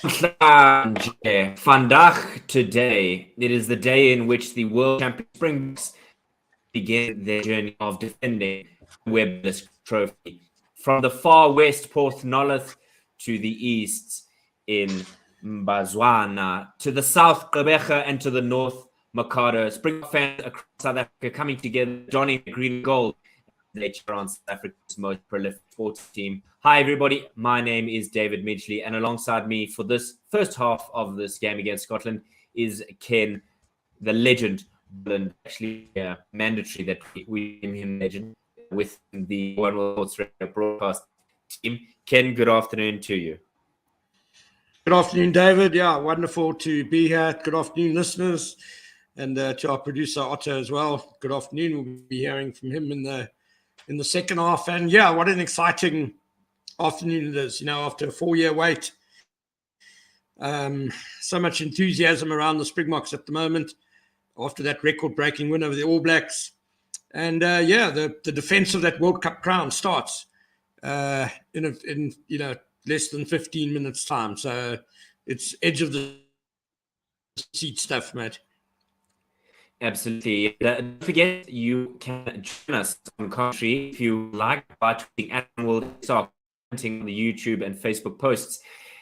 Vandaag, today, it is the day in which the world champion Springboks begin their journey of defending the Webbless Trophy. From the far west, Port Nolloth, to the east in Mbazwana, to the south, Gqeberha, and to the north, Makado. Springbok fans across South Africa coming together, donning green and gold. They cheer on South Africa's most prolific sports team. Hi, everybody. My name is David Midgley, and alongside me for this first half of this game against Scotland is Ken, the legend. Actually, mandatory that we name him legend with the One World Sports Radio broadcast team. Ken, good afternoon to you. Good afternoon, David. Yeah, wonderful to be here. Good afternoon, listeners, and to our producer Otto as well. Good afternoon. We'll be hearing from him in the second half. And yeah, what an exciting afternoon it is, after a 4-year wait. So much enthusiasm around the Springboks at the moment after that record-breaking win over the All Blacks. And the defense of that World Cup crown starts in less than 15 minutes time. So it's edge of the seat stuff, mate. Absolutely. Don't forget, you can join us on commentary if you like by tweeting at World Cup, commenting on the YouTube and Facebook posts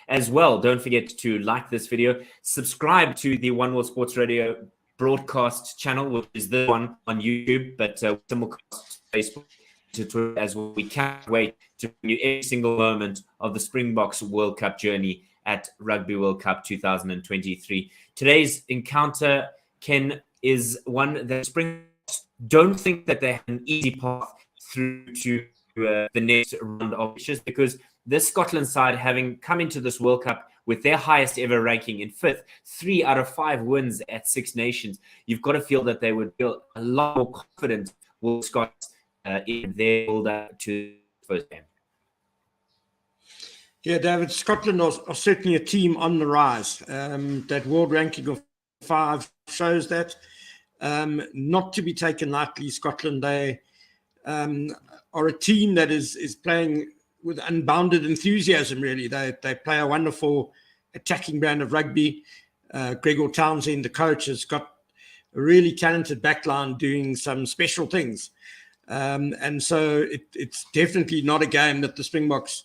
as well. Don't forget to like this video, subscribe to the One World Sports Radio broadcast channel, which is the one on YouTube, but simulcast Facebook to Twitter as well. We can't wait to bring you every single moment of the Springboks World Cup journey at Rugby World Cup 2023. Today's encounter, Ken, is one that Springboks don't think that they have an easy path through to the next round of matches, because this Scotland side, having come into this World Cup with their highest ever ranking in 5th, 3 out of 5 wins at 6 Nations, you've got to feel that they would feel a lot more confident with Scots in their build-up to the first game. Yeah, David, Scotland are certainly a team on the rise. That world ranking of 5 shows that. Not to be taken lightly, Scotland, they are a team that is playing with unbounded enthusiasm, really. They play a wonderful attacking brand of rugby. Gregor Townsend, the coach, has got a really talented backline doing some special things. And so it's definitely not a game that the Springboks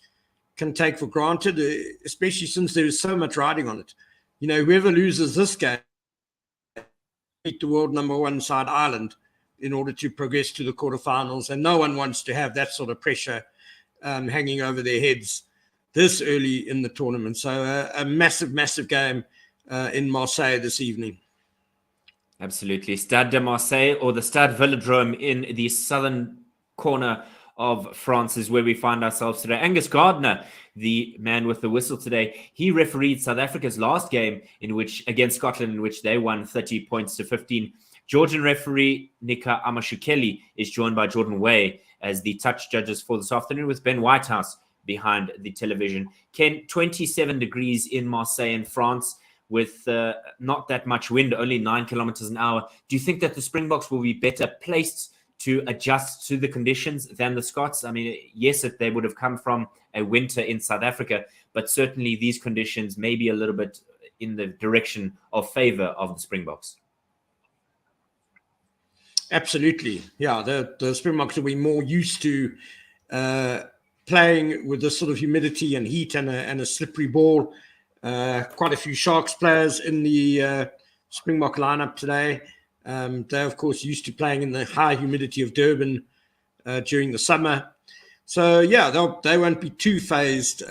can take for granted, especially since there is so much riding on it. Whoever loses this game beat the world number 1 side, Ireland, in order to progress to the quarterfinals. And no one wants to have that sort of pressure hanging over their heads this early in the tournament. So a massive, massive game in Marseille this evening. Absolutely. Stade de Marseille, or the Stade Velodrome in the southern corner of France, is where we find ourselves today. Angus Gardner, the man with the whistle today, he refereed South Africa's last game against Scotland, in which they won 30 points to 15. Georgian referee Nika Amashukeli is joined by Jordan Way as the touch judges for this afternoon, with Ben Whitehouse behind the television. Ken, 27 degrees in Marseille in France, with not that much wind, only 9 kilometers an hour. Do you think that the Springboks will be better placed to adjust to the conditions than the Scots? I mean, yes, they would have come from a winter in South Africa, but certainly these conditions may be a little bit in the direction of favor of the Springboks. Absolutely. Yeah, the Springboks will be more used to playing with this sort of humidity and heat and a slippery ball. Quite a few Sharks players in the Springbok lineup today. They're, of course, used to playing in the high humidity of Durban during the summer. So, yeah, they won't be too phased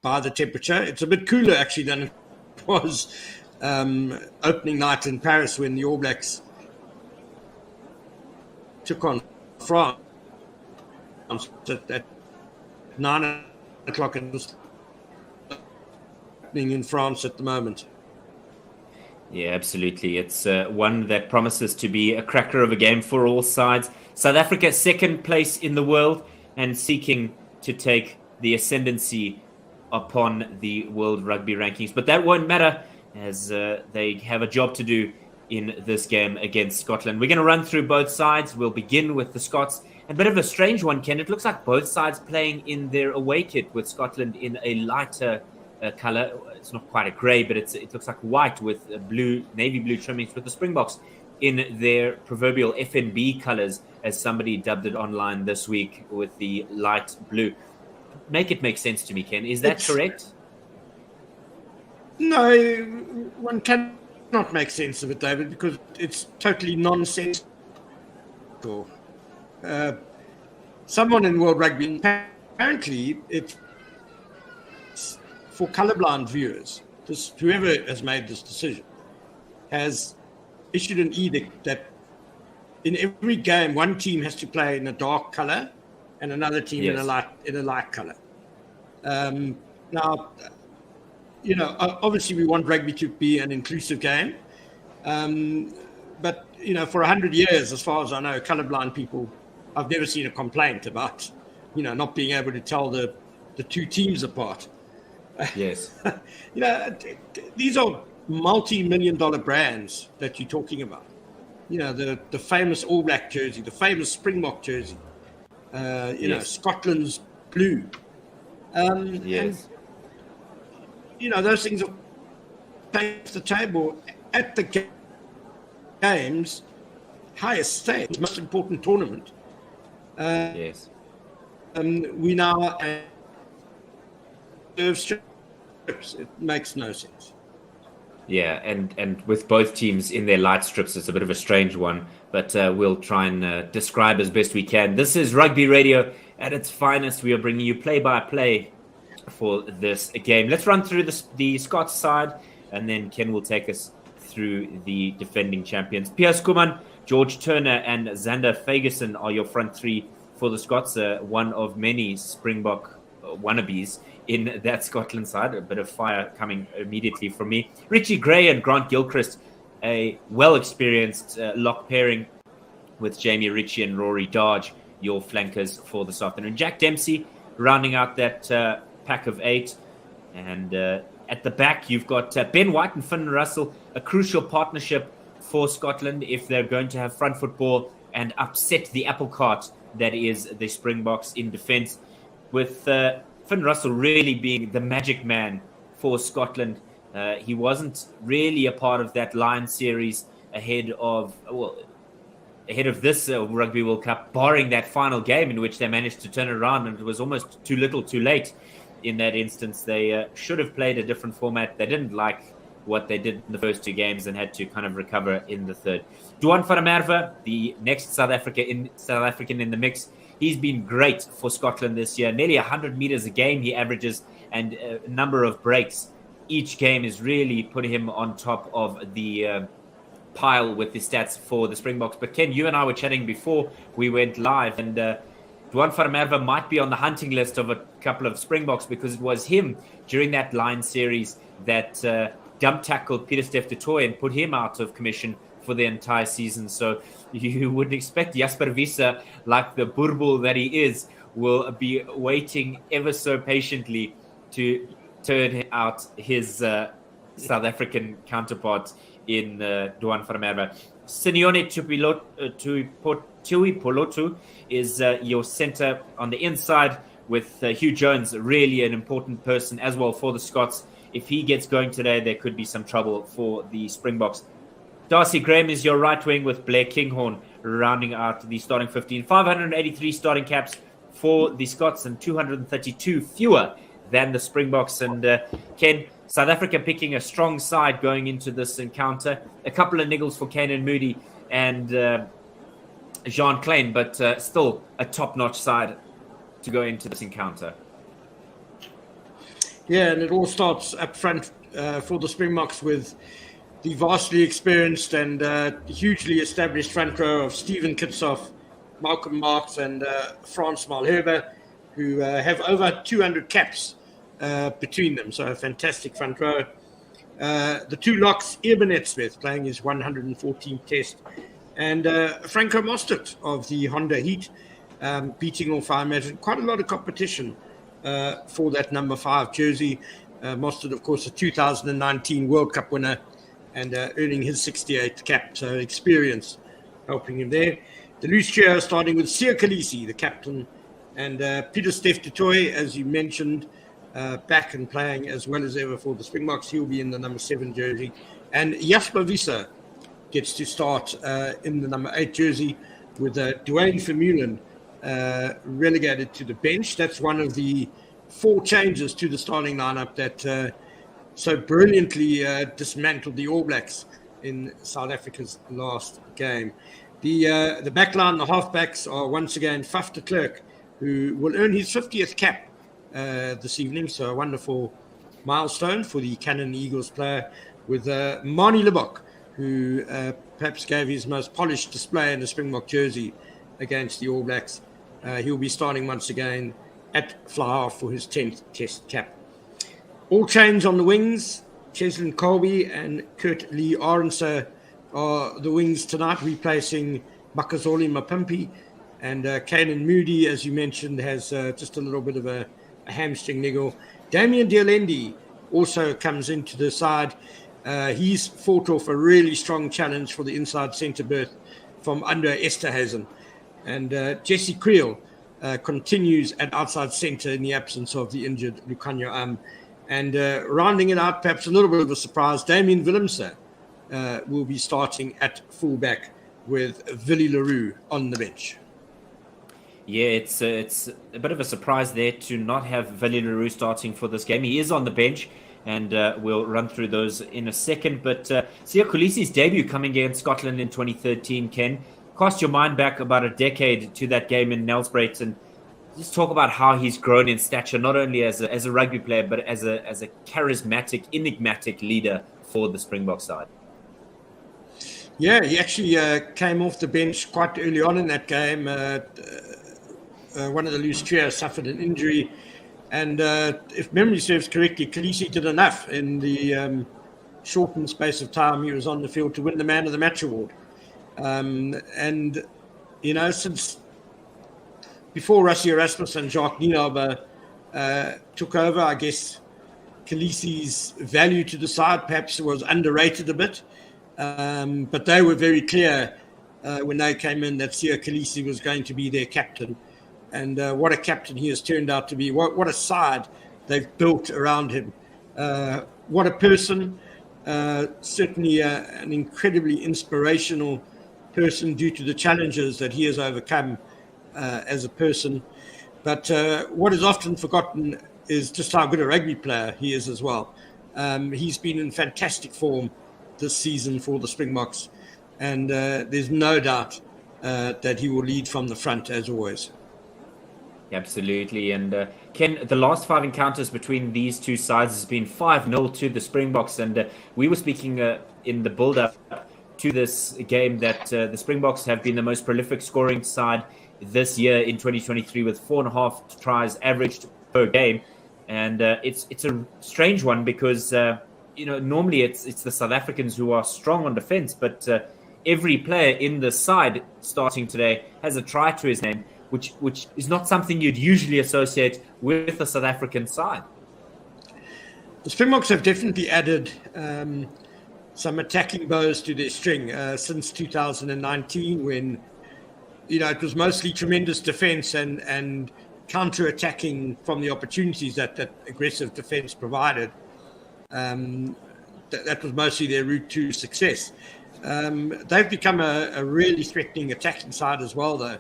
by the temperature. It's a bit cooler, actually, than it was opening night in Paris when the All Blacks took on France at 9 o'clock in France at the moment. Yeah, absolutely. It's one that promises to be a cracker of a game for all sides. South Africa, second place in the world and seeking to take the ascendancy upon the world rugby rankings. But that won't matter, as they have a job to do in this game against Scotland. We're going to run through both sides. We'll begin with the Scots. A bit of a strange one, Ken. It looks like both sides playing in their away kit, with Scotland in a lighter color. It's not quite a grey, but it looks like white with blue, navy blue trimmings, with the Springboks in their proverbial FNB colors, as somebody dubbed it online this week, with the light blue. Make sense to me, Ken. Is that correct? No, one cannot make sense of it, David, because it's totally nonsensical. Someone in World Rugby, apparently, it's for colorblind viewers. Whoever has made this decision has issued an edict that in every game, one team has to play in a dark color and another team in a light color. Now, obviously we want rugby to be an inclusive game, but for 100 years, as far as I know, colorblind people, I've never seen a complaint about not being able to tell the two teams apart. Yes. These are multi-million-dollar brands that you're talking about. The famous All Black jersey, the famous Springbok jersey, Scotland's blue. Yes. And, those things are paid to the table at the games, highest stage, most important tournament. Yes. We now serve strips. It makes no sense. Yeah, and with both teams in their light strips, it's a bit of a strange one, but we'll try and describe as best we can. This is Rugby Radio at its finest. We are bringing you play-by-play for this game. Let's run through the Scots side, and then Ken will take us through the defending champions. Piers Kuman, George Turner, and Xander Fagerson are your front three for the Scots, one of many Springbok wannabes in that Scotland side. A bit of fire coming immediately from me. Richie Gray and Grant Gilchrist, a well-experienced lock pairing with Jamie Ritchie and Rory Darge, your flankers for this afternoon. Jack Dempsey rounding out that pack of 8. And at the back, you've got Ben White and Finn Russell, a crucial partnership for Scotland if they're going to have front football and upset the apple cart that is the Springboks in defence, with Finn Russell really being the magic man for Scotland. He wasn't really a part of that Lion series ahead of this Rugby World Cup, barring that final game in which they managed to turn around, and it was almost too little too late in that instance. They should have played a different format. They didn't like what they did in the first 2 games and had to kind of recover in the third. Duan van der Merwe, the next South African in the mix, he's been great for Scotland this year. Nearly 100 meters a game he averages, and a number of breaks. Each game is really putting him on top of the pile with the stats for the Springboks. But Ken, you and I were chatting before we went live, and Duan van der Merwe might be on the hunting list of a couple of Springboks, because it was him during that Lion series that dump tackled Pieter-Steph du Toit and put him out of commission for the entire season. So you wouldn't expect Jasper Wiese, like the burbul that he is, will be waiting ever so patiently to turn out his South African counterpart in Duan van der Merwe. Simeone Tuipulotu is your centre on the inside, with Hugh Jones, really an important person as well for the Scots. If he gets going today, there could be some trouble for the Springboks. Darcy Graham is your right wing, with Blair Kinghorn rounding out the starting 15. 583 starting caps for the Scots and 232 fewer than the Springboks. And Ken, South Africa picking a strong side going into this encounter. A couple of niggles for Canan Moodie and Jean Klein, but still a top-notch side to go into this encounter. Yeah, and it all starts up front for the Springboks with the vastly experienced and hugely established front row of Stephen Kitsoff, Malcolm Marx, and Frans Malherbe, who have over 200 caps between them. So a fantastic front row. The 2 locks, Ebenet Smith playing his 114th test, and Franco Mostert of the Honda Heat, beating off, I imagine, quite a lot of competition for that number 5 jersey. Mostert, of course, a 2019 World Cup winner, and earning his 68th cap. So experience helping him there. The loose trio starting with Siya Kolisi, the captain, and Pieter-Steph du Toit, as you mentioned, back and playing as well as ever for the Springboks. He'll be in the number 7 jersey. And Jasper Wiese gets to start in the number 8 jersey with Dwayne Vermeulen relegated to the bench. That's one of the 4 changes to the starting lineup that so brilliantly dismantled the All Blacks in South Africa's last game. The back line, the halfbacks, are once again Faf de Klerk, who will earn his 50th cap this evening. So a wonderful milestone for the Cannon Eagles player, with Manie Libbok, who perhaps gave his most polished display in the Springbok jersey against the All Blacks. He'll be starting once again at fly half for his 10th test cap. All change on the wings. Cheslin Colby and Kurt Lee Arendse are the wings tonight, replacing Makazole Mapimpi. And Kanan Moody, as you mentioned, has just a little bit of a hamstring niggle. Damian Dialendi also comes into the side. He's fought off a really strong challenge for the inside centre berth from under Esterhazen. And Jesse Creel continues at outside centre in the absence of the injured Lukhanyo And rounding it out, perhaps a little bit of a surprise, Damien Willemse will be starting at fullback with Willie Leroux on the bench. Yeah, it's a bit of a surprise there to not have Willie Leroux starting for this game. He is on the bench, and we'll run through those in a second. But Siya Kolisi's debut coming against Scotland in 2013, Ken, cast your mind back about a decade to that game in Nelspruit, and just talk about how he's grown in stature, not only as a rugby player, but as a charismatic, enigmatic leader for the Springbok side. Yeah, he actually came off the bench quite early on in that game. One of the loose trios suffered an injury, and if memory serves correctly, Kolisi did enough in the shortened space of time he was on the field to win the Man of the Match award. And, you know, since before Rassie Erasmus and Jacques Nienaber took over, I guess Kolisi's value to the side perhaps was underrated a bit. But they were very clear when they came in that Siya Kolisi was going to be their captain. And what a captain he has turned out to be. What a side they've built around him. What a person. Certainly an incredibly inspirational person due to the challenges that he has overcome as a person. But what is often forgotten is just how good a rugby player he is as well. He's been in fantastic form this season for the Springboks, and there's no doubt that he will lead from the front as always. Absolutely. And Ken, the last 5 encounters between these two sides has been 5-0 to the Springboks. And we were speaking in the build-up to this game that the Springboks have been the most prolific scoring side this year in 2023, with 4.5 tries averaged per game. And it's a strange one because, normally it's the South Africans who are strong on defense, but every player in the side starting today has a try to his name, which is not something you'd usually associate with the South African side. The Springboks have definitely added some attacking bows to their string since 2019, when it was mostly tremendous defence and counter-attacking from the opportunities that aggressive defence provided. That was mostly their route to success. They've become a really threatening attacking side as well, though.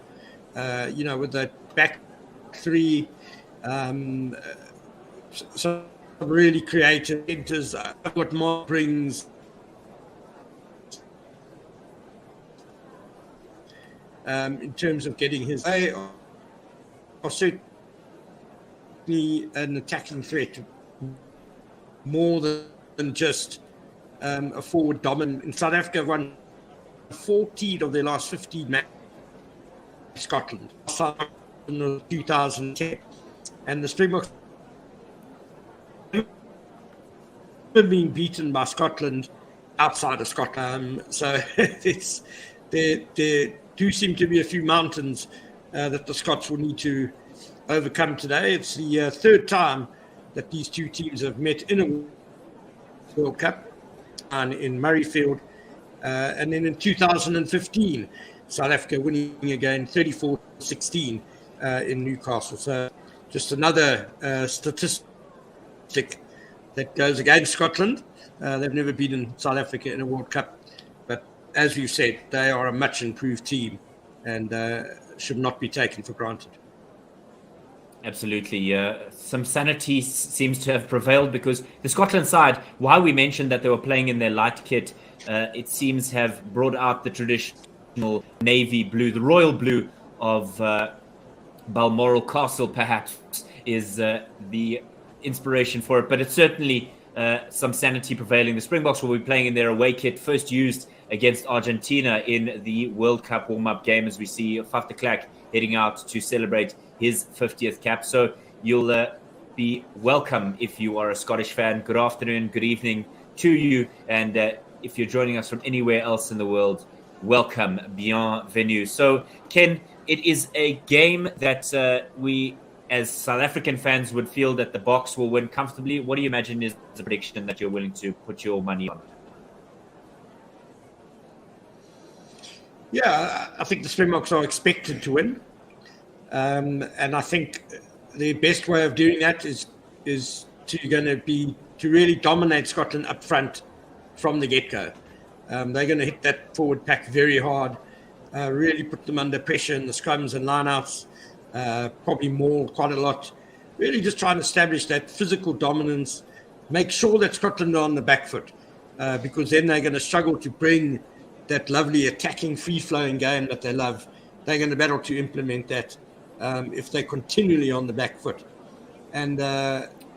With the back three, some really creative centers. What Mark brings in terms of getting his, they are certainly an attacking threat, more than just a forward dominant. In South Africa, have won 14 of their last 15 matches. Scotland in 2010, and the Springboks have been beaten by Scotland outside of Scotland. So there do seem to be a few mountains that the Scots will need to overcome today. It's the third time that these two teams have met in a World Cup, and in Murrayfield, and then in 2015. South Africa winning again 34-16 in Newcastle. So just another statistic stick that goes against Scotland. They've never beaten South Africa in a World Cup. But as you said, they are a much improved team and should not be taken for granted. Absolutely. Some sanity seems to have prevailed because the Scotland side, while we mentioned that they were playing in their light kit, it seems have brought out the traditional navy blue, the royal blue of Balmoral Castle, perhaps, is the inspiration for it. But it's certainly some sanity prevailing. The Springboks will be playing in their away kit, first used against Argentina in the World Cup warm-up game, as we see Faf de Klerk heading out to celebrate his 50th cap. So you'll be welcome if you are a Scottish fan. Good afternoon, good evening to you. And if you're joining us from anywhere else in the world, welcome, bienvenue. So, Ken, it is a game that we, as South African fans, would feel that the Boks will win comfortably. What do you imagine is the prediction that you're willing to put your money on? Yeah, I think the Springboks are expected to win. And I think the best way of doing that is to really dominate Scotland up front from the get-go. They're going to hit that forward pack very hard, really put them under pressure in the scrums and lineouts, probably maul quite a lot. Really just try and establish that physical dominance, make sure that Scotland are on the back foot, because then they're going to struggle to bring that lovely attacking, free-flowing game that they love. They're going to battle to implement that if they're continually on the back foot. And,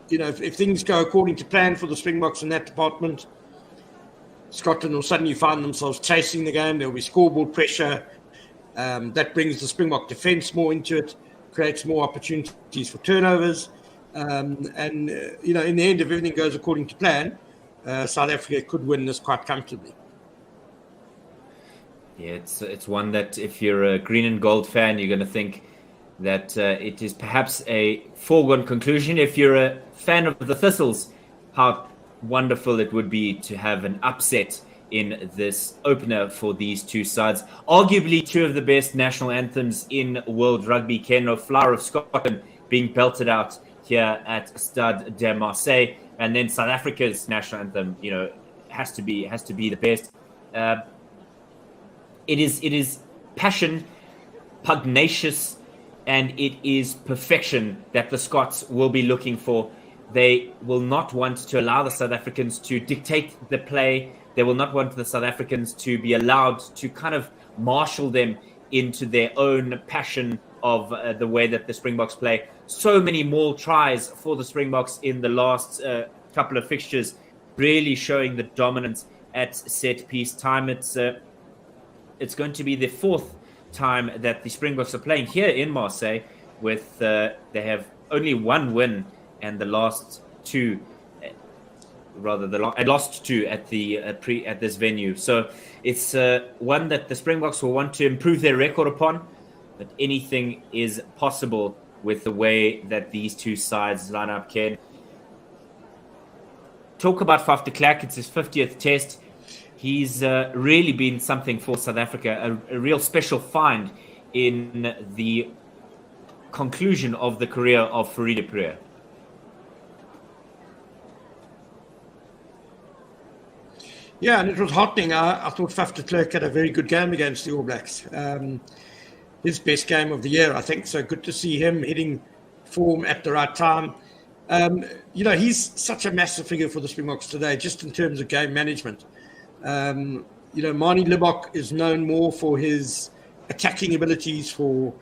if things go according to plan for the Springboks in that department, Scotland will suddenly find themselves chasing the game. There'll be scoreboard pressure. That brings the Springbok defence more into it, creates more opportunities for turnovers. In the end, if everything goes according to plan, South Africa could win this quite comfortably. Yeah, it's one that if you're a green and gold fan, you're going to think that it is perhaps a foregone conclusion. If you're a fan of the Thistles, how wonderful it would be to have an upset in this opener for these two sides. Arguably two of the best national anthems in world rugby. Ken, O Flower of Scotland being belted out here at Stade de Marseille, and then South Africa's national anthem, has to be the best. It is passion, pugnacious, and it is perfection that the Scots will be looking for. They will not want to allow the South Africans to dictate the play. They will not want the South Africans to be allowed to kind of marshal them into their own passion of the way that the Springboks play. So many more tries for the Springboks in the last couple of fixtures, really showing the dominance at set piece time. It's going to be the fourth time that the Springboks are playing here in Marseille, with they have only one win, and the last two, lost two at the at this venue. So it's one that the Springboks will want to improve their record upon, but anything is possible with the way that these two sides line up. Ken, talk about Faf de Klerk. It's his 50th test. He's really been something for South Africa, a real special find in the conclusion of the career of Fourie du Preez. Yeah, and it was heartening. I thought Faf de Klerk had a very good game against the All Blacks. His best game of the year, I think. So good to see him hitting form at the right time. He's such a massive figure for the Springboks today, just in terms of game management. Manie Libbok is known more for his attacking abilities, for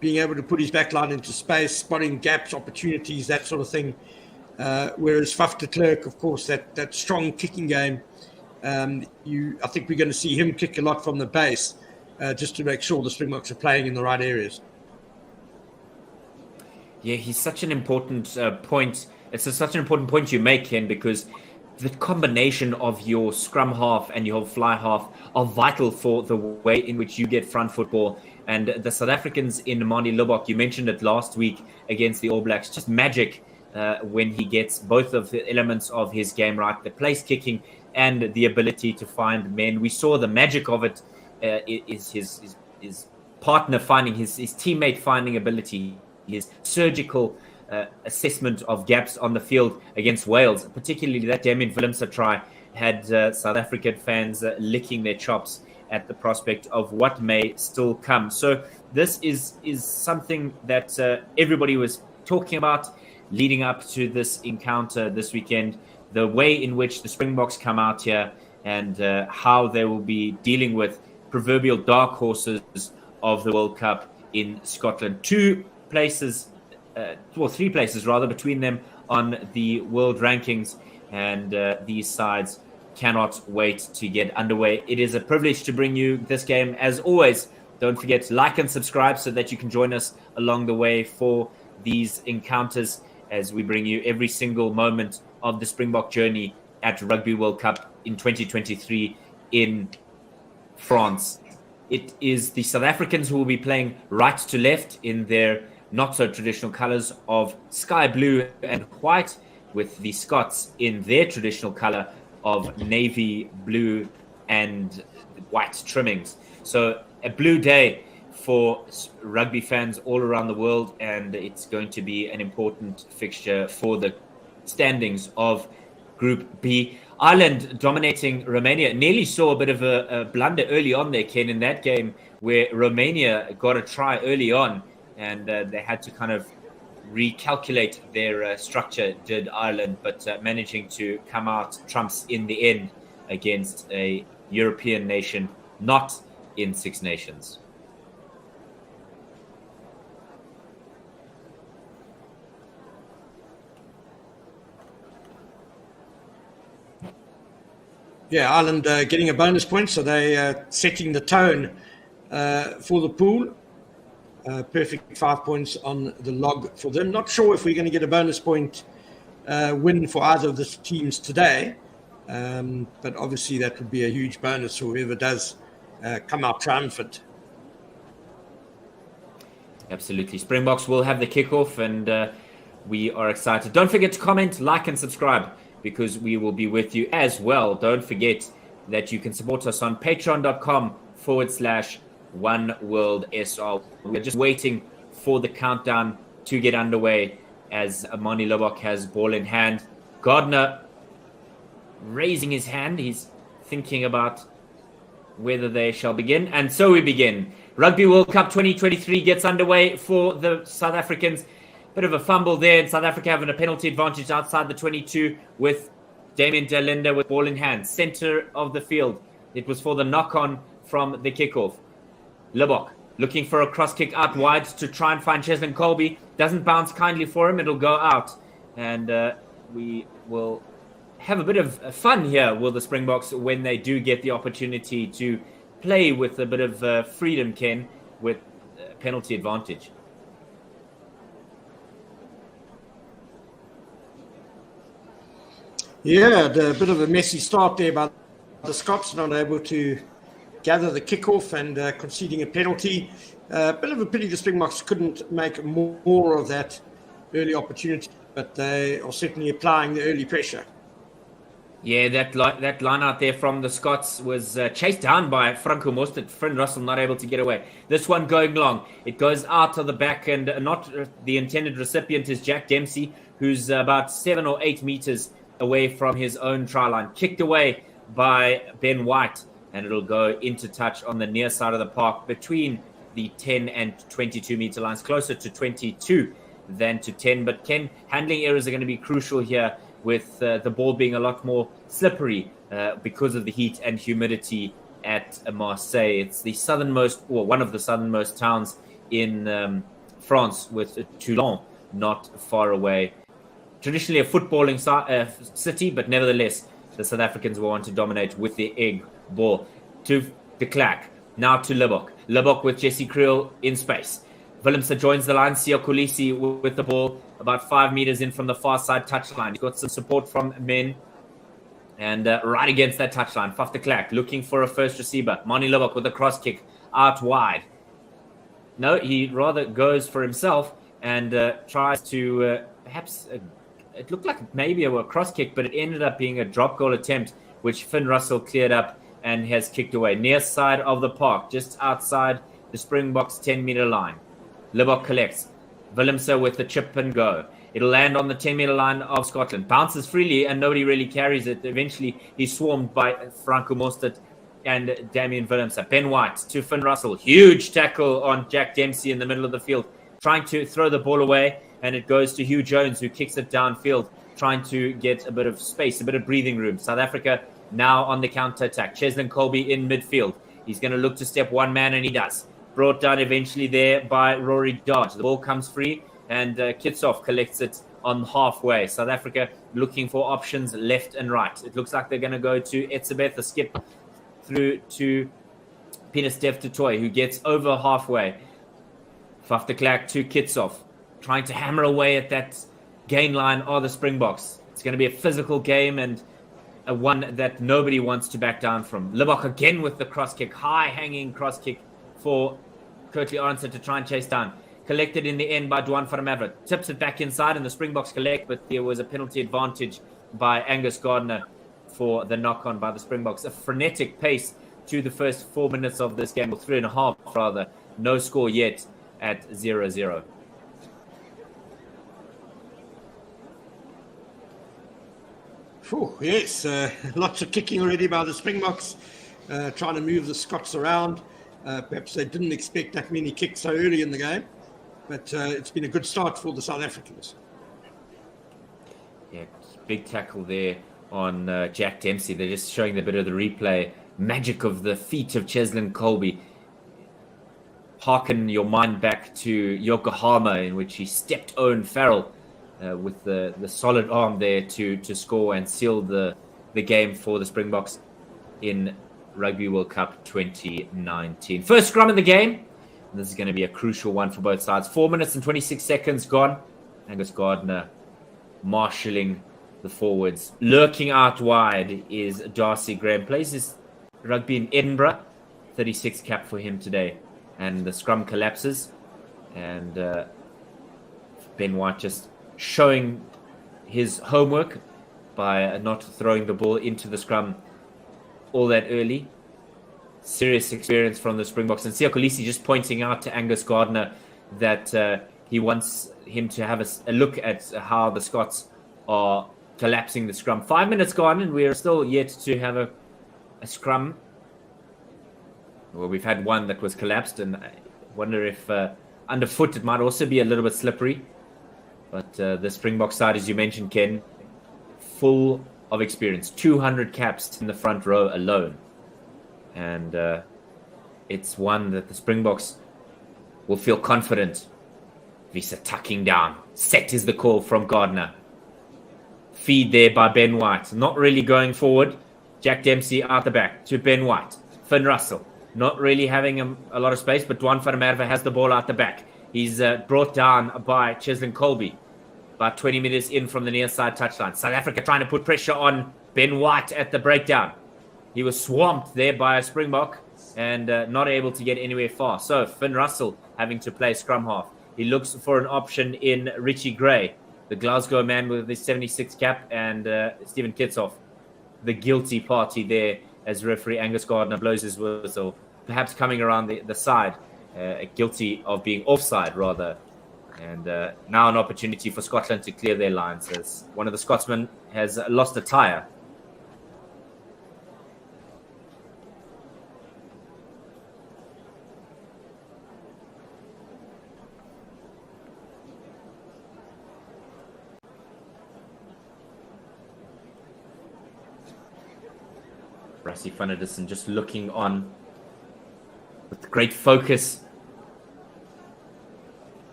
being able to put his backline into space, spotting gaps, opportunities, that sort of thing. Whereas Faf de Klerk, of course, that strong kicking game, I think we're going to see him kick a lot from the base, just to make sure the Springboks are playing in the right areas. Yeah, he's such an important point. It's such an important point you make, Ken, because the combination of your scrum half and your fly half are vital for the way in which you get front football. And the South Africans in Manie Libbok, you mentioned it last week against the All Blacks, just magic when he gets both of the elements of his game right, the place kicking and the ability to find men. We saw the magic of it is his partner finding, his teammate finding ability, his surgical assessment of gaps on the field against Wales, particularly that Damien Willemse try had South African fans licking their chops at the prospect of what may still come. So this is something that everybody was talking about leading up to this encounter this weekend, the way in which the Springboks come out here and how they will be dealing with proverbial dark horses of the World Cup in Scotland. Three places rather, between them on the world rankings, and these sides cannot wait to get underway. It is a privilege to bring you this game. As always, don't forget to like and subscribe so that you can join us along the way for these encounters as we bring you every single moment of the Springbok journey at Rugby World Cup in 2023 in France. It is the South Africans who will be playing right to left in their not-so-traditional colours of sky blue and white, with the Scots in their traditional colour of navy blue and white trimmings. So a blue day for rugby fans all around the world, and it's going to be an important fixture for the standings of Group B. Ireland dominating Romania. Nearly saw a bit of a blunder early on there, Ken, in that game where Romania got a try early on, and they had to kind of recalculate their structure, did Ireland, but managing to come out trumps in the end against a European nation not in Six Nations. Yeah, Ireland getting a bonus point, so they're setting the tone for the pool. Perfect 5 points on the log for them. Not sure if we're going to get a bonus point win for either of the teams today, but obviously that would be a huge bonus for whoever does come out triumphant. Absolutely. Springboks will have the kickoff, and we are excited. Don't forget to comment, like, and subscribe, because we will be with you as well. Don't forget that you can support us on patreon.com/OneWorldSR. We're just waiting for the countdown to get underway as Amani Lobok has ball in hand. Gardner raising his hand. He's thinking about whether they shall begin. And so we begin. Rugby World Cup 2023 gets underway for the South Africans. Bit of a fumble there, and South Africa having a penalty advantage outside the 22 with Damien Delinda with ball in hand. Center of the field. It was for the knock-on from the kickoff. Lobok looking for a cross kick out wide to try and find Cheslin Colby. Doesn't bounce kindly for him. It'll go out. And we will have a bit of fun here with the Springboks when they do get the opportunity to play with a bit of freedom, Ken, with penalty advantage. Yeah, a bit of a messy start there by the Scots, not able to gather the kickoff and conceding a penalty. Bit of a pity the Springboks couldn't make more of that early opportunity, but they are certainly applying the early pressure. Yeah, that line out there from the Scots was chased down by Franco Mostert. Finn Russell not able to get away. This one going long. It goes out of the back, and not the intended recipient is Jack Dempsey, who's about 7 or 8 meters away from his own try line. Kicked away by Ben White, and it'll go into touch on the near side of the park between the 10 and 22 meter lines, closer to 22 than to 10. But Ken, handling errors are going to be crucial here, with the ball being a lot more slippery because of the heat and humidity at Marseille. It's the southernmost, or one of the southernmost towns in France, with Toulon not far away. Traditionally a footballing city, but nevertheless, the South Africans will want to dominate with the egg ball. To de Klerk, now to Lobok. Lobok with Jesse Kriel in space. Willemse joins the line. Siya Kolisi with the ball about 5 meters in from the far side touchline. He's got some support from men. And right against that touchline, Faf de Klerk looking for a first receiver. Mani Lobok with a cross kick out wide. No, he rather goes for himself and tries to perhaps... it looked like maybe a cross kick, but it ended up being a drop goal attempt, which Finn Russell cleared up and has kicked away. Near side of the park, just outside the Springboks 10-meter line. Lobok collects. Willemse with the chip and go. It'll land on the 10-meter line of Scotland. Bounces freely and nobody really carries it. Eventually, he's swarmed by Franco Mostert and Damian Willemse. Ben White to Finn Russell. Huge tackle on Jack Dempsey in the middle of the field, trying to throw the ball away, and it goes to Hugh Jones, who kicks it downfield, trying to get a bit of space, a bit of breathing room. South Africa now on the counter-attack. Cheslin Colby in midfield. He's going to look to step one man, and he does. Brought down eventually there by Rory Dodge. The ball comes free, and Kitshoff collects it on halfway. South Africa looking for options left and right. It looks like they're going to go to Etzebeth, a skip through to Pieter-Steph du Toit, who gets over halfway. Faf de Klerk to Kitshoff, trying to hammer away at that gain line of the Springboks. It's going to be a physical game and a one that nobody wants to back down from. Libbok again with the cross kick, high-hanging cross kick for Kurtley Arendse to try and chase down. Collected in the end by Duan van der Merwe. Tips it back inside and the Springboks collect, but there was a penalty advantage by Angus Gardner for the knock-on by the Springboks. A frenetic pace to the first 4 minutes of this game, or 3.5 rather. No score yet at 0-0. Yes, lots of kicking already by the Springboks, trying to move the Scots around. Perhaps they didn't expect that many kicks so early in the game, but it's been a good start for the South Africans. Yeah, big tackle there on Jack Dempsey. They're just showing a bit of the replay magic of the feet of Cheslin Colby. Harken your mind back to Yokohama, in which he stepped Owen Farrell with the solid arm there to score and seal the game for the Springboks in Rugby World Cup 2019. First scrum in the game. This is going to be a crucial one for both sides. 4 minutes and 26 seconds gone. Angus Gardner marshalling the forwards. Lurking out wide is Darcy Graham. Plays his rugby in Edinburgh. 36 cap for him today. And the scrum collapses. And Ben White just showing his homework by not throwing the ball into the scrum all that early. Serious experience from the Springboks. And Siya Kolisi just pointing out to Angus Gardner that he wants him to have a look at how the Scots are collapsing the scrum. 5 minutes gone, and we are still yet to have a scrum. Well, we've had one that was collapsed, and I wonder if underfoot it might also be a little bit slippery. But the Springbok side, as you mentioned, Ken, full of experience. 200 caps in the front row alone. And it's one that the Springboks will feel confident. Visa tucking down. Set is the call from Gardner. Feed there by Ben White. Not really going forward. Jack Dempsey out the back to Ben White. Finn Russell. Not really having a lot of space, but Duan van der Merwe has the ball out the back. He's brought down by Cheslin Colby. About 20 minutes in from the near side touchline. South Africa trying to put pressure on Ben White at the breakdown. He was swamped there by a Springbok and not able to get anywhere far. So Finn Russell having to play scrum half. He looks for an option in Richie Gray, the Glasgow man with his 76 cap, and Stephen Kitshoff, the guilty party there as referee Angus Gardner blows his whistle, perhaps coming around the side, guilty of being offside rather. And now an opportunity for Scotland to clear their lines as one of the Scotsmen has lost a tyre. Rassie van der Dussen just looking on with great focus,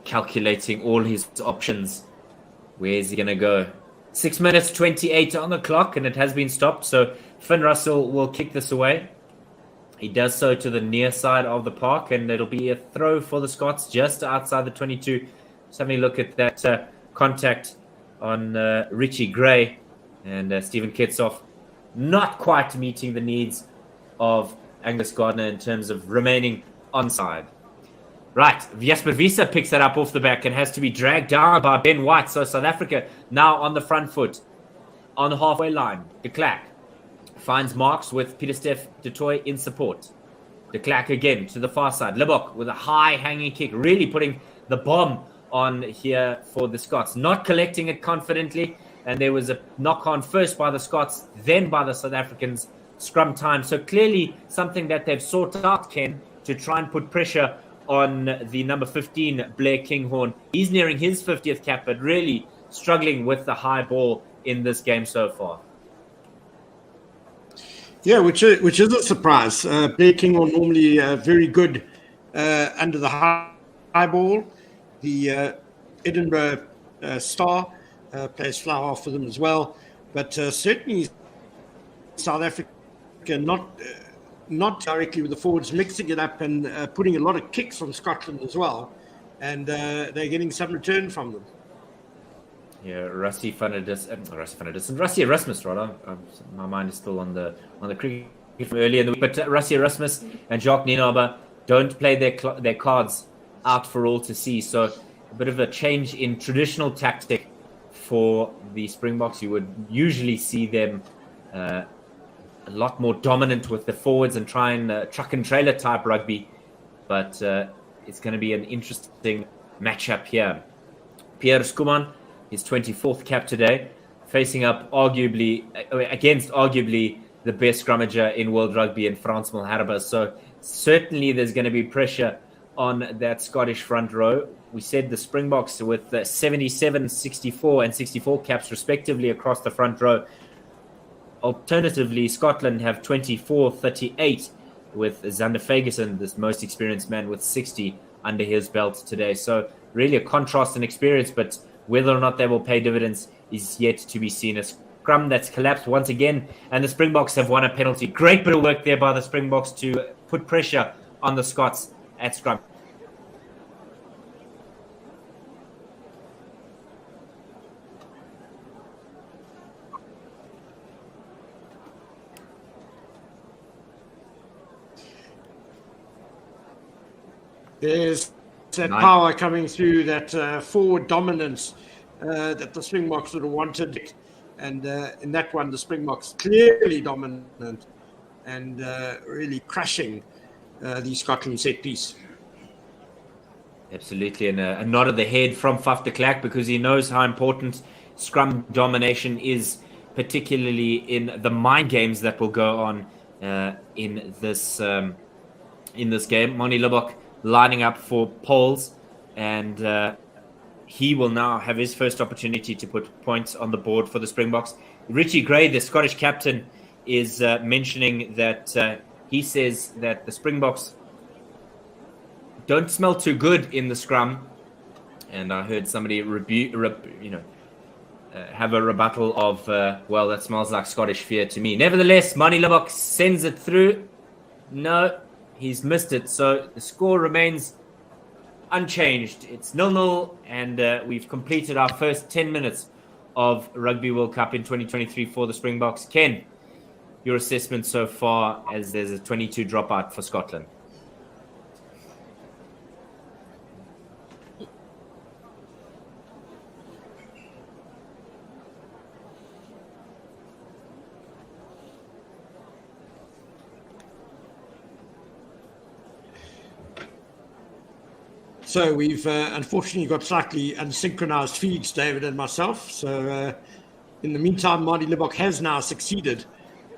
calculating all his options. Where is he going to go? 6 minutes 28 on the clock, and it has been stopped. So Finn Russell will kick this away. He does so to the near side of the park, and it'll be a throw for the Scots just outside the 22. Just having a look at that contact on Richie Gray and Stephen Kitshoff. Not quite meeting the needs of Angus Gardner in terms of remaining onside. Right, Jesper Visa picks that up off the back and has to be dragged down by Ben White. So South Africa now on the front foot, on the halfway line. De Klerk finds marks with Pieter-Steph du Toit in support. De Klerk again to the far side. Libbok with a high hanging kick, really putting the bomb on here for the Scots, not collecting it confidently. And there was a knock on first by the Scots, then by the South Africans, scrum time. So clearly something that they've sought out, Ken, to try and put pressure on the number 15, Blair Kinghorn. He's nearing his 50th cap, but really struggling with the high ball in this game so far. Yeah, which is a surprise. Blair Kinghorn normally very good under the high ball. The Edinburgh Star plays fly half for them as well, but certainly South Africa not directly with the forwards, mixing it up and putting a lot of kicks from Scotland as well, and they're getting some return from them. Yeah, Rassie Erasmus, rather. My mind is still on the cricket from earlier in the week, but Rassie Erasmus and Jacques Nienaber don't play their cards out for all to see. So a bit of a change in traditional tactic for the Springboks. You would usually see them a lot more dominant with the forwards and try and truck and trailer type rugby, but it's going to be an interesting matchup here. Pierre Skuman, his 24th cap today, facing up against arguably the best scrummager in world rugby in Frans Malherbe. So certainly there's going to be pressure on that Scottish front row. We said the Springboks with 77, 64 and 64 caps respectively across the front row. Alternatively, Scotland have 24, 38 with Xander Fagerson, this most experienced man, with 60 under his belt today. So really a contrast in experience, but whether or not they will pay dividends is yet to be seen. A scrum that's collapsed once again, and the Springboks have won a penalty. Great bit of work there by the Springboks to put pressure on the Scots at scrum. There's that power coming through, that forward dominance that the Springboks would have wanted. And in that one, the Springboks clearly dominant and really crushing the Scotland set piece. Absolutely. And a nod of the head from Faf de Klerk, because he knows how important scrum domination is, particularly in the mind games that will go on in this game. Moni Lubbock lining up for poles, and he will now have his first opportunity to put points on the board for the Springboks. Richie Gray, the Scottish captain, is mentioning that he says that the Springboks don't smell too good in the scrum, and I heard somebody have a rebuttal of well, that smells like Scottish fear to me. Nevertheless, Moni Lubbock sends it through. No, he's missed it, so the score remains unchanged. It's 0-0, and we've completed our first 10 minutes of Rugby World Cup in 2023 for the Springboks. Ken, your assessment so far, as there's a 22 dropout for Scotland? So we've unfortunately got slightly unsynchronized feeds, David and myself. So in the meantime, Moni Lubbock has now succeeded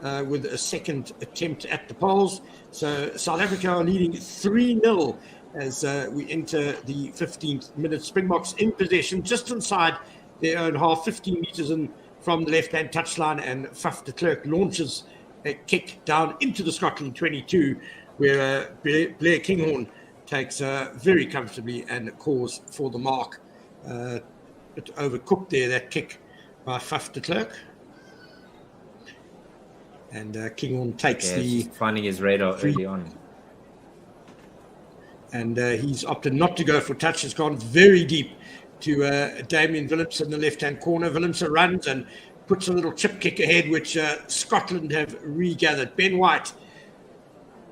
with a second attempt at the poles. So South Africa are leading 3-0 as we enter the 15th minute. Springboks in possession, just inside their own half, 15 meters in from the left-hand touchline, and Faf de Klerk launches a kick down into the Scotland 22, where Blair Kinghorn takes very comfortably and calls for the mark. Bit overcooked there, that kick by Faf de Klerk. And Kinghorn takes finding his radar early on. And he's opted not to go for touch. It's gone very deep to Damien Willemse in the left-hand corner. Willemse runs and puts a little chip kick ahead, which Scotland have regathered. Ben White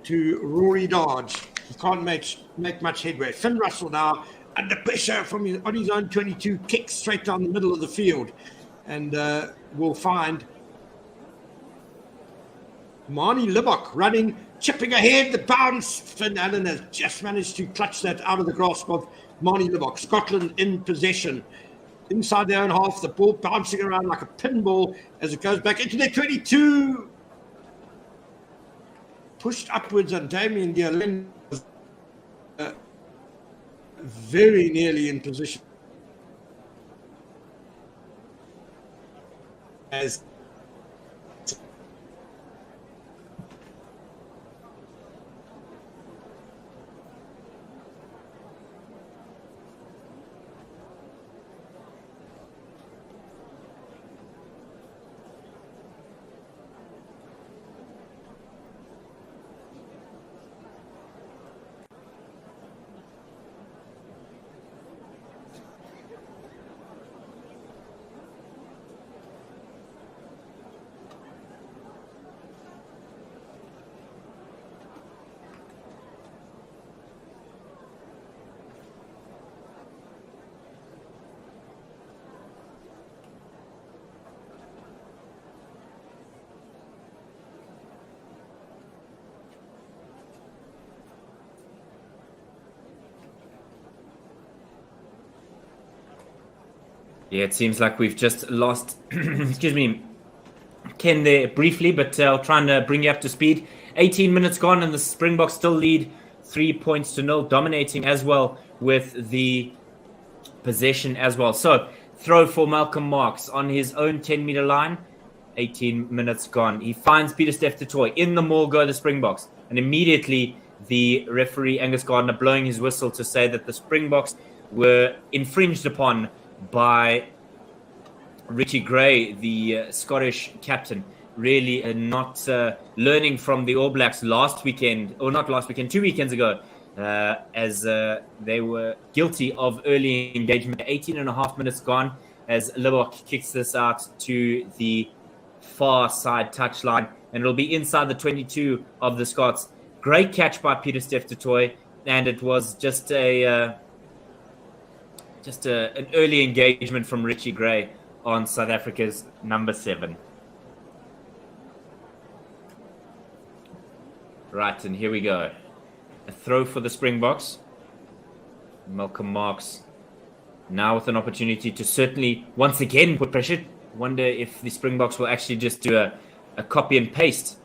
to Rory Dodge. He can't make much headway. Finn Russell now under pressure on his own 22, kicks straight down the middle of the field, and will find Moni Lubbock running, chipping ahead, the bounce. Finn Allen has just managed to clutch that out of the grasp of Marnie Libbok. Scotland in possession. Inside their own half, the ball bouncing around like a pinball as it goes back into their 22. Pushed upwards, and Damien Diallo was very nearly in position as Yeah, it seems like we've just lost, excuse me, Ken there briefly, but I'll try and bring you up to speed. 18 minutes gone, and the Springboks still lead 3-0, dominating as well with the possession as well. So, throw for Malcolm Marx on his own 10-meter line. 18 minutes gone. He finds Pieter-Steph du Toit. In the maul go the Springboks. And immediately the referee, Angus Gardner, blowing his whistle to say that the Springboks were infringed upon by Richie Gray, the Scottish captain, really not learning from the All Blacks last weekend, or not last weekend, 2 weekends ago, as they were guilty of early engagement. 18 and a half minutes gone as Libbok kicks this out to the far side touchline, and it'll be inside the 22 of the Scots. Great catch by Pieter-Steph du Toit, and it was just an early engagement from Richie Gray on South Africa's number 7. Right, and here we go. A throw for the Springboks. Malcolm Marx now with an opportunity to certainly once again put pressure. Wonder if the Springboks will actually just do a copy and paste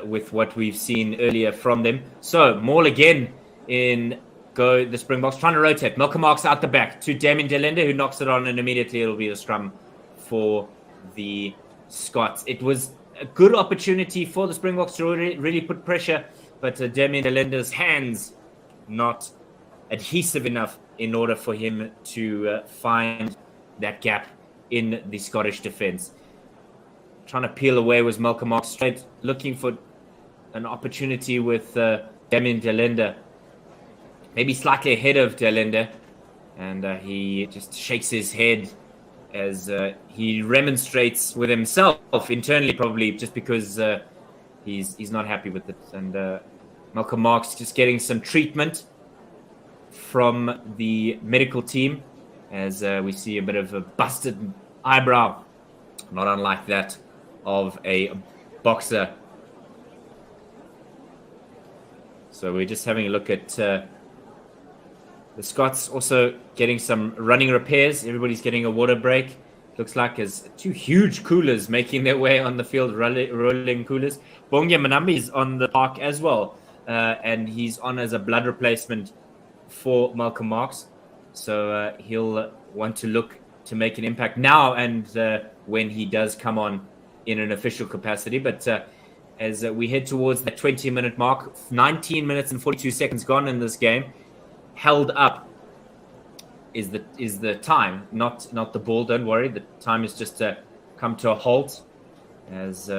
with what we've seen earlier from them. So, Maul again in go the Springboks, trying to rotate. Malcolm Marx out the back to Damien Delende, who knocks it on, and immediately it'll be a scrum for the Scots. It was a good opportunity for the Springboks to really put pressure, but Damien Delende's hands not adhesive enough in order for him to find that gap in the Scottish defence. Trying to peel away was Malcolm Marx, straight looking for an opportunity with Damien Delende. Maybe slightly ahead of Delende, and he just shakes his head as he remonstrates with himself internally, probably just because he's not happy with it. And Malcolm Marx just getting some treatment from the medical team as we see a bit of a busted eyebrow, not unlike that of a boxer. So we're just having a look at the Scots also getting some running repairs. Everybody's getting a water break. Looks like as 2 huge coolers making their way on the field, rolling coolers. Bongia Manambi is on the park as well, and he's on as a blood replacement for Malcolm Marx. So he'll want to look to make an impact now and when he does come on in an official capacity. But as we head towards the 20-minute mark, 19 minutes and 42 seconds gone in this game. Held up is the time, not the ball. Don't worry, the time is just come to a halt as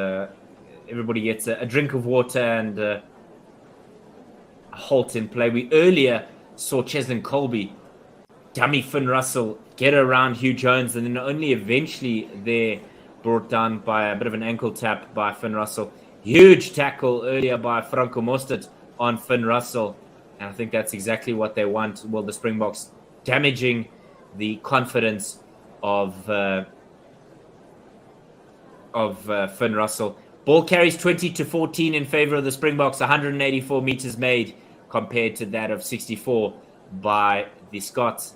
everybody gets a drink of water and a halt in play. We earlier saw Cheslin Colby dummy Finn Russell get around Hugh Jones, and then only eventually they're brought down by a bit of an ankle tap by Finn Russell. Huge tackle earlier by Franco Mostert on Finn Russell. And I think that's exactly what they want. Well, the Springboks damaging the confidence of Finn Russell. Ball carries 20-14 in favor of the Springboks. 184 meters made compared to that of 64 by the Scots.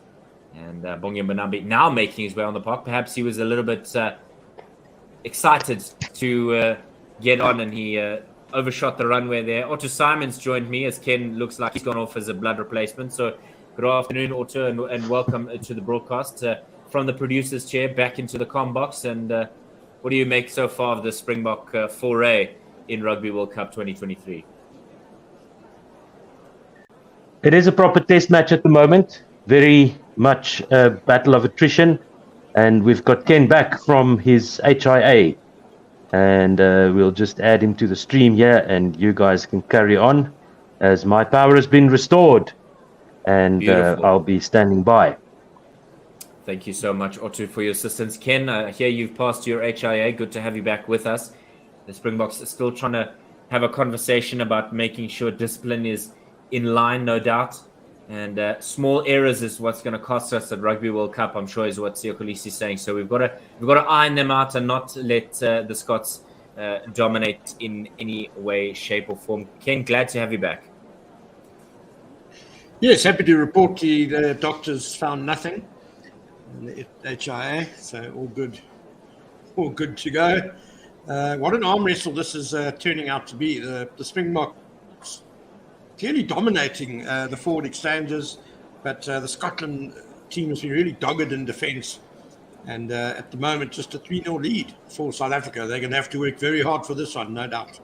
And Bongi Mbonambi now making his way on the park. Perhaps he was a little bit excited to get on, and he overshot the runway there. Otto Simons joined me, as Ken looks like he's gone off as a blood replacement. So good afternoon, Otto, and welcome to the broadcast. From the producer's chair back into the comm box. And what do you make so far of the Springbok foray in Rugby World Cup 2023? It is a proper test match at the moment. Very much a battle of attrition. And we've got Ken back from his HIA. And we'll just add him to the stream here, and you guys can carry on as my power has been restored. And I'll be standing by. Thank you so much, Otto, for your assistance. Ken, I hear you've passed your HIA. Good to have you back with us. The Springboks are still trying to have a conversation about making sure discipline is in line, no doubt. And small errors is what's going to cost us at Rugby World Cup, I'm sure, is what Siyokolisi is saying. So we've got to iron them out and not let the Scots dominate in any way, shape, or form. Ken, glad to have you back. Yes, happy to report the doctors found nothing in the HIA, so all good to go. What an arm wrestle this is turning out to be. The Springboks clearly dominating the forward exchanges, but the Scotland team has been really dogged in defence. And at the moment, just a 3-0 lead for South Africa. They're going to have to work very hard for this one, no doubt.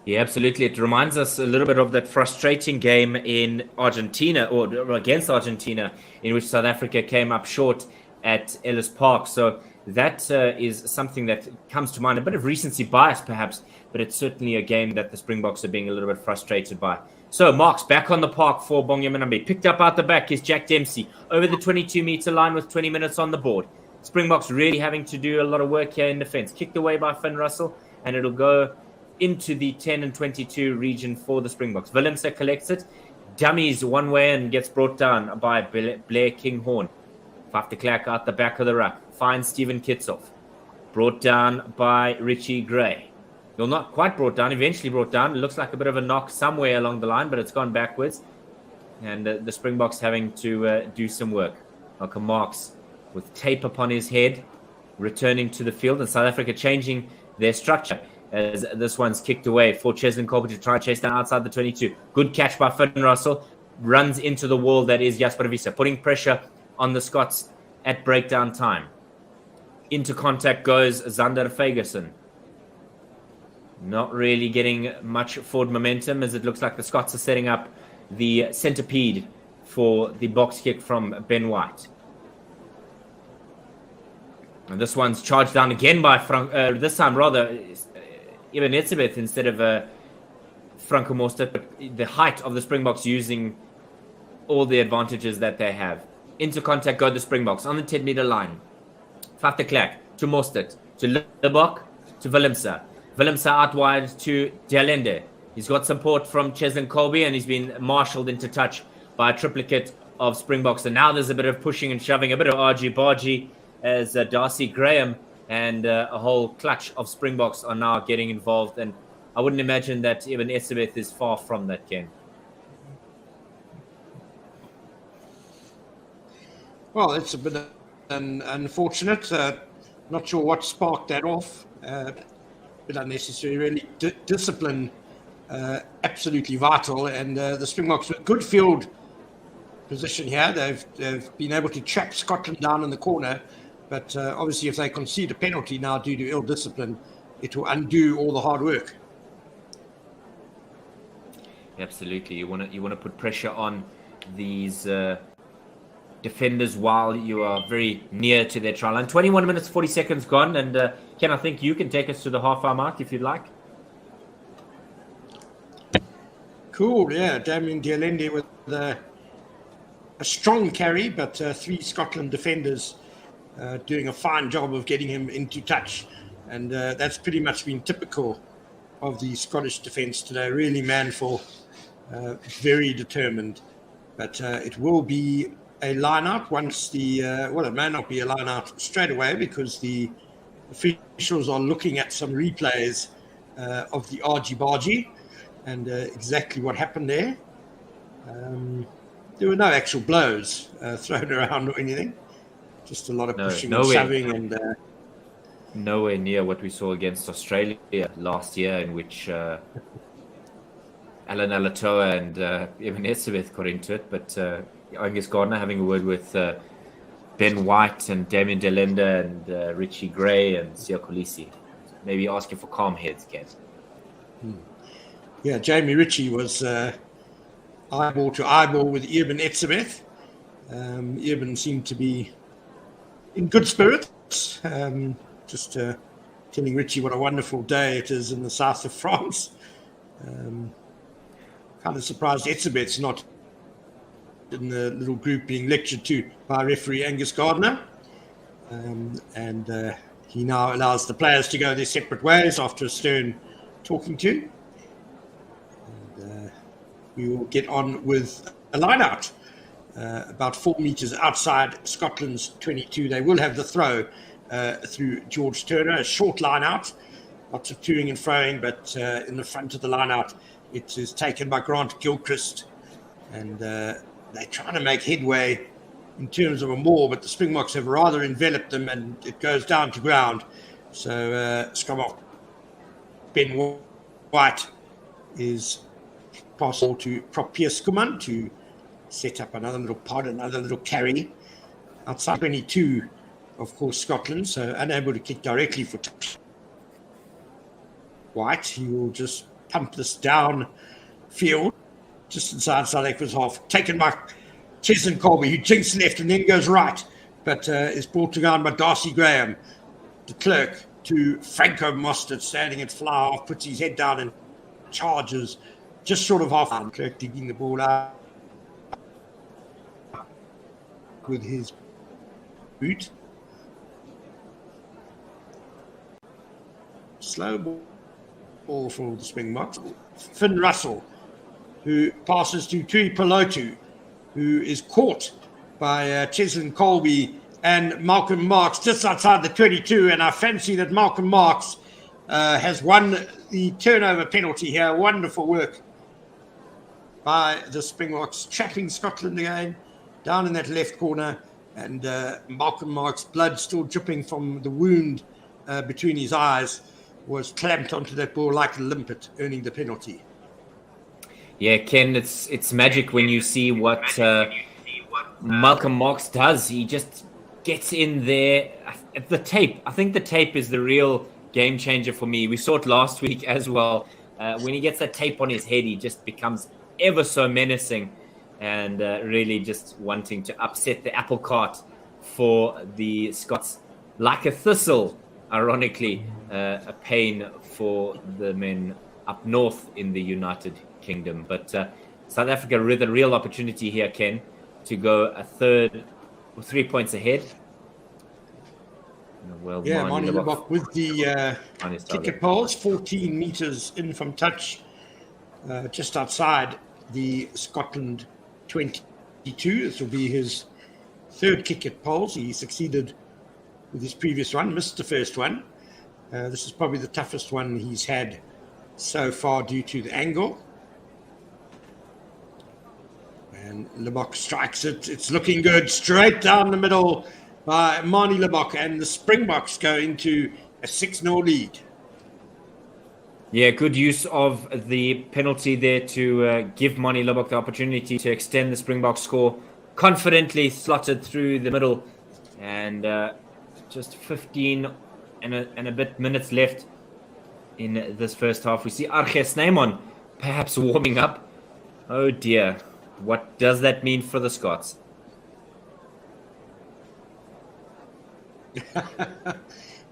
Yeah, absolutely. It reminds us a little bit of that frustrating game in Argentina, or against Argentina, in which South Africa came up short at Ellis Park. So that is something that comes to mind. A bit of recency bias, perhaps, but it's certainly a game that the Springboks are being a little bit frustrated by. So Marks back on the park for Bongi Mbonambi. Picked up out the back is Jack Dempsey over the 22-meter line with 20 minutes on the board. Springboks really having to do a lot of work here in defence. Kicked away by Finn Russell, and it'll go into the 10 and 22 region for the Springboks. Willemse collects it, dummies one way and gets brought down by Blair Kinghorn. Faf de Klerk out the back of the ruck. Finds Stephen Kitsoff. Brought down by Richie Gray. Well, not quite brought down, eventually brought down. It looks like a bit of a knock somewhere along the line, but it's gone backwards. And the Springboks having to do some work. Malcolm Marks with tape upon his head, returning to the field. And South Africa changing their structure as this one's kicked away for Cheslin Colby to try and chase down outside the 22. Good catch by Finn Russell. Runs into the wall that is Jasper Wiese, putting pressure on the Scots at breakdown time. Into contact goes Zander Fagerson. Not really getting much forward momentum, as it looks like the Scots are setting up the centipede for the box kick from Ben White. And this one's charged down again by this time rather Eben Etzebeth instead of Franco Mostert, but the height of the Springboks using all the advantages that they have. Into contact go the Springboks on the 10-meter line. Faf de Klerk to Mostert, to Lebok, to Willemse. Willemse out wide to Dialende. He's got support from Cheslin Colby, and he's been marshalled into touch by a triplicate of Springboks. And now there's a bit of pushing and shoving, a bit of argy-bargy as Darcy Graham and a whole clutch of Springboks are now getting involved. And I wouldn't imagine that even Etzebeth is far from that, Ken. Well, it's a bit unfortunate. Not sure what sparked that off. Bit unnecessary, really. Discipline, absolutely vital. And the Springboks with good field position here. They've been able to trap Scotland down in the corner. But obviously, if they concede a penalty now due to ill discipline, it will undo all the hard work. Absolutely, you want to put pressure on these defenders while you are very near to their try line. 21 minutes 40 seconds gone, and Ken, I think you can take us to the half-hour mark if you'd like. Cool, yeah. Damien Dialende with a strong carry, but three Scotland defenders doing a fine job of getting him into touch. And that's pretty much been typical of the Scottish defence today. Really manful, very determined. But it will be a line-out once the... well, it may not be a line-out straight away because the officials are looking at some replays of the argy-bargy and exactly what happened there. there were no actual blows thrown around or anything. Just a lot of pushing and shoving and. Nowhere near what we saw against Australia last year, in which Alan Alatoa and Eben Etzebeth got into it. But Angus Gardner having a word with Ben White and Damien Delenda and Richie Gray and Sia Kolisi. Maybe asking for calm heads, Ken. Yeah, Jamie Ritchie was eyeball to eyeball with Eben Etzebeth. Eben seemed to be in good spirits. Just telling Richie what a wonderful day it is in the south of France. Kind of surprised Etzebeth's not in the little group being lectured to by referee Angus Gardner. And he now allows the players to go their separate ways after a stern talking to. And we will get on with a line-out. About 4 meters outside Scotland's 22. They will have the throw through George Turner, a short line out, lots of toing and froing, but in the front of the line out, it is taken by Grant Gilchrist, and they're trying to make headway in terms of a maul, but the Springboks have rather enveloped them, and it goes down to ground. So Scrum Ben White is passed to Propius Kuman to set up another little pod, another little carry outside 22. Of course, Scotland, so unable to kick directly for White. He will just pump this down field, just inside South Africa's half. Taken by Cheslin Colby, who jinks left and then goes right, but is brought down by Darcy Graham. De Klerk to Franco Mostert, standing at fly half, puts his head down and charges just short of half. De Klerk digging the ball out with his boot. Slow ball for the Springboks. Finn Russell, who passes to Tui Pelotu, who is caught by Cheslin Colby and Malcolm Marx just outside the 22. And I fancy that Malcolm Marx has won the turnover penalty here. Wonderful work by the Springboks, trapping Scotland again down in that left corner. And Malcolm Marx, blood still dripping from the wound between his eyes, was clamped onto that ball like a limpet, earning the penalty. Yeah, Ken, it's magic when you see what Malcolm Marx does. He just gets in there. The tape, I think the tape is the real game changer for me. We saw it last week as well. When he gets that tape on his head, he just becomes ever so menacing and really just wanting to upset the apple cart for the Scots. Like a thistle, ironically, a pain for the men up north in the United Kingdom. But South Africa with a real opportunity here, Ken, to go a third or 3 points ahead. Well, yeah, Mani Lebok with the ticket poles, 14 meters in from touch, just outside the Scotland 22. This will be his third kick at poles. He succeeded with his previous one, missed the first one. This is probably the toughest one he's had so far due to the angle. And Lebok strikes it. It's looking good. Straight down the middle by Mani Lebok. And the Springboks go into a 6-0 lead. Yeah, good use of the penalty there to give Mani Lebok the opportunity to extend the Springbok score. Confidently slotted through the middle. And just 15 and a bit minutes left in this first half. We see Arge Snyman perhaps warming up. Oh dear. What does that mean for the Scots?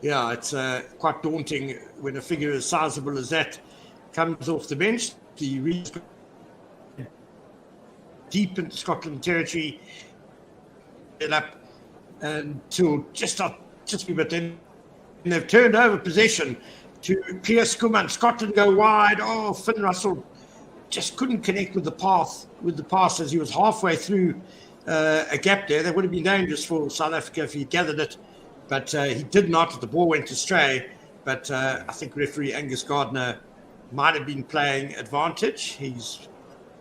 Yeah, it's quite daunting when a figure as sizable as that comes off the bench. He reads deep into Scotland territory up until just but then they've turned over possession to Piers Kuman. Scotland go wide. Oh, Finn Russell just couldn't connect with the pass as he was halfway through a gap there. That would have been dangerous for South Africa if he gathered it, but he did not. The ball went astray, but I think referee Angus Gardner might have been playing advantage. He's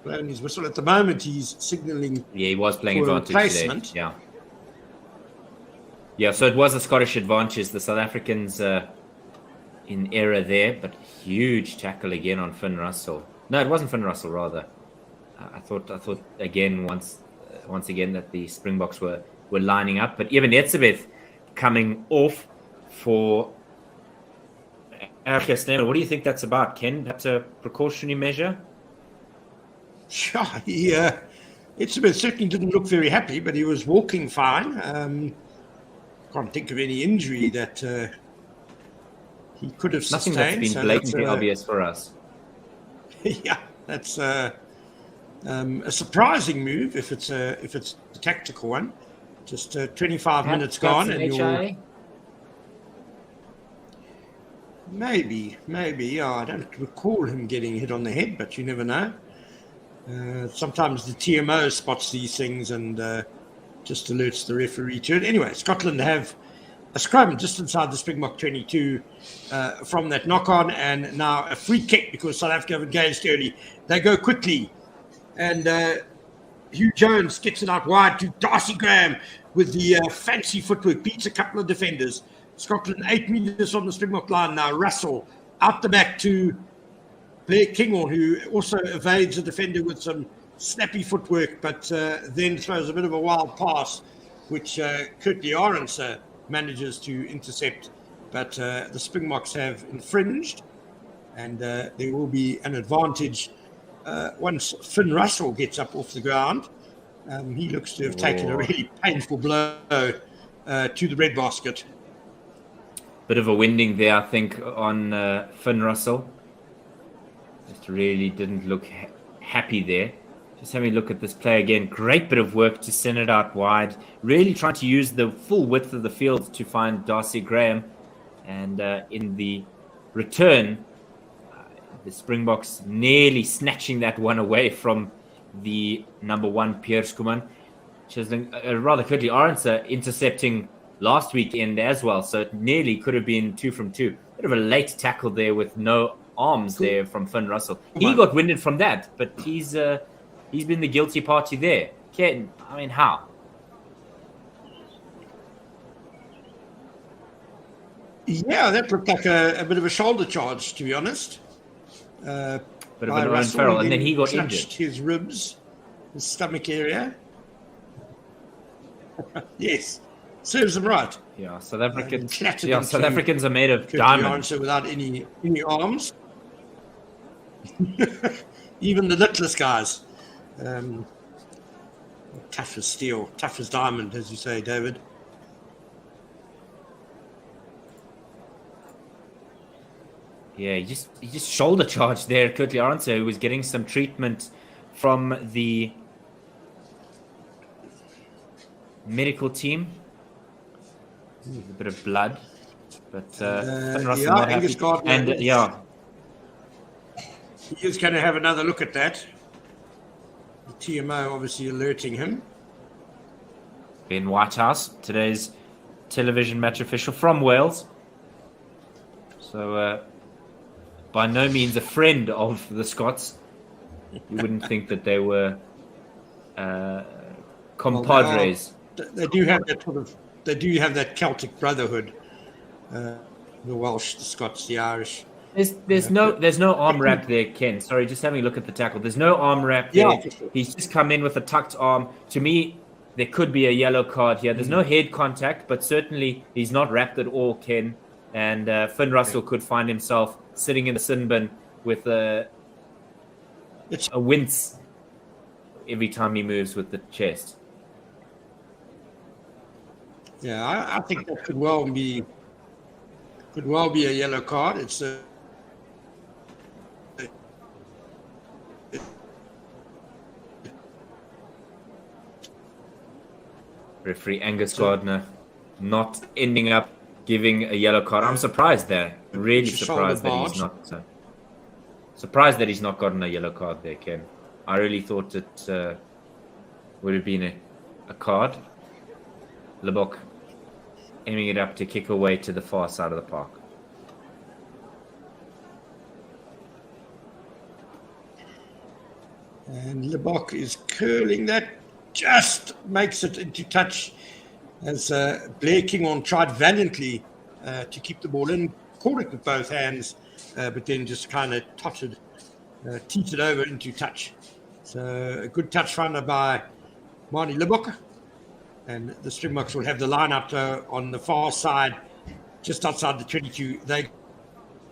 blowing his whistle. At the moment, he's signalling. Yeah, he was playing for a advantage today. replacement. Yeah. Yeah, so it was a Scottish advantage. The South Africans in error there, but huge tackle again on Finn Russell. No, it wasn't Finn Russell, rather. I thought again once again that the Springboks were lining up, but even Etzebeth coming off for Africa. What do you think that's about, Ken? Perhaps a precautionary measure? Yeah, Etzebeth certainly didn't look very happy, but he was walking fine. Can't think of any injury that he could have sustained. Nothing that's been blatantly obvious for us. Yeah, that's a surprising move if it's a tactical one. Just 25 minutes gone, and you're maybe. Yeah, I don't recall him getting hit on the head, but you never know. Sometimes the TMO spots these things and just alerts the referee to it. Anyway, Scotland have a scrum just inside the Springbok 22 from that knock-on, and now a free kick because South Africa have engaged early. They go quickly, and Hugh Jones gets it out wide to Darcy Graham with the fancy footwork, beats a couple of defenders. Scotland 8 meters from the Springbok line now. Russell out the back to Blair Kinghorn, who also evades a defender with some snappy footwork, but then throws a bit of a wild pass, which Curtly Arendse manages to intercept. But the Springboks have infringed, and there will be an advantage once Finn Russell gets up off the ground. He looks to have taken a really painful blow to the red basket. Bit of a winding there, I think, on Finn Russell. Just really didn't look happy there. Just having a look at this play again. Great bit of work to send it out wide. Really trying to use the full width of the field to find Darcy Graham. And in the return, the Springboks nearly snatching that one away from the number one, Pierre Skuman. Which is rather quickly, Arendse intercepting last weekend as well. So it nearly could have been 2 from 2. Bit of a late tackle there with no arms there from Finn Russell. He got winded from that, but he's been the guilty party there. Ken, I mean, how? Yeah, that looked like a bit of a shoulder charge, to be honest. Bit of an Owen Farrell, and then he got injured. His ribs, his stomach area. Yes, serves him right. Yeah, South Africans are made of diamonds. Without any arms. Even the Nicholas guys. Tough as steel, tough as diamond, as you say, David. Yeah, he just shoulder charged there, Curtly Arendse, who was getting some treatment from the medical team. A bit of blood, but Russell not happy. And he is going to have another look at that. The TMO obviously alerting him. Ben Whitehouse, today's television match official from Wales. So by no means a friend of the Scots. You wouldn't think that they were compadres. Well, they do have that sort of. They do have that Celtic brotherhood. The Welsh, the Scots, the Irish. There's no arm wrap there, Ken. Sorry, just having a look at the tackle. There's no arm wrap there. Yeah, sure. He's just come in with a tucked arm. To me, there could be a yellow card here. There's no head contact, but certainly he's not wrapped at all, Ken. And Finn Russell could find himself sitting in the sin bin with a wince every time he moves with the chest. Yeah, I think that could well be a yellow card. It's a referee Angus Gardner not ending up giving a yellow card. I'm surprised there. Really surprised that he's not. Surprised that he's not gotten a yellow card there, Ken. I really thought it would have been a card. Libbok aiming it up to kick away to the far side of the park. And Lebok is curling that, just makes it into touch as Blair Kinghorn tried valiantly to keep the ball in, caught it with both hands, but then just kind of teetered over into touch. So a good touch runner by Marnie Lebok. And the Springboks will have the line up on the far side, just outside the 22. They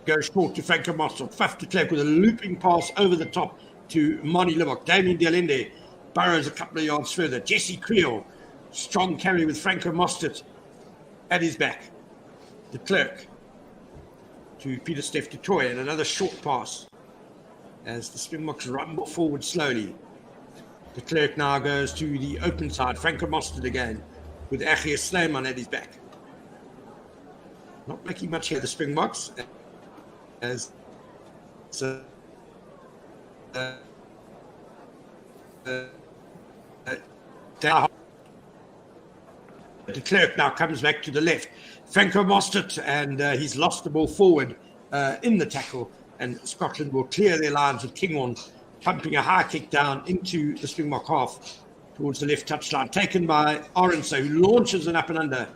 go short to Franco Mostert. Faf de Klerk with a looping pass over the top to Marnie Lebok. Damien Dialende burrows a couple of yards further. Jesse Creel, strong carry with Franco Mostert at his back. De Klerk to Peter Steph du Toit, and another short pass as the Springboks rumble forward slowly. De Klerk now goes to the open side. Franco Mostert again with Achilles Snyman at his back. Not making much here, the Springboks. As De Klerk now comes back to the left. Franco Mostert, and he's lost the ball forward in the tackle, and Scotland will clear their lines with Kinghorn pumping a high kick down into the Springbok half towards the left touchline, taken by Orense, who launches an up and under.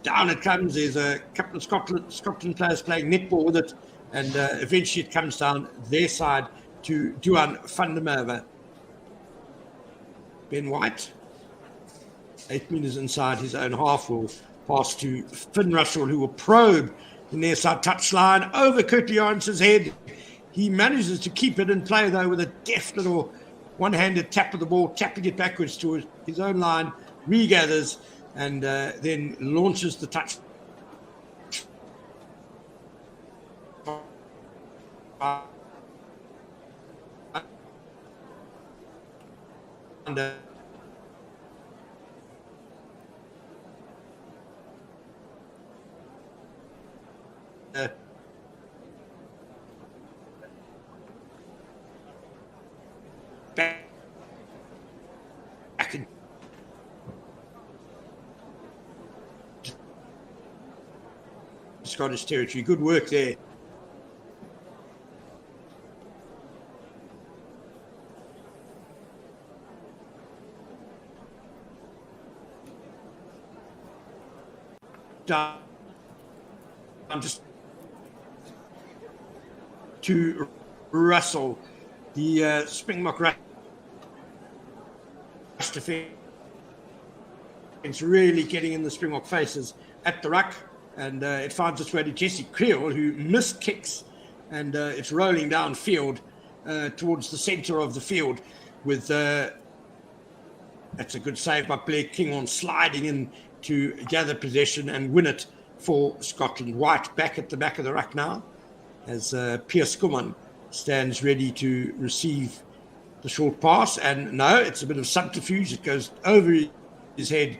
Down it comes. There's a couple of Scotland players playing netball with it, and eventually it comes down their side to Duan van der Merwe. Ben White, 8 meters inside his own half, will pass to Finn Russell, who will probe the near side touchline over Curtly Orense's head. He manages to keep it in play, though, with a deft little one-handed tap of the ball, tapping it backwards to his own line, regathers, and then launches the touch. Back in Scottish territory. Good work there. Down just to Russell, the Springbok rush defense really getting in the Springbok faces at the ruck, and it finds its way to Jesse Creel, who missed kicks, and it's rolling downfield towards the centre of the field with that's a good save by Blair Kinghorn, sliding in to gather possession and win it for Scotland. White back at the back of the ruck now as Piers Kumman stands ready to receive the short pass, and no, it's a bit of subterfuge. It goes over his head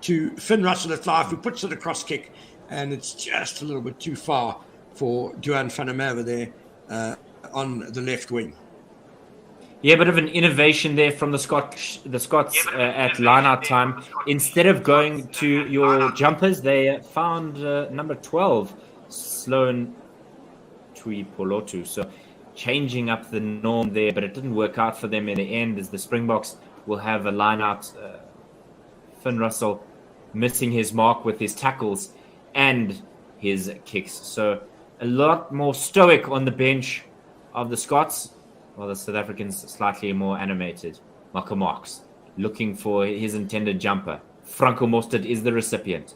to Finn Russell at 5, who puts it a cross kick, and it's just a little bit too far for Duan van der Merwe there on the left wing. Yeah, a bit of an innovation there from the Scots at line-out time. Instead of going to your jumpers, they found number 12, Sloan Tuipolotu. So changing up the norm there, but it didn't work out for them in the end, as the Springboks will have a line-out. Finn Russell missing his mark with his tackles and his kicks. So a lot more stoic on the bench of the Scots, while the South Africans slightly more animated. Malcolm Marx looking for his intended jumper. Franco Mostert is the recipient.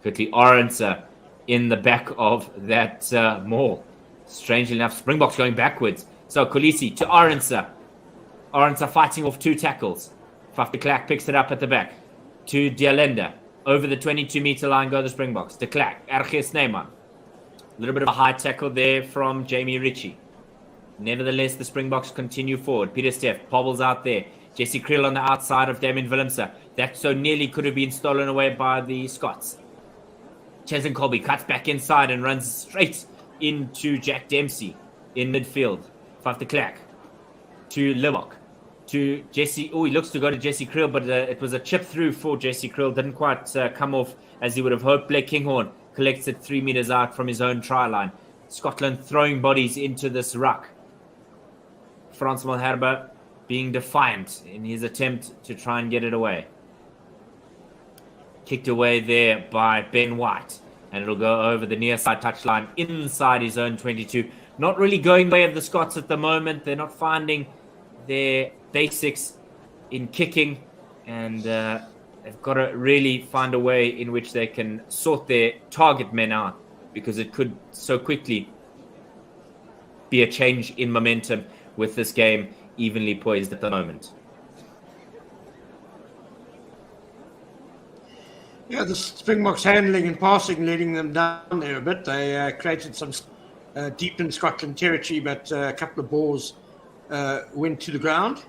Curtly Orense in the back of that maul. Strangely enough, Springboks going backwards. So Kolisi to Orense. Orense fighting off 2 tackles. Faf de Klerk picks it up at the back to Dialende. Over the 22-meter line go the Springboks. De Klerk, Ergies Snyman. A little bit of a high tackle there from Jamie Ritchie. Nevertheless, the Springboks continue forward. Peter Steff pobbles out there. Jesse Creel on the outside of Damien Willemse. That so nearly could have been stolen away by the Scots. Cheslin Colby cuts back inside and runs straight into Jack Dempsey in midfield. Faf de Klerk to Lebok. To Jesse. Oh, he looks to go to Jesse Creel, but it was a chip through for Jesse Creel. Didn't quite come off as he would have hoped. Blair Kinghorn collects it 3 meters out from his own try line. Scotland throwing bodies into this ruck. Frans Malherbe being defiant in his attempt to try and get it away. Kicked away there by Ben White. And it'll go over the near side touchline inside his own 22. Not really going the way of the Scots at the moment. They're not finding their basics in kicking. And they've got to really find a way in which they can sort their target men out, because it could so quickly be a change in momentum with this game evenly poised at the moment. Yeah, the Springboks handling and passing, letting them down there a bit. They created some deep in Scotland territory, but a couple of balls went to the ground.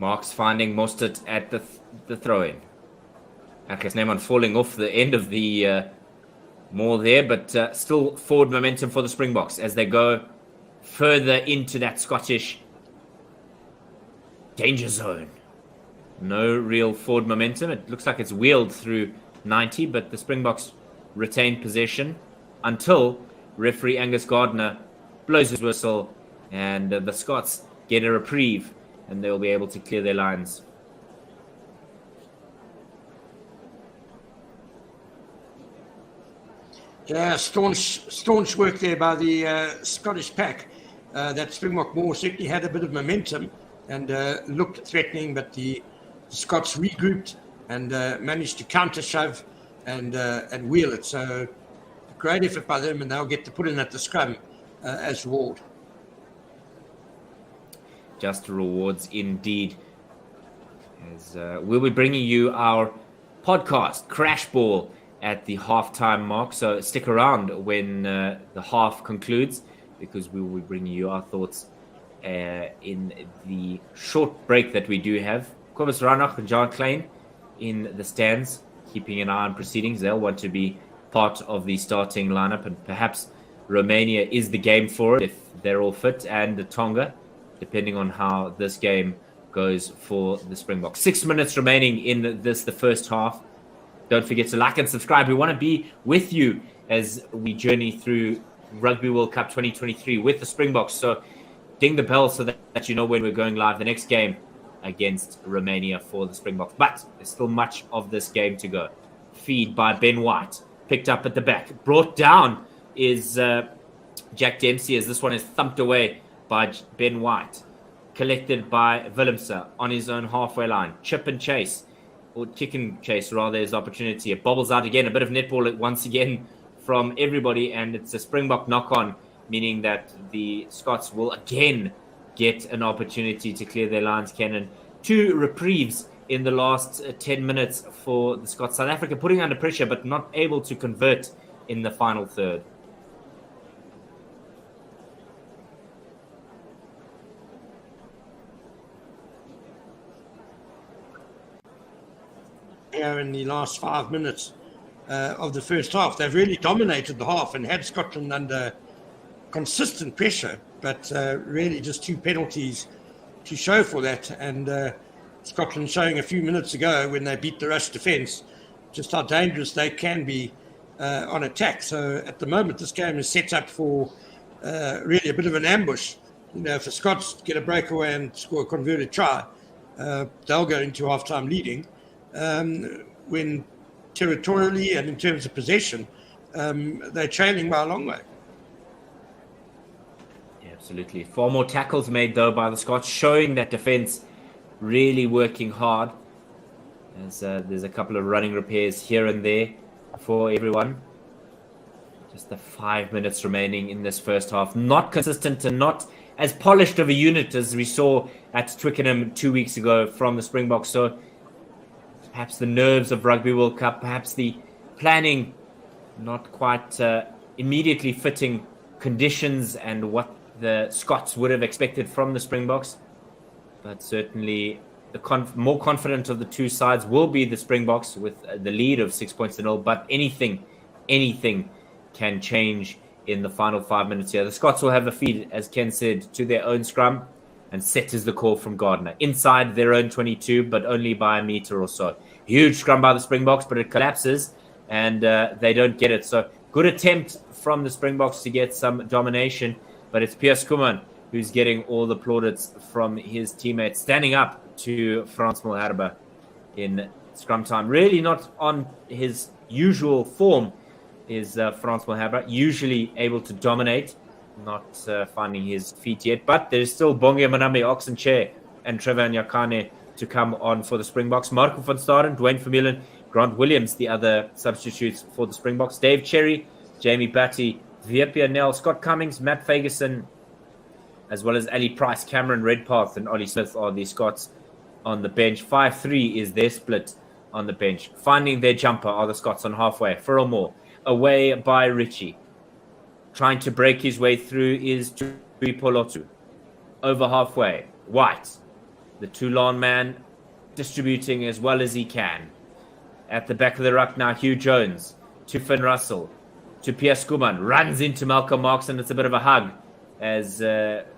Marks finding Mostert at the throw-in. Akers Neyman falling off the end of the more there, but still forward momentum for the Springboks as they go further into that Scottish danger zone. No real forward momentum. It looks like it's wheeled through 90, but the Springboks retain possession until referee Angus Gardner blows his whistle, and the Scots get a reprieve, and they'll be able to clear their lines. Yeah, staunch work there by the Scottish pack. That Springbok ball certainly had a bit of momentum and looked threatening, but the Scots regrouped and managed to counter shove and wheel it. So great effort by them, and they'll get to put in at the scrum as reward. Just rewards indeed. As we'll be bringing you our podcast Crash Ball at the halftime mark, so stick around when the half concludes, because we will be bringing you our thoughts in the short break that we do have. Kobus Ranach and John Klein in the stands, keeping an eye on proceedings. They'll want to be part of the starting lineup, and perhaps Romania is the game for it if they're all fit, and Tonga, depending on how this game goes for the Springboks. 6 minutes remaining in the first half. Don't forget to like and subscribe. We want to be with you as we journey through Rugby World Cup 2023 with the Springboks. So ding the bell so that you know when we're going live. The next game against Romania for the Springboks. But there's still much of this game to go. Feed by Ben White. Picked up at the back. Brought down is Jack Dempsey, as this one is thumped away by Ben White. Collected by Willemse on his own halfway line. Chip and chase. Or kick and chase, rather, is opportunity. It bobbles out again. A bit of netball once again from everybody. And it's a Springbok knock-on, meaning that the Scots will again get an opportunity to clear their lines, Kenan. 2 reprieves in the last 10 minutes for the Scots. South Africa putting under pressure, but not able to convert in the final third. In the last 5 minutes of the first half, they've really dominated the half and had Scotland under consistent pressure, but really just 2 penalties to show for that. And Scotland showing a few minutes ago when they beat the Rush defence just how dangerous they can be on attack. So at the moment, this game is set up for really a bit of an ambush. You know, if the Scots get a breakaway and score a converted try, they'll go into half-time leading. When territorially and in terms of possession, they're trailing by a long way. Yeah, absolutely. 4 more tackles made, though, by the Scots, showing that defence really working hard. As there's a couple of running repairs here and there for everyone. Just the 5 minutes remaining in this first half. Not consistent and not as polished of a unit as we saw at Twickenham 2 weeks ago from the Springboks. So perhaps the nerves of Rugby World Cup, perhaps the planning not quite immediately fitting conditions and what the Scots would have expected from the Springboks. But certainly the more confident of the two sides will be the Springboks with the lead of 6-0. But anything can change in the final 5 minutes here. The Scots will have a feed, as Ken said, to their own scrum. And set is the call from Gardner. Inside their own 22, but only by a metre or so. Huge scrum by the Springboks, but it collapses and they don't get it. So good attempt from the Springboks to get some domination, but it's Piers Kumman who's getting all the plaudits from his teammates, standing up to Frans Malherbe in scrum time. Really not on his usual form is Frans Malherbe, usually able to dominate, not finding his feet yet. But there's still Bongi Mbonambi, Oxenchair, and Trevor Nyakane to come on for the Springboks. Marco van Staden, Dwayne Vermeulen, Grant Williams, the other substitutes for the Springboks. Dave Cherry, Jamie Batty, Viepia Nell, Scott Cummings, Matt Ferguson, as well as Ali Price, Cameron Redpath, and Ollie Smith are the Scots on the bench. 5-3 is their split on the bench. Finding their jumper are the Scots on halfway. Furl Moore, away by Richie. Trying to break his way through is Tui Polotu. Over halfway, White, the Toulon man, distributing as well as he can. At the back of the ruck now, Hugh Jones to Finn Russell, to Pierre Skuman, runs into Malcolm Marks, and it's a bit of a hug as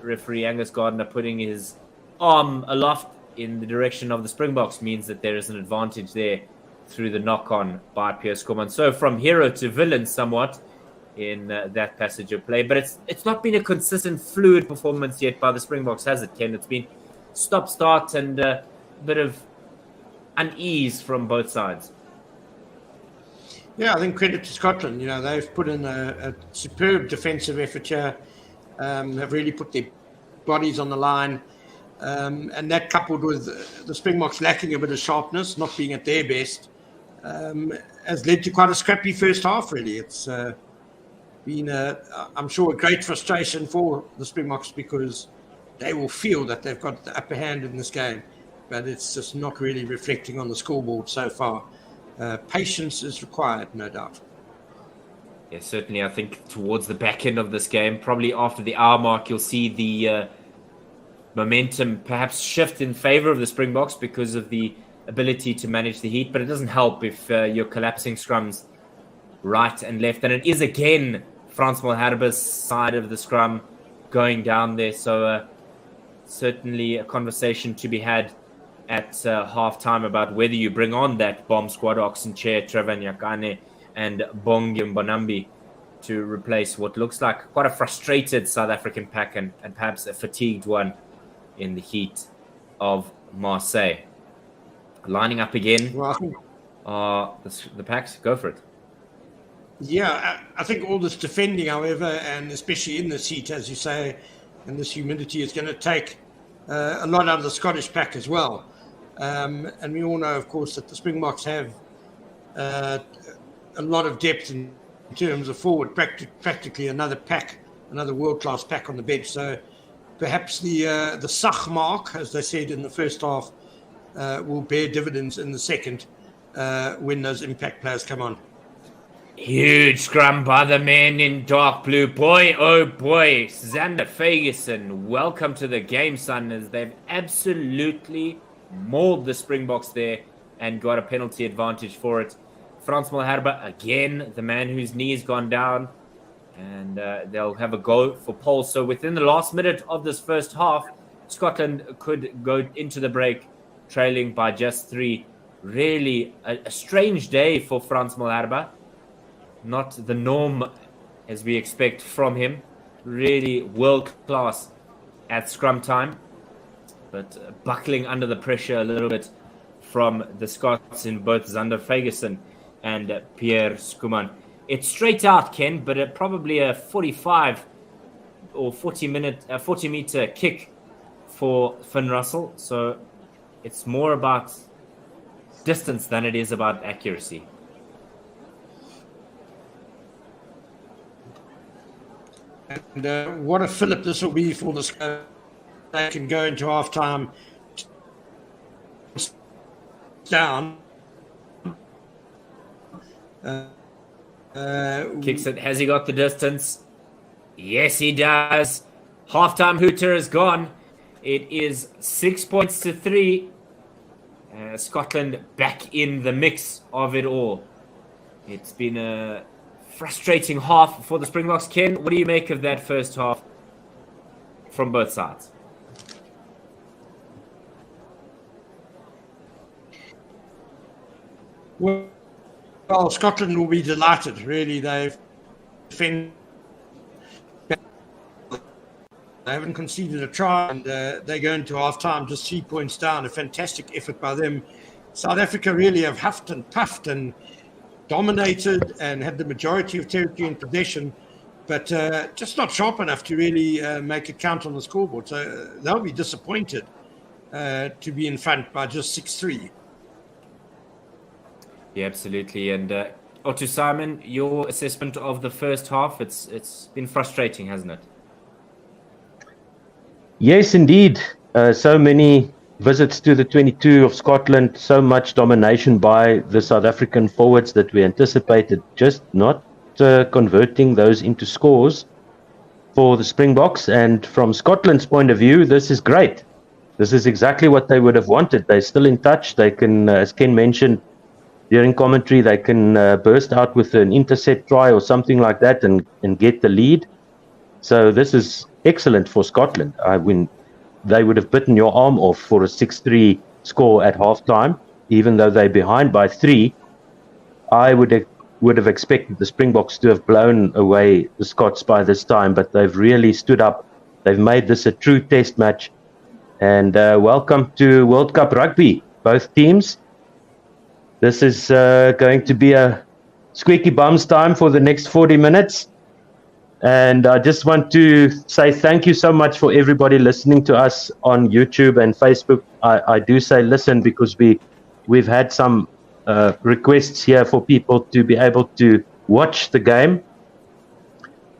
referee Angus Gardner putting his arm aloft in the direction of the Springboks means that there is an advantage there through the knock-on by Pierre Skuman. So from hero to villain somewhat in that passage of play. But it's not been a consistent, fluid performance yet by the Springboks, has it, Ken? It's been stop-start and a bit of unease from both sides. Yeah, I think credit to Scotland. They've put in a superb defensive effort here. Have really put their bodies on the line. And that coupled with the Springboks lacking a bit of sharpness, not being at their best, has led to quite a scrappy first half, really. It's been, I'm sure, a great frustration for the Springboks because they will feel that they've got the upper hand in this game, but it's just not really reflecting on the scoreboard so far. Patience is required, no doubt. Yeah, certainly. I think towards the back end of this game, probably after the hour mark, you'll see the momentum perhaps shift in favor of the Springboks because of the ability to manage the heat. But it doesn't help if you're collapsing scrums right and left. And it is again Frans Malherbe's side of the scrum going down there. So certainly a conversation to be had at halftime about whether you bring on that bomb squad, Oxenchair, Trevor Nyakane, and Bongi Mbonambi to replace what looks like quite a frustrated South African pack and perhaps a fatigued one in the heat of Marseille. Lining up again. The packs, go for it. Yeah, I think all this defending, however, and especially in this heat, as you say, and this humidity is going to take a lot out of the Scottish pack as well. And we all know, of course, that the Springboks have a lot of depth in terms of forward, practically another world-class pack on the bench. So perhaps the Sach mark, as they said in the first half, will bear dividends in the second when those impact players come on. Huge scrum by the men in dark blue. Boy, oh boy, Xander Ferguson, welcome to the game, son, as they've absolutely mauled the Springboks there and got a penalty advantage for it. Frans Malherbe, again, the man whose knee's gone down, and they'll have a go for Paul. So within the last minute of this first half, Scotland could go into the break trailing by just 3. Really a strange day for Frans Malherbe. Not the norm as we expect from him. Really world class at scrum time, but buckling under the pressure a little bit from the Scots in both Xander Ferguson and Pierre Skuman. It's straight out, Ken, but probably a 45 or 40 meter kick for Finn Russell. So it's more about distance than it is about accuracy. And what a fillip this will be for the Scots. They can go into halftime down. Kicks it. Has he got the distance? Yes, he does. Halftime hooter is gone. It is 6 points to 3. Scotland back in the mix of it all. It's been a frustrating half for the Springboks. Ken, what do you make of that first half from both sides? Well, Scotland will be delighted. Really, they've defended They haven't conceded a try, and they go into half-time just 3 points down. A fantastic effort by them. South Africa really have huffed and puffed and dominated and had the majority of territory in possession, but just not sharp enough to really make it count on the scoreboard. So they'll be disappointed to be in front by just 6-3. Yeah, absolutely. And Otto Simon, your assessment of the first half, it's been frustrating, hasn't it? Yes, indeed. So many visits to the 22 of Scotland, so much domination by the South African forwards that we anticipated, just not converting those into scores for the Springboks. And from Scotland's point of view, this is great. This is exactly what they would have wanted. They're still in touch. They can, as Ken mentioned during commentary, they can burst out with an intercept try or something like that and get the lead. So this is excellent for Scotland. They would have bitten your arm off for a 6-3 score at halftime, even though they're behind by 3. I would have expected the Springboks to have blown away the Scots by this time, but they've really stood up. They've made this a true test match. And welcome to World Cup rugby, both teams. This is going to be a squeaky bums time for the next 40 minutes. And I just want to say thank you so much for everybody listening to us on YouTube and Facebook. I do say listen because we've had some requests here for people to be able to watch the game.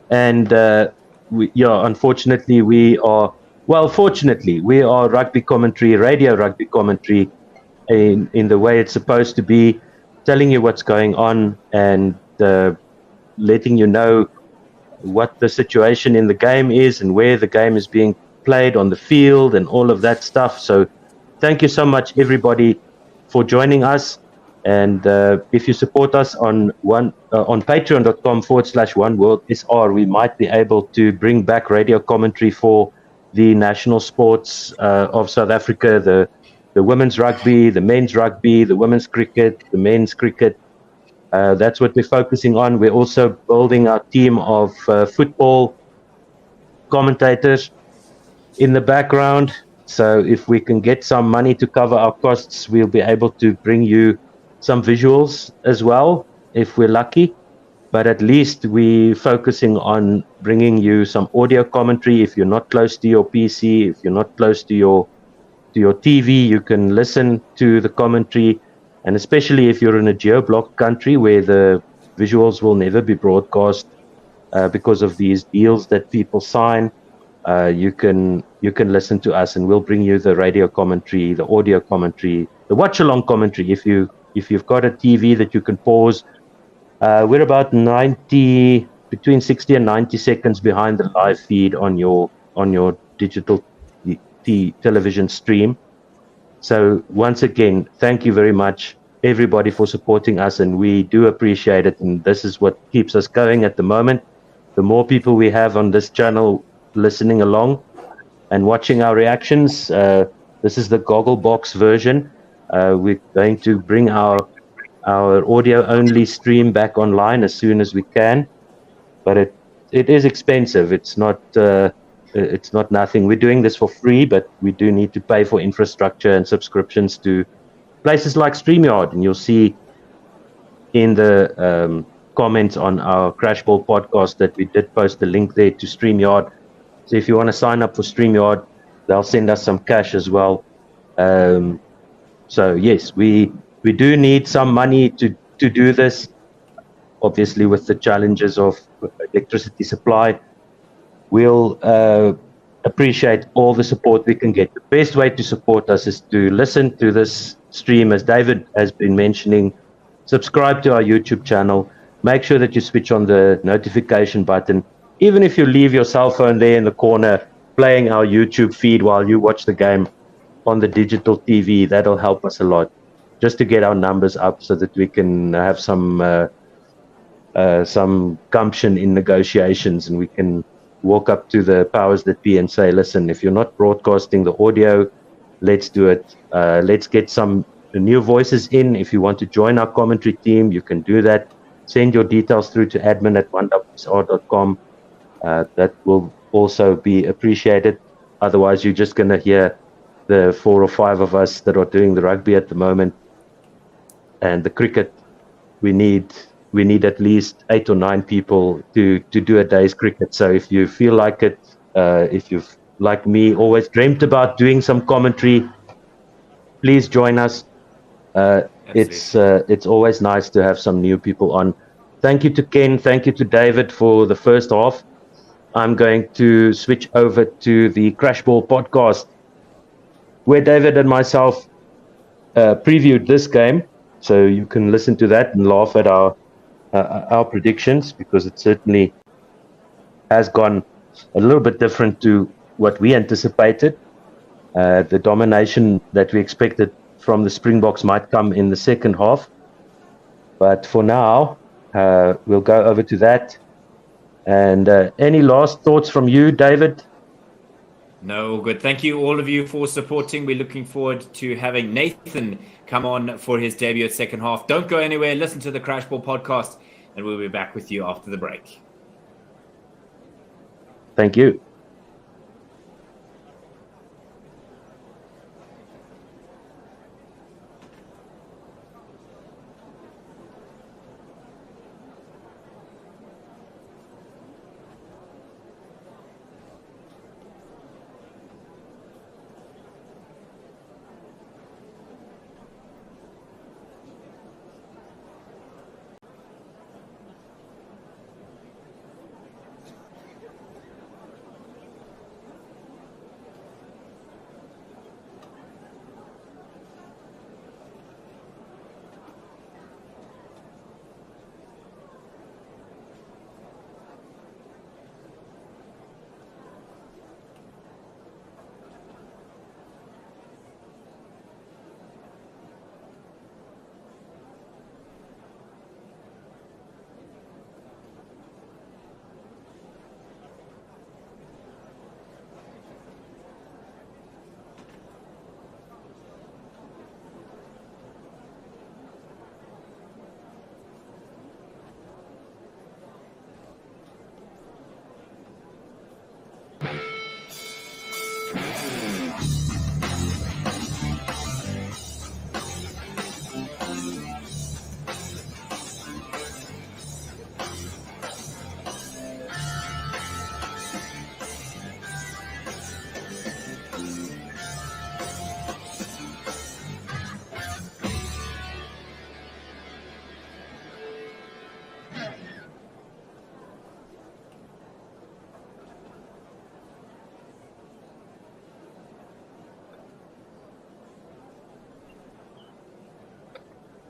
And unfortunately fortunately we are rugby commentary, radio rugby commentary in the way it's supposed to be, telling you what's going on and letting you know what the situation in the game is and where the game is being played on the field and all of that stuff. So thank you so much, everybody, for joining us. And if you support us on patreon.com/OneWorldSR, we might be able to bring back radio commentary for the national sports of South Africa, the women's rugby, the men's rugby, the women's cricket, the men's cricket. That's what we're focusing on. We're also building our team of football commentators in the background. So if we can get some money to cover our costs, we'll be able to bring you some visuals as well, if we're lucky. But at least we're focusing on bringing you some audio commentary. If you're not close to your PC, if you're not close to your TV, you can listen to the commentary. And especially if you're in a geo-blocked country where the visuals will never be broadcast because of these deals that people sign, you can listen to us, and we'll bring you the radio commentary, the audio commentary, the watch-along commentary. If you've got a TV that you can pause, we're about between 60 and 90 seconds behind the live feed on your digital television stream. So once again, thank you very much, everybody, for supporting us, and we do appreciate it. And this is what keeps us going at the moment. The more people we have on this channel listening along and watching our reactions, this is the Gogglebox version. We're going to bring our audio-only stream back online as soon as we can, but it is expensive. It's not nothing. We're doing this for free, but we do need to pay for infrastructure and subscriptions to places like StreamYard. And you'll see in the comments on our Crashball podcast that we did post a link there to StreamYard. So if you want to sign up for StreamYard, they'll send us some cash as well. So yes, we do need some money to do this, obviously with the challenges of electricity supply. We'll appreciate all the support we can get. The best way to support us is to listen to this stream, as David has been mentioning. Subscribe to our YouTube channel. Make sure that you switch on the notification button. Even if you leave your cell phone there in the corner playing our YouTube feed while you watch the game on the digital TV, that'll help us a lot, just to get our numbers up so that we can have some gumption in negotiations, and we can walk up to the powers that be and say, listen, if you're not broadcasting the audio, let's do it. Let's get some new voices in. If you want to join our commentary team, you can do that. Send your details through to admin@1WSR.com. That will also be appreciated. Otherwise, you're just going to hear the 4 or 5 of us that are doing the rugby at the moment. And the cricket, we need at least 8 or 9 people to do a day's cricket. So if you feel like it, if you've, like me, always dreamt about doing some commentary, please join us. It's always nice to have some new people on. Thank you to Ken. Thank you to David for the first half. I'm going to switch over to the Crash Ball podcast, where David and myself previewed this game. So you can listen to that and laugh at our predictions, because it certainly has gone a little bit different to what we anticipated. The domination that we expected from the Springboks might come in the second half. But for now, we'll go over to that. And any last thoughts from you, David? No, good. Thank you, all of you, for supporting. We're looking forward to having Nathan come on for his debut at second half. Don't go anywhere. Listen to the Crash Ball podcast, and we'll be back with you after the break. Thank you.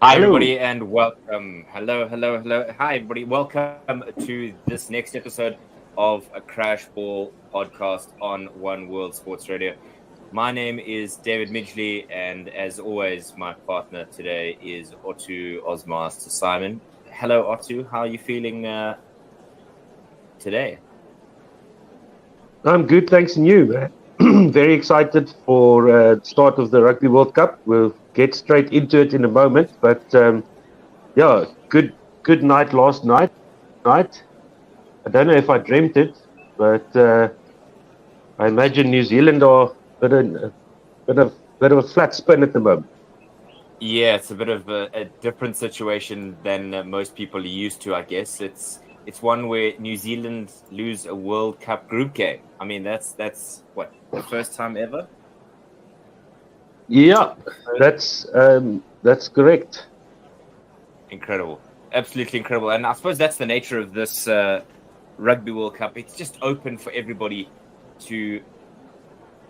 Hi, Hello. everybody, and welcome. Hello. Hi, everybody. Welcome to this next episode of a Crash Ball podcast on One World Sports Radio. My name is David Midgley, and as always, my partner today is Otto Osmaster Simon. Hello, Otto. How are you feeling today? I'm good, thanks, and you? Very excited for the start of the Rugby World Cup. We'll get straight into it in a moment, but yeah, good night last night. I don't know if I dreamt it, but I imagine New Zealand are a bit of a flat spin at the moment. Yeah, it's a bit of a different situation than most people are used to, I guess. It's one where New Zealand lose a World Cup group game. I mean, that's what, the first time ever? Yeah, that's correct. Incredible. Absolutely incredible. And I suppose that's the nature of this Rugby World Cup. It's just open for everybody to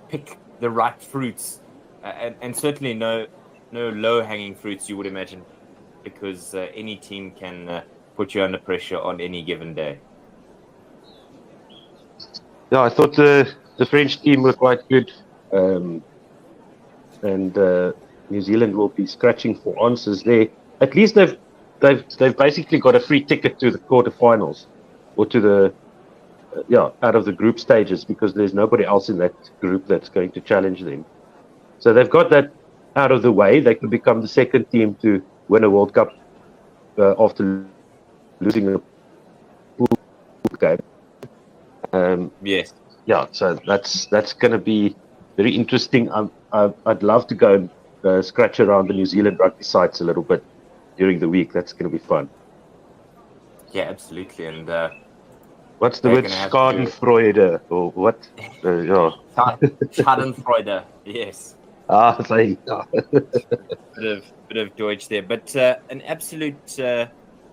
pick the right fruits, and certainly no low-hanging fruits, you would imagine, because any team can put you under pressure on any given day. Yeah, I thought the French team were quite good, and New Zealand will be scratching for answers there. At least they've basically got a free ticket to the quarterfinals, or to the out of the group stages, because there's nobody else in that group that's going to challenge them. So they've got that out of the way. They could become the second team to win a World Cup after losing a pool game. Yes. Yeah, so that's going to be very interesting. I'd love to go and scratch around the New Zealand rugby sites a little bit during the week. That's going to be fun. Yeah, absolutely. And what's the they're word? going to have to do Schadenfreude or what? Yeah. Schadenfreude. Yes. Sorry. Bit of Deutsch there, but an absolute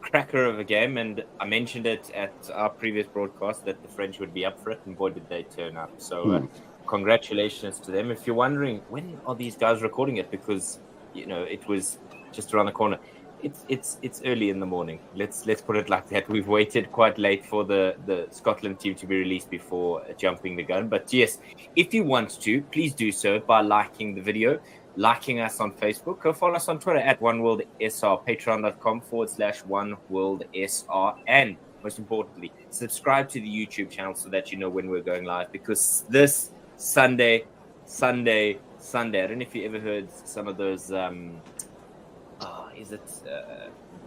cracker of a game. And I mentioned it at our previous broadcast that the French would be up for it, and boy, did they turn up. So congratulations to them. If you're wondering when are these guys recording it, because it was just around the corner. It's early in the morning. Let's put it like that. We've waited quite late for the Scotland team to be released before jumping the gun. But yes, if you want to, please do so by liking the video, liking us on Facebook, go follow us on Twitter at OneWorldSR, patreon.com/OneWorldSR, and most importantly, subscribe to the YouTube channel so that you know when we're going live, because this Sunday, I don't know if you ever heard some of those is it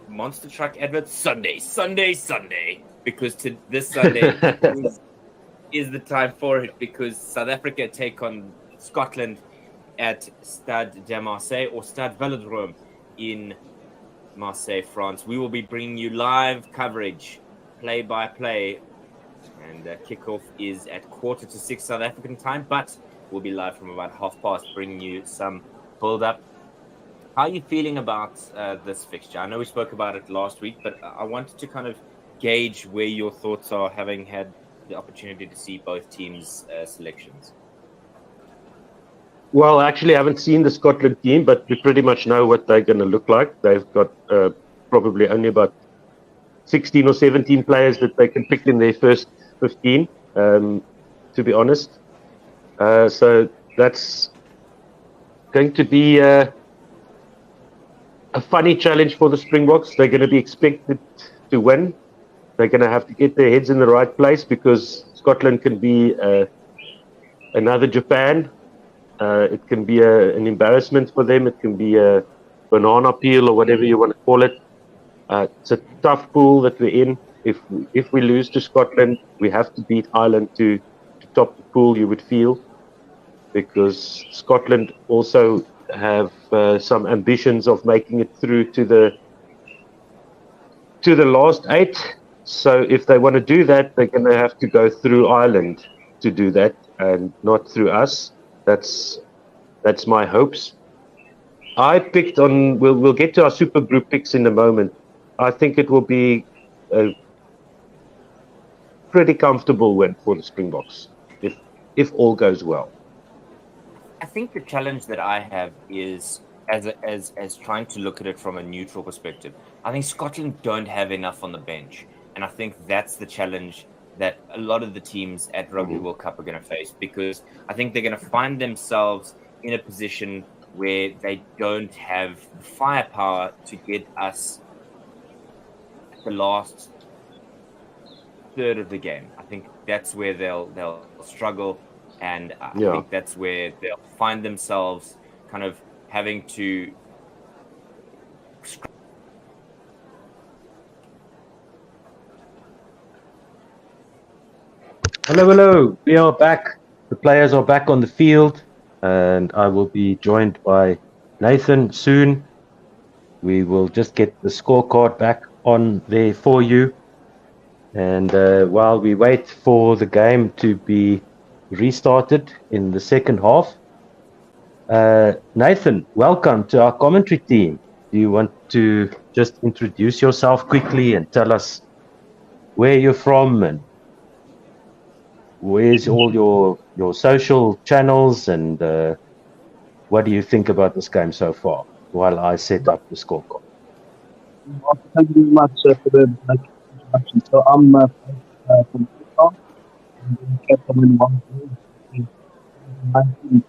monster truck adverts? Sunday, because this Sunday is the time for it, because South Africa take on Scotland at Stade de Marseille, or Stade Velodrome in Marseille, France. We will be bringing you live coverage, play by play, and kickoff is at 5:45 South African time, but we'll be live from about past, bringing you some build up. How are you feeling about this fixture? I know we spoke about it last week, but I wanted to kind of gauge where your thoughts are, having had the opportunity to see both teams' selections. Well, actually, I haven't seen the Scotland team, but we pretty much know what they're going to look like. They've got probably only about 16 or 17 players that they can pick in their first 15, to be honest. So that's going to be a funny challenge for the Springboks. They're going to be expected to win. They're going to have to get their heads in the right place, because Scotland can be another Japan. It can be an embarrassment for them. It can be a banana peel, or whatever you want to call it. It's a tough pool that we're in. If we lose to Scotland, we have to beat Ireland to top the pool, you would feel, because Scotland also have some ambitions of making it through to the last 8. So if they want to do that, they're going to have to go through Ireland to do that, and not through us. That's my hopes. I picked on. We'll get to our super group picks in a moment. I think it will be a pretty comfortable win for the Springboks if all goes well. I think the challenge that I have is as trying to look at it from a neutral perspective. I think Scotland don't have enough on the bench, and I think that's the challenge that a lot of the teams at Rugby World Cup are going to face, because I think they're going to find themselves in a position where they don't have the firepower to get us the last third of the game. I think that's where they'll struggle, and I think that's where they'll find themselves kind of having to. Hello. We are back. The players are back on the field, and I will be joined by Nathan soon. We will just get the scorecard back on there for you. And while we wait for the game to be restarted in the second half, Nathan, welcome to our commentary team. Do you want to just introduce yourself quickly and tell us where you're from and where's all your social channels, and what do you think about this game so far, while I set up the scorecard? Thank you very much for the introduction. So I'm from TikTok, and kept them in one place, 19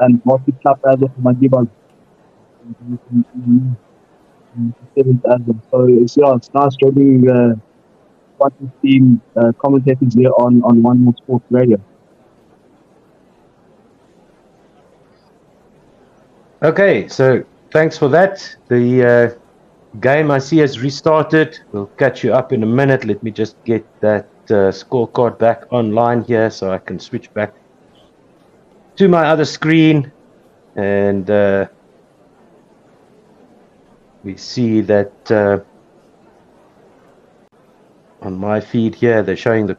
and mostly club as of my debug. So it's nice joining what we've seen commentators here on One More Sports Radio. Okay, so thanks for that. The game I see has restarted. We'll catch you up in a minute. Let me just get that scorecard back online here so I can switch back to my other screen. And we see that on my feed here, they're showing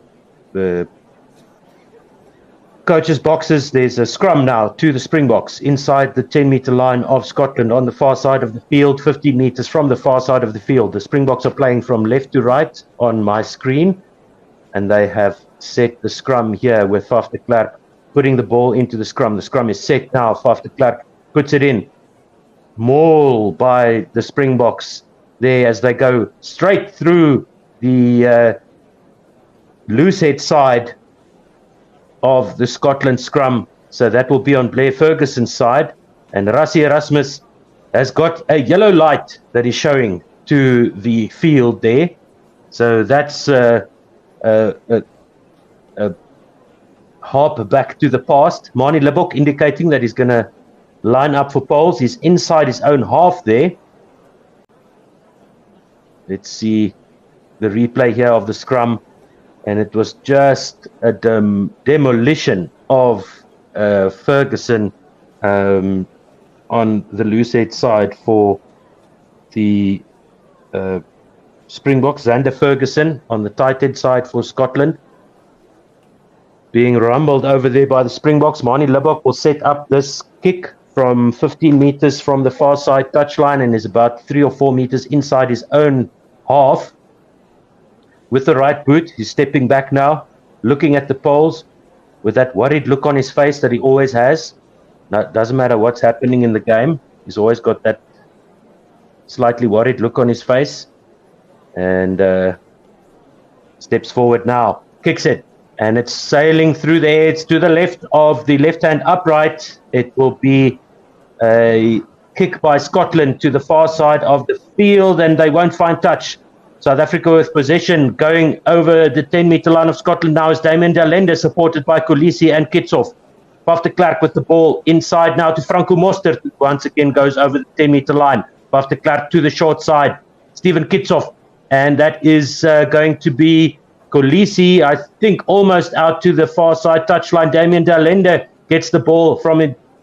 the coaches' boxes. There's a scrum now to the Springboks inside the 10-meter line of Scotland on the far side of the field, 15 meters from the far side of the field. The Springboks are playing from left to right on my screen, and they have set the scrum here with Faf de Klerk putting the ball into the scrum. The scrum is set now. Faf de Klerk puts it in. Maul by the Springboks there as they go straight through the loosehead side of the Scotland scrum. So that will be on Blair Ferguson's side. And Rassie Erasmus has got a yellow light that is showing to the field there. So that's a harp back to the past. Manie Libbok indicating that he's going to line up for poles. He's inside his own half there. Let's see the replay here of the scrum. And it was just a demolition of Ferguson on the loosehead side for the Springboks. Xander Ferguson on the tight head side for Scotland. Being rumbled over there by the Springboks. Manie Libbok will set up this kick from 15 meters from the far side touchline and is about 3 or 4 meters inside his own half. With the right boot, he's stepping back now, looking at the poles with that worried look on his face that he always has. Now, it doesn't matter what's happening in the game. He's always got that slightly worried look on his face. And steps forward now, kicks it. And it's sailing through the air. It's to the left of the left-hand upright. It will be a kick by Scotland to the far side of the field, and they won't find touch. South Africa with possession going over the 10-meter line of Scotland now is Damian Delende, supported by Kolisi and Kitsoff. Faf de Klerk with the ball inside now to Franco Mostert, who once again goes over the 10-meter line. Faf de Klerk to the short side. Stephen Kitsoff, and that is going to be Kolisi, I think, almost out to the far side touchline. Damian Delende gets the ball from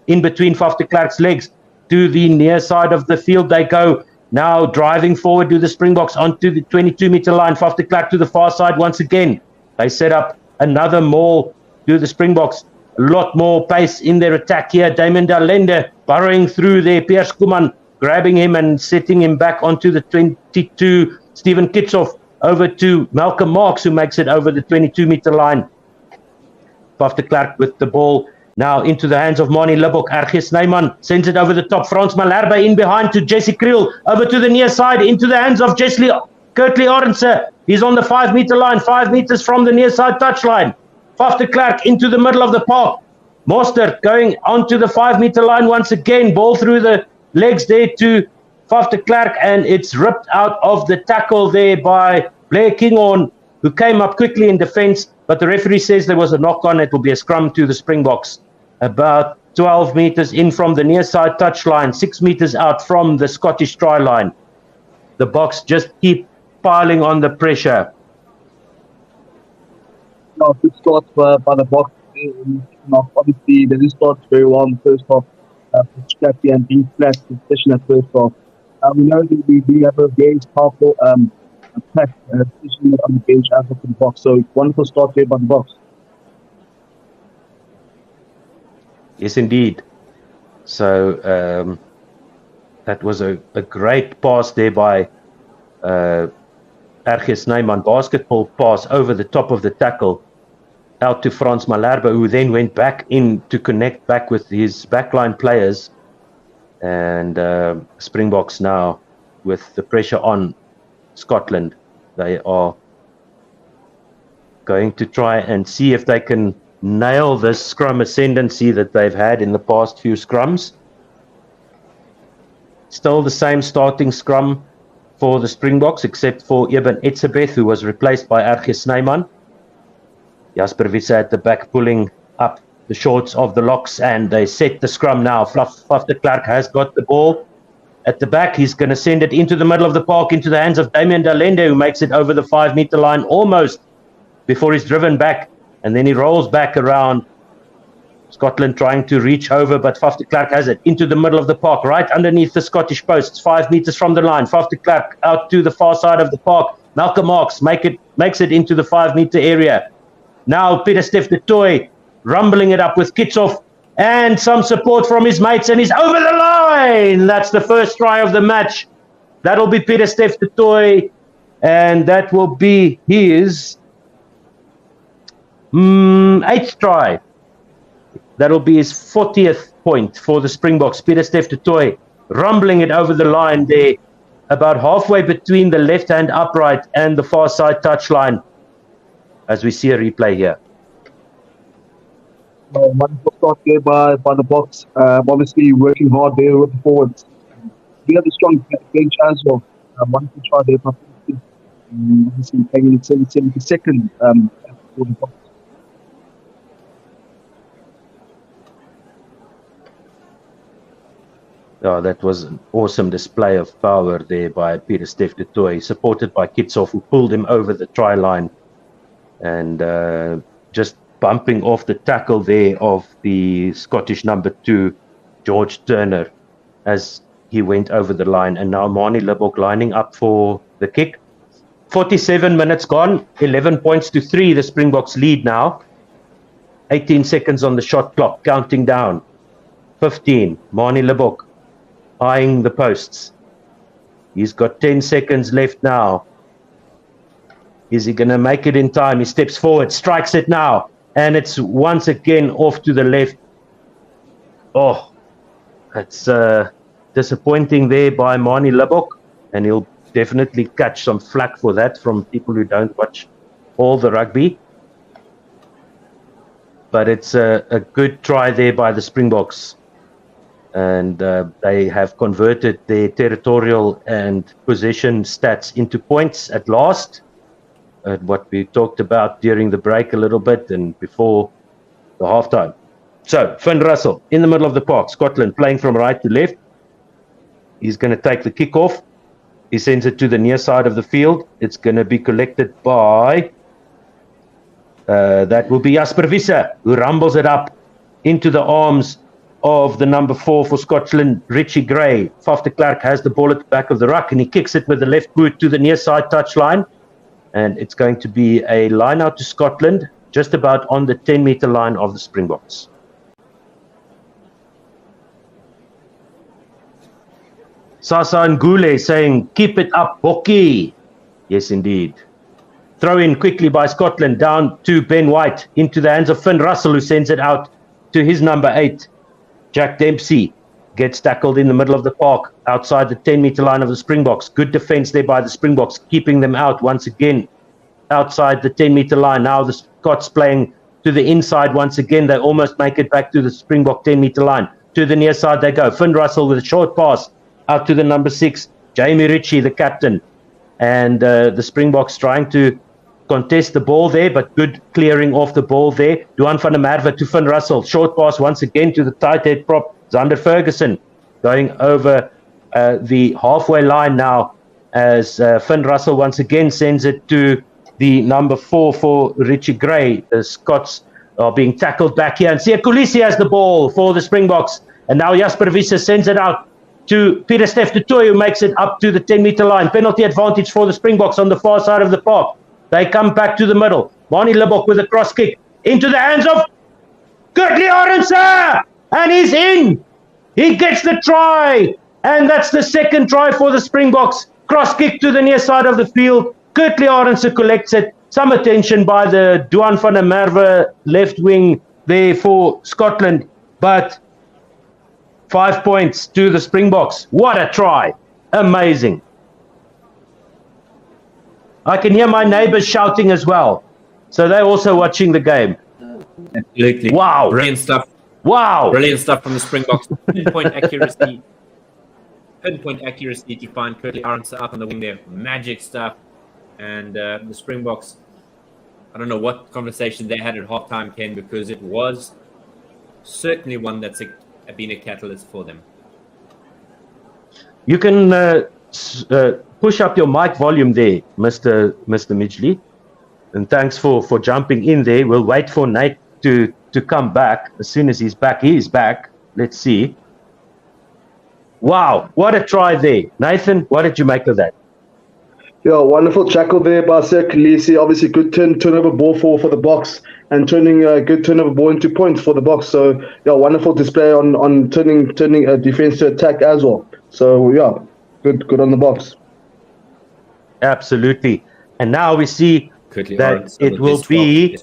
in between Faf de Klerk's legs to the near side of the field. They go now driving forward to the Springboks onto the 22-meter line. Faf de Klerk to the far side once again. They set up another maul to the Springboks. A lot more pace in their attack here. Damian Delende burrowing through there. Piers Kuman grabbing him and setting him back onto the 22. Stephen Kitsoff over to Malcolm Marks, who makes it over the 22-meter line. Faf de Klerk with the ball now into the hands of Manie Libbok. RG Snyman sends it over the top. Frans Malherbe in behind to Jesse Kriel. Over to the near side into the hands of Kurtley Arendse. He's on the 5-meter line, 5 meters from the near side touchline. Faf de Klerk into the middle of the park. Mostert going onto the 5-meter line once again. Ball through the legs there to Faf de Klerk, and it's ripped out of the tackle there by Blair Kinghorn, who came up quickly in defense, but the referee says there was a knock on. It will be a scrum to the Springboks. About 12 meters in from the near side touchline, 6 meters out from the Scottish try line. The Boks just keep piling on the pressure. No, good start by the Boks. Obviously, they didn't start very well in the first half. Scrappy and being flat, especially in the first half. We know that we do have a very powerful attack, especially on the bench as of the Boks. So, wonderful start here by the Boks. Yes, indeed. So, that was a great pass there by RG Snyman. Basketball pass over the top of the tackle out to Frans Malherbe, who then went back in to connect back with his backline players. And Springboks now with the pressure on Scotland. They are going to try and see if they can nail this scrum ascendancy that they've had in the past few scrums. Still the same starting scrum for the Springboks, except for Eben Etzebeth, who was replaced by RG Snyman. Jasper Witse at the back pulling up the shorts of the locks, and they set the scrum now. Faf de Klerk has got the ball. at the back. He's going to send it into the middle of the park, into the hands of Damian Dalende, who makes it over the 5-meter line almost before he's driven back. And then he rolls back around. Scotland trying to reach over, but Faf de Klerk has it into the middle of the park, right underneath the Scottish posts, 5 meters from the line. Faf de Klerk out to the far side of the park. Malcolm Marks makes it into the 5-meter area. Now Pieter-Steph du Toit rumbling it up with Kitsoff and some support from his mates, and he's over the line. That's the first try of the match. That'll be Pieter-Steph du Toit, and that will be his 8th try. That'll be his 40th point for the Springboks. Pieter-Steph du Toit rumbling it over the line there, about halfway between the left-hand upright and the far side touchline, as we see a replay here. Wonderful start there by the Boks. Obviously working hard there with the forwards. We have a strong bench as well. Wonderful try there by obviously playing in 72nd for the Boks. Oh, that was an awesome display of power there by Pieter-Steph du Toit, supported by Kitsoff, who pulled him over the try line, and just bumping off the tackle there of the Scottish number 2, George Turner, as he went over the line. And now Manie Libbok lining up for the kick. 47 minutes gone, 11 points to 3. The Springboks lead now. 18 seconds on the shot clock, counting down. 15, Manie Libbok eyeing the posts. He's got 10 seconds left now. Is he going to make it in time? He steps forward, strikes it now, and it's once again off to the left. Oh, it's disappointing there by Manie Libbok, and he'll definitely catch some flack for that from people who don't watch all the rugby. But it's a good try there by the Springboks. And they have converted their territorial and possession stats into points at last. What we talked about during the break a little bit and before the halftime. So, Finn Russell in the middle of the park. Scotland playing from right to left. He's going to take the kick off. He sends it to the near side of the field. It's going to be collected by... that will be Jasper Wiese, who rumbles it up into the arms of the number 4 for Scotland, Richie Gray. Faf de Klerk has the ball at the back of the ruck, and he kicks it with the left boot to the near side touchline. And it's going to be a line out to Scotland, just about on the 10-meter line of the Springboks. Sasa Ngule saying, keep it up, Boki. Yes, indeed. Throw in quickly by Scotland, down to Ben White, into the hands of Finn Russell, who sends it out to his number 8. Jack Dempsey gets tackled in the middle of the park, outside the 10-meter line of the Springboks. Good defense there by the Springboks, keeping them out once again, outside the 10-meter line. Now the Scots playing to the inside once again. They almost make it back to the Springbok 10-meter line. To the near side they go. Finn Russell with a short pass out to the number 6, Jamie Ritchie, the captain. And the Springboks trying to contest the ball there, but good clearing off the ball there. Duan van der Merwe to Finn Russell. Short pass once again to the tight head prop, Zander Ferguson, going over the halfway line now, as Finn Russell once again sends it to the number 4 for Richie Gray. The Scots are being tackled back here, and Siya Kolisi has the ball for the Springboks. And now Jasper Wiese sends it out to Pieter-Steph du Toit, who makes it up to the 10-meter line. Penalty advantage for the Springboks on the far side of the park. They come back to the middle. Manie Libbok with a cross kick into the hands of Kurtley Arendse, and he's in. He gets the try, and that's the second try for the Springboks. Cross kick to the near side of the field. Kurtley Arendse collects it. Some attention by the Duan van der Merwe left wing there for Scotland, but 5 points to the Springboks. What a try. Amazing. I can hear my neighbors shouting as well. So they're also watching the game. Absolutely. Wow. Brilliant stuff. Wow. Brilliant stuff from the Springboks. Pinpoint accuracy. Pinpoint accuracy to find Kurtley Arendse up on the wing there. Magic stuff. And the Springboks, I don't know what conversation they had at halftime, Ken, because it was certainly one that's been a catalyst for them. You can push up your mic volume there, Mr. Midgley. And thanks for jumping in there. We'll wait for Nate to come back. As soon as he's back, he is back. Let's see. Wow, what a try there. Nathan, what did you make of that? Yeah, wonderful tackle there by Khaleesi. Obviously, good turnover ball for the Boks, and turning a good turnover ball into points for the Boks. So, yeah, wonderful display on turning a defense to attack as well. So, yeah, good on the Boks. Absolutely. And now we see that it will be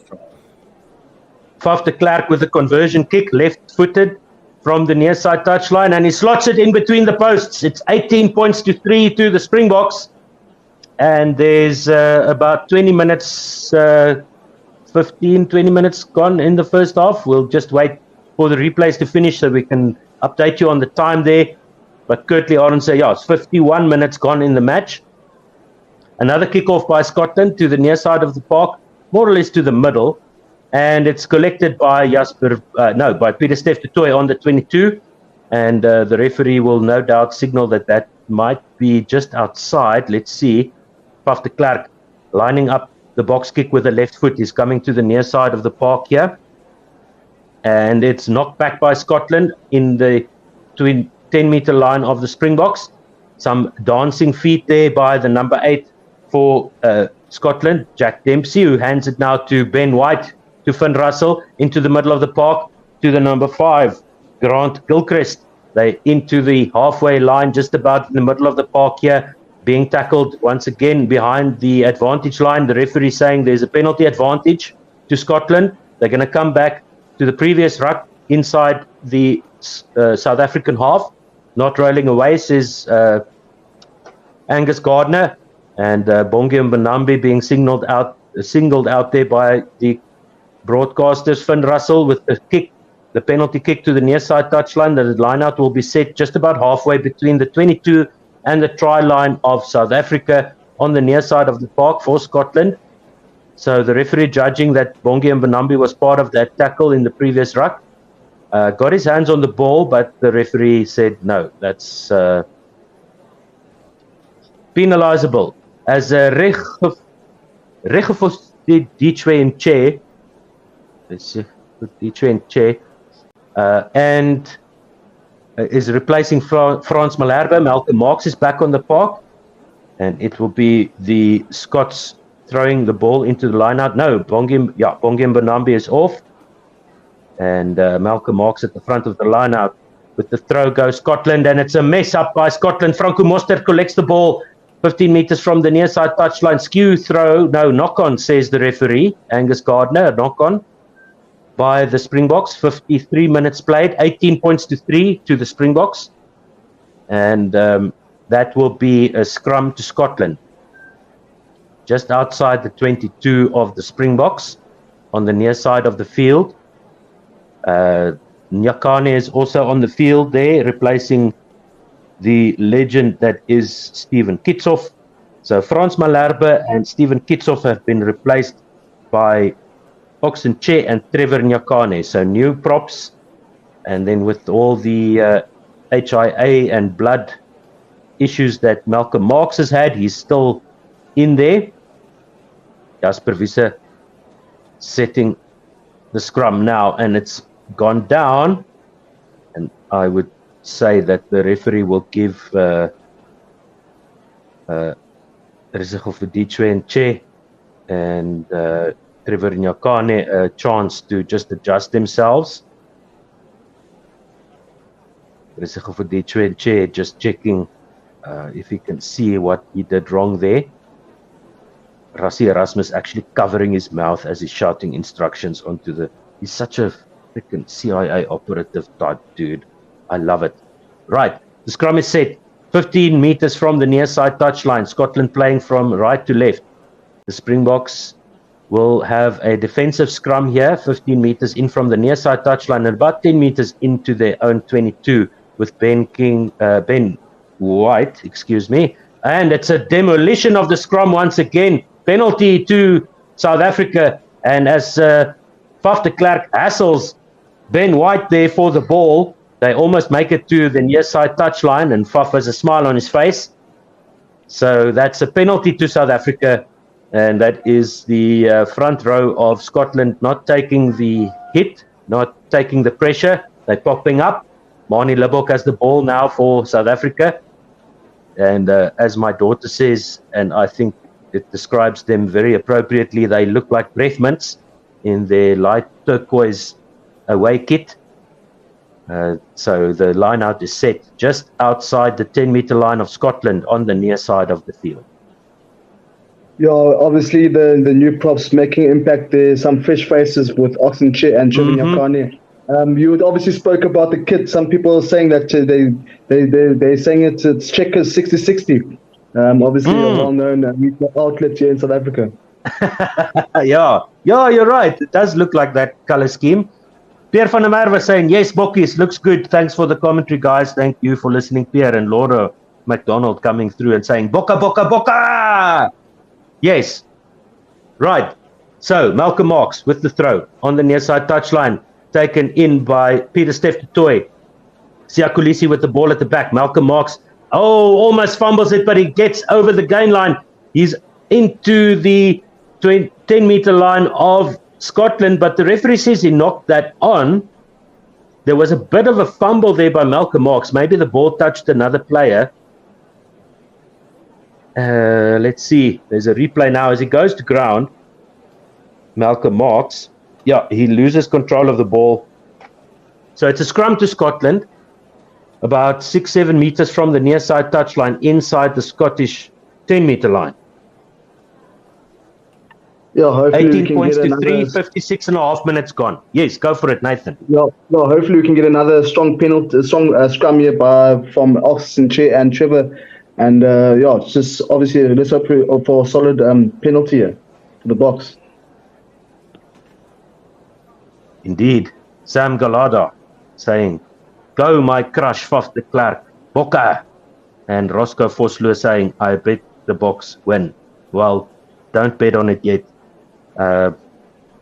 Faf de Klerk with a conversion kick, left-footed from the near side touchline, and he slots it in between the posts. It's 18 points to 3 to the Springboks. And there's about 20 minutes, 20 minutes gone in the first half. We'll just wait for the replays to finish so we can update you on the time there. But curtly, Aaron say, yeah, it's 51 minutes gone in the match. Another kickoff by Scotland to the near side of the park, more or less to the middle. And it's collected by by Peter Steph du Toit on the 22. And the referee will no doubt signal that might be just outside. Let's see. Faf de Klerk lining up the box kick with the left foot. He's coming to the near side of the park here. And it's knocked back by Scotland in the 10-meter line of the Springboks. Some dancing feet there by the number 8 for Scotland, Jack Dempsey, who hands it now to Ben White, to Finn Russell, into the middle of the park, to the number 5, Grant Gilchrist. They into the halfway line, just about in the middle of the park here, being tackled once again behind the advantage line. The referee saying there's a penalty advantage to Scotland. They're going to come back to the previous ruck inside the South African half. Not rolling away, says Angus Gardner. And Bongi Mbonambi being singled out there by the broadcasters. Finn Russell with the penalty kick to the near side touchline. The line-out will be set just about halfway between the 22 and the try line of South Africa on the near side of the park for Scotland. So the referee judging that Bongi Mbonambi was part of that tackle in the previous ruck. Got his hands on the ball, but the referee said no, that's penalizable. As Regevos Ditwe in chair, and is replacing Frans Malherbe. Malcolm Marx is back on the park, and it will be the Scots throwing the ball into the line-out. No, Bongi Mbonambi is off, and Malcolm Marx at the front of the line-out. With the throw goes Scotland, and it's a mess up by Scotland. Franco Mostert collects the ball 15 meters from the near side touchline. Skew throw, no, knock-on, says the referee, Angus Gardner, knock-on by the Springboks. 53 minutes played, 18 points to 3 to the Springboks. And that will be a scrum to Scotland. Just outside the 22 of the Springboks on the near side of the field. Nyakane is also on the field there, replacing the legend that is Stephen Kitsoff. So Frans Malherbe and Stephen Kitsoff have been replaced by Oxen Che and Trevor Nyakane. So new props, and then with all the HIA and blood issues that Malcolm Marx has had, he's still in there. Jasper Wiese setting the scrum now, and it's gone down, and I would say that the referee will give Rizegofuditwe and Che and Trevor Nyakane a chance to just adjust themselves. Rizegofuditwe and Che just checking if he can see what he did wrong there. Rassie Erasmus actually covering his mouth as he's shouting instructions onto the... He's such a freaking CIA operative type dude. I love it. Right, the scrum is set. 15 meters from the near side touchline. Scotland playing from right to left. The Springboks will have a defensive scrum here, 15 meters in from the near side touchline and about 10 meters into their own 22 with Ben White, and it's a demolition of the scrum once again. Penalty to South Africa, and as Faf de Klerk hassles Ben White there for the ball, They almost make it to the near side touchline, and Faf has a smile on his face. So that's a penalty to South Africa, and that is the front row of Scotland not taking the hit, not taking the pressure. They're popping up. Manie Libbok has the ball now for South Africa. And as my daughter says, and I think it describes them very appropriately, they look like breath mints in their light turquoise away kit. So the line out is set just outside the 10-meter line of Scotland on the near side of the field. Yeah, obviously the new props making impact. There's some fresh faces with Oxenche and Chirinyakane. You obviously spoke about the kit. Some people are saying that they're saying it's checkers 60-60. Obviously a well-known outlet here in South Africa. Yeah, you're right. It does look like that color scheme. Pierre van der Merwe saying, yes, Bokkies, looks good. Thanks for the commentary, guys. Thank you for listening, Pierre. And Laura McDonald coming through and saying, Boka, Boka, Boka! Yes. Right. So, Malcolm Marx with the throw on the near side touchline, taken in by Peter Steph du Toit. Siyakulisi with the ball at the back. Malcolm Marx, almost fumbles it, but he gets over the gain line. He's into the 10-meter line of Scotland, but the referee says he knocked that on. There was a bit of a fumble there by Malcolm Marx. Maybe the ball touched another player. Let's see. There's a replay now as he goes to ground. Malcolm Marx, he loses control of the ball. So it's a scrum to Scotland, about 6-7 meters from the near side touchline, inside the Scottish 10-meter line. Yeah, hopefully 18 points to 3, 56 and a half minutes gone. Yes, go for it, Nathan. Yeah, hopefully we can get another strong penalty, scrum here from Oxenche and Trevor. And just obviously let's hope for a solid penalty here for the Boks. Indeed. Sam Galada saying, go my crush, Faf de Klerk, Bokke. And Roscoe Vosloo saying, I bet the Boks win. Well, don't bet on it yet.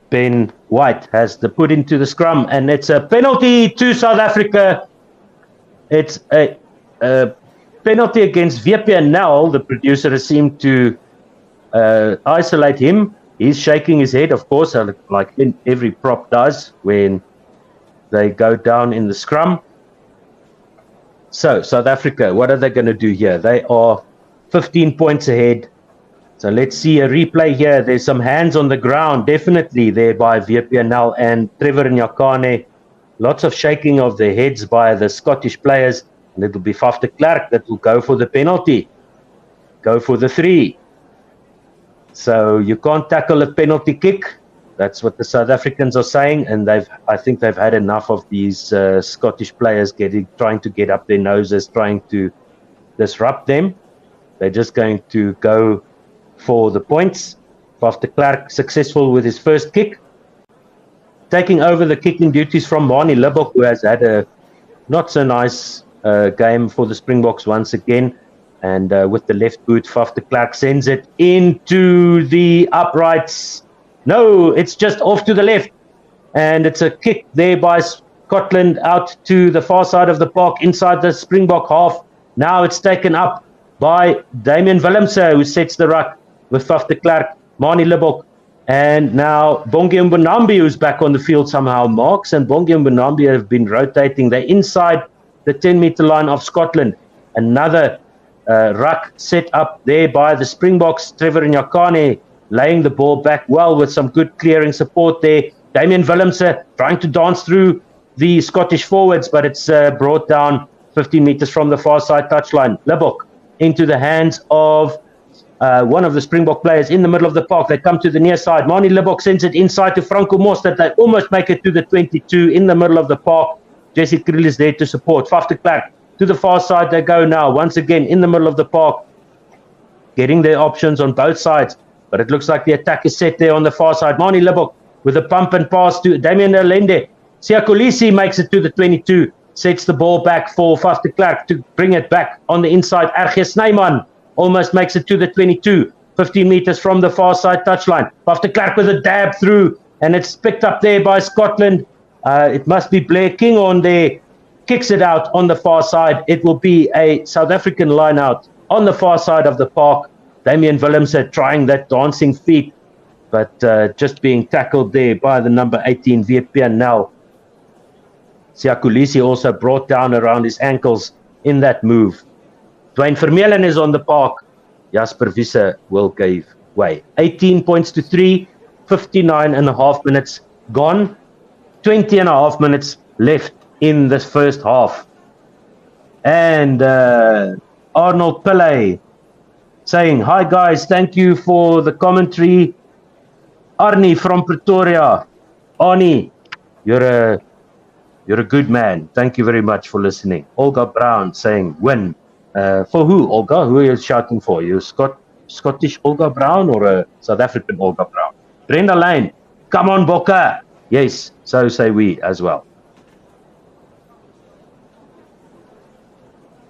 Ben White has the put into the scrum, and it's a penalty to South Africa. It's a penalty against VP Nel. The producer seemed to isolate him. He's shaking his head, of course, like every prop does when they go down in the scrum. So, South Africa, what are they going to do here? They are 15 points ahead. So let's see a replay here. There's some hands on the ground, definitely there by VPNL and Trevor Nyakane. Lots of shaking of the heads by the Scottish players. And it'll be Faf de Klerk that will go for the penalty. Go for the 3. So you can't tackle a penalty kick. That's what the South Africans are saying. And I think they've had enough of these Scottish players trying to get up their noses, trying to disrupt them. They're just going to go for the points. Faf de Klerk successful with his first kick, taking over the kicking duties from Manie Libbok, who has had a not so nice game for the Springboks once again. And with the left boot, Faf de Klerk sends it into the uprights. No, it's just off to the left. And it's a kick there by Scotland out to the far side of the park, inside the Springbok half. Now it's taken up by Damian Willemse, who sets the ruck with Faf de Klerk, Manie Libbok, and now Bongi Mbonambi, who's back on the field somehow. Marks and Bongi Mbonambi have been rotating. They're inside the 10-meter line of Scotland. Another ruck set up there by the Springboks. Trevor Nyakane laying the ball back well with some good clearing support there. Damian Willemse trying to dance through the Scottish forwards, but it's brought down 15 meters from the far side touchline. Libbok into the hands of one of the Springbok players in the middle of the park. They come to the near side. Manie Libbok sends it inside to Franco Mostert. They almost make it to the 22 in the middle of the park. Jesse Kriel is there to support. Faf de Klerk to the far side they go now. Once again in the middle of the park, getting their options on both sides. But it looks like the attack is set there on the far side. Manie Libbok with a pump and pass to Damien Allende. Siyakulisi makes it to the 22. Sets the ball back for Faf de Klerk to bring it back on the inside. RG Snyman almost makes it to the 22. 15 meters from the far side touchline. Faf de Klerk with a dab through. And it's picked up there by Scotland. It must be Blair King on there. kicks it out on the far side. It will be a South African line out on the far side of the park. Damian Willemse trying that dancing feet, but just being tackled there by the number 18, VPN now. Siyakulisi also brought down around his ankles in that move. Dwayne Vermeulen is on the park. Jasper Wiese will give way. 18 points to 3, 59 and a half minutes gone. 20 and a half minutes left in this first half. And Arnold Pillay saying, "Hi guys, thank you for the commentary. Arnie from Pretoria. Arnie, you're a good man. Thank you very much for listening." Olga Brown saying, "Win." For who, Olga? Who are you shouting for? You Scottish Olga Brown or a South African Olga Brown? Brenda Lane, come on, Bokke. Yes, so say we as well.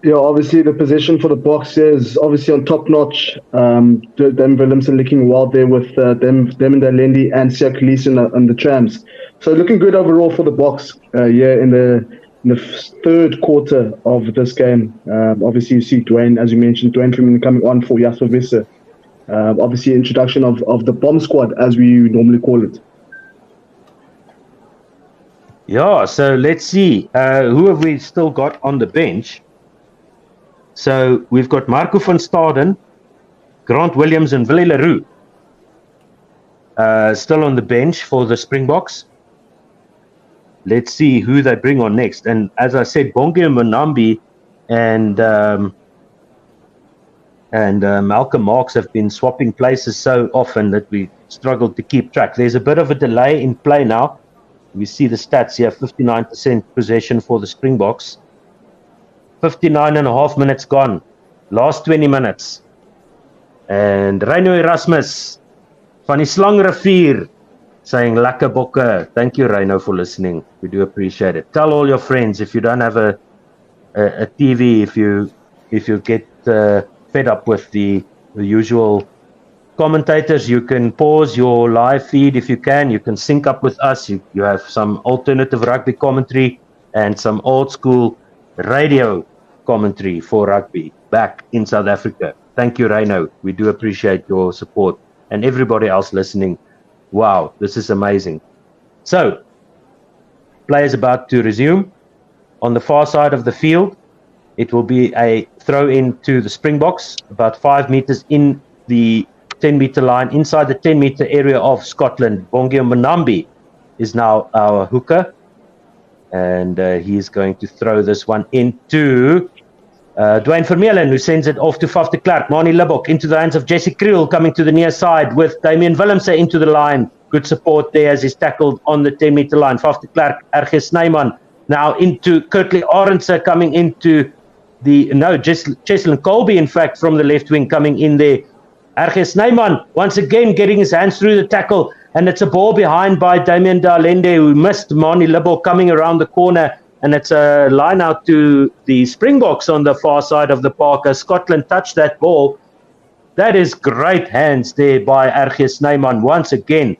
Yeah, obviously the position for the Boks is obviously on top notch. Them Willemse looking well there with them and Dalendi and Siyakulisi on the trams. So looking good overall for the Boks in the third quarter of this game. Obviously you see Dwayne, as you mentioned, Dwayne Vermeulen coming on for Jasper Wiese. Obviously introduction of the bomb squad, as we normally call it. Yeah, so let's see. Who have we still got on the bench? So we've got Marco van Staden, Grant Williams and Willie Leroux still on the bench for the Springboks. Let's see who they bring on next. And as I said, Bongi Monambi and Malcolm Marks have been swapping places so often that we struggled to keep track. There's a bit of a delay in play now. We see the stats here, 59% possession for the Springboks. 59 and a half minutes gone. Last 20 minutes. And Reino Erasmus van die Slangrivier saying, "Lekker Bokke." Thank you, Reino, for listening. We do appreciate it. Tell all your friends, if you don't have a TV, if you get fed up with the usual commentators, you can pause your live feed if you can. You can sync up with us. You have some alternative rugby commentary and some old school radio commentary for rugby back in South Africa. Thank you, Reino. We do appreciate your support. And everybody else listening. Wow, this is amazing. So, play is about to resume. On the far side of the field, it will be a throw into the Springboks, about 5 meters in the 10-meter line, inside the 10-meter area of Scotland. Bongi Monambi is now our hooker. And he is going to throw this one into Dwayne Vermeulen, who sends it off to Faf de Klerk. Mani Libbok into the hands of Jesse Kriel, coming to the near side with Damian Willemse into the line. Good support there as he's tackled on the 10-meter line. Faf de Klerk, RG Snyman now into Kirtley Arendse coming into Cheslin Colby, in fact, from the left wing coming in there. RG Snyman once again getting his hands through the tackle. And it's a ball behind by Damian Dalende, who missed Mani Libbok coming around the corner. And it's a line out to the Springboks on the far side of the park as Scotland touched that ball. That is great hands there by RG Snyman once again.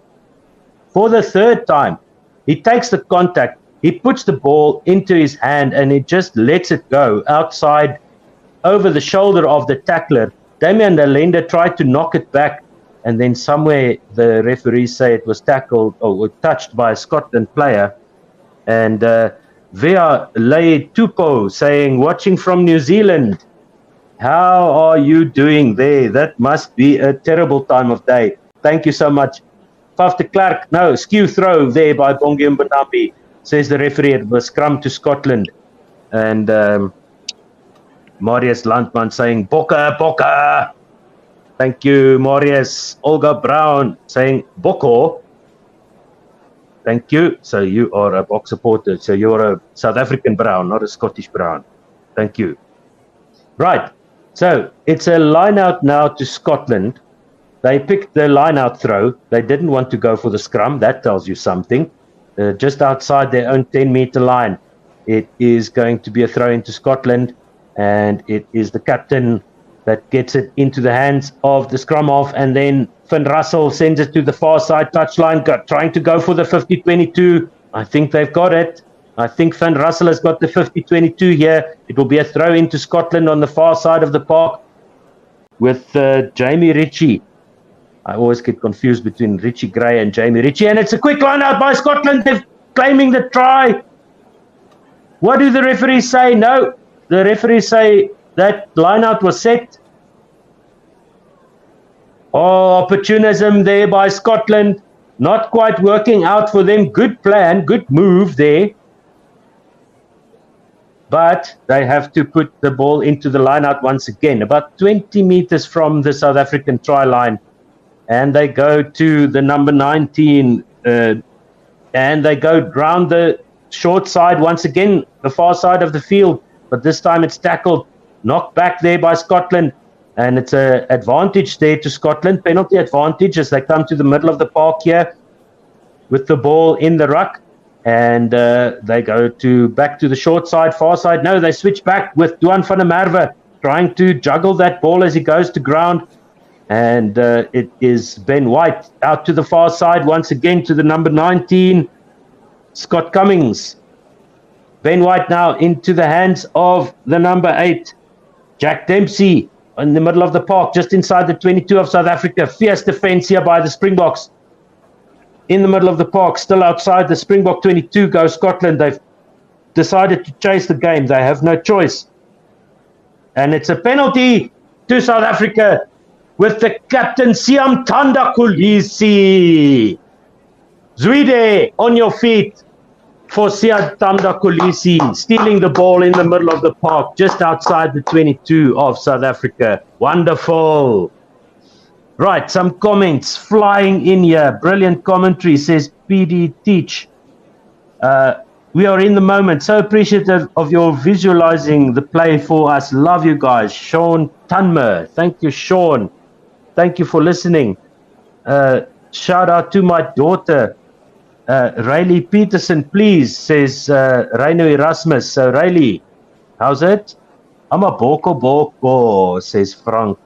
For the third time, he takes the contact. He puts the ball into his hand and he just lets it go outside over the shoulder of the tackler. Damian Dalende tried to knock it back. And then somewhere the referees say it was tackled or touched by a Scotland player. And Vea Lei Tupo saying, "Watching from New Zealand. How are you doing there? That must be a terrible time of day." Thank you so much. Faf de Klerk, no, skew throw there by Bongi Monambi, says the referee. It was scrum to Scotland. And Marius Landman saying, "Bokke, Bokke." Thank you, Marius. Olga Brown saying, "Boko." Thank you. So you are a Boks supporter. So you're a South African Brown, not a Scottish Brown. Thank you. Right. So it's a line out now to Scotland. They picked the line out throw. They didn't want to go for the scrum. That tells you something. Just outside their own 10-meter line. It is going to be a throw into Scotland. And it is the captain that gets it into the hands of the scrum half, and then Finn Russell sends it to the far side touchline, trying to go for the 50-22. I think they've got it. I think Van Russell has got the 50-22 here. It will be a throw into Scotland on the far side of the park with Jamie Ritchie. I always get confused between Richie Gray and Jamie Ritchie. And it's a quick line out by Scotland. They're claiming the try. What do the referees say? No, the referees say that line out was set. Oh, opportunism there by Scotland. Not quite working out for them. Good plan, good move there. But they have to put the ball into the line out once again, about 20 meters from the South African try line. And they go to the number 19, and they go round the short side once again, the far side of the field. But this time it's tackled, knocked back there by Scotland. And it's an advantage there to Scotland, penalty advantage as they come to the middle of the park here with the ball in the ruck. And they go back to the short side, far side. No, they switch back with Duan van der Merwe trying to juggle that ball as he goes to ground. And it is Ben White out to the far side once again to the number 19, Scott Cummings. Ben White now into the hands of the number 8, Jack Dempsey, in the middle of the park, just inside the 22 of South Africa. Fierce defense here by the Springboks. In the middle of the park, still outside the Springbok 22 goes Scotland. They've decided to chase the game. They have no choice. And it's a penalty to South Africa with the captain, Siam Thanda Kolisi. Zwide, on your feet for Siam Thanda Kolisi, stealing the ball in the middle of the park, just outside the 22 of South Africa. Wonderful. Right, some comments flying in here. Brilliant commentary, says PD Teach. We are in the moment. So appreciative of your visualizing the play for us. Love you guys. Sean Tunmer. Thank you, Sean. Thank you for listening. Shout out to my daughter, Riley Peterson, please, says Reino Erasmus. So, Riley, how's it? I'm a boko, says Frank.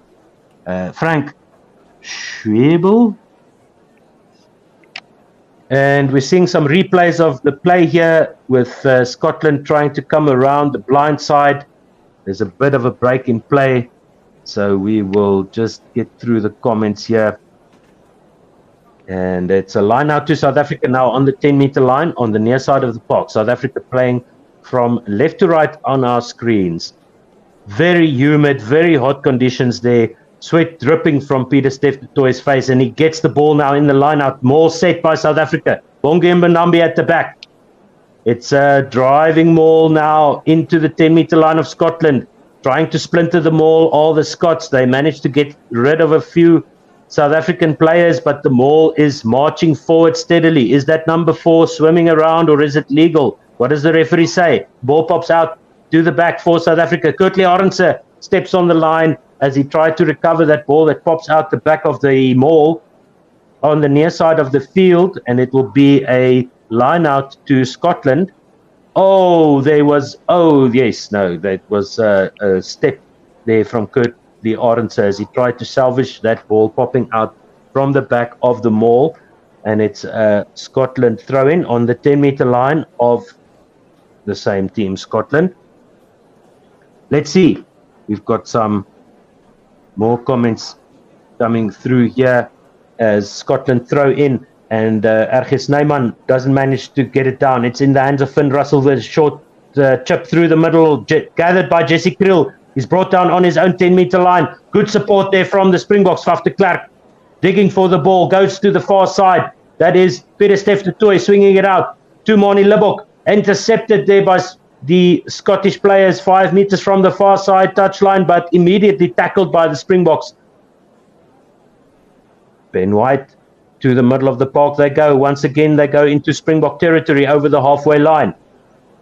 Frank Schwebel. And we're seeing some replays of the play here with Scotland trying to come around the blind side. There's a bit of a break in play. So we will just get through the comments here. And it's a line out to South Africa now on the 10-meter line on the near side of the park. South Africa playing from left to right on our screens. Very humid, very hot conditions there. Sweat dripping from Peter Steph du Toit's face, and he gets the ball now in the line-out. Maul set by South Africa. Bonge Mbonambi at the back. It's a driving maul now into the 10-meter line of Scotland, trying to splinter the maul. All the Scots, they managed to get rid of a few South African players, but the maul is marching forward steadily. Is that number 4 swimming around, or is it legal? What does the referee say? Ball pops out to the back for South Africa. Kurtley Arendse steps on the line as he tried to recover that ball that pops out the back of the maul on the near side of the field, and it will be a line out to Scotland. That was a step there from Kurtley Arendse as he tried to salvage that ball popping out from the back of the maul, and it's Scotland throw-in on the 10-meter line of the same team, Scotland. Let's see. We've got some more comments coming through here as Scotland throw in, and Ergis Neyman doesn't manage to get it down. It's in the hands of Finn Russell with a short chip through the middle, gathered by Jesse Kriel. He's brought down on his own 10-meter line. Good support there from the Springboks. Faf de Klerk digging for the ball, goes to the far side. That is Peter Steph du Toit swinging it out to Mani Libbok. Intercepted there by the Scottish players 5 meters from the far side touchline, but immediately tackled by the Springboks. Ben White to the middle of the park they go. Once again, they go into Springbok territory over the halfway line.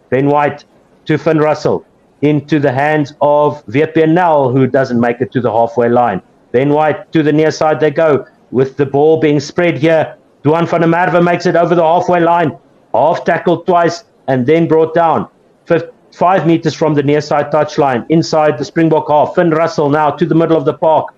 Ben White to Finn Russell. Into the hands of VP Nel, who doesn't make it to the halfway line. Ben White to the near side they go, with the ball being spread here. Duan van der Merwe makes it over the halfway line. Half tackled twice and then brought down. 5 meters from the near side touchline, inside the Springbok half. Finn Russell now to the middle of the park.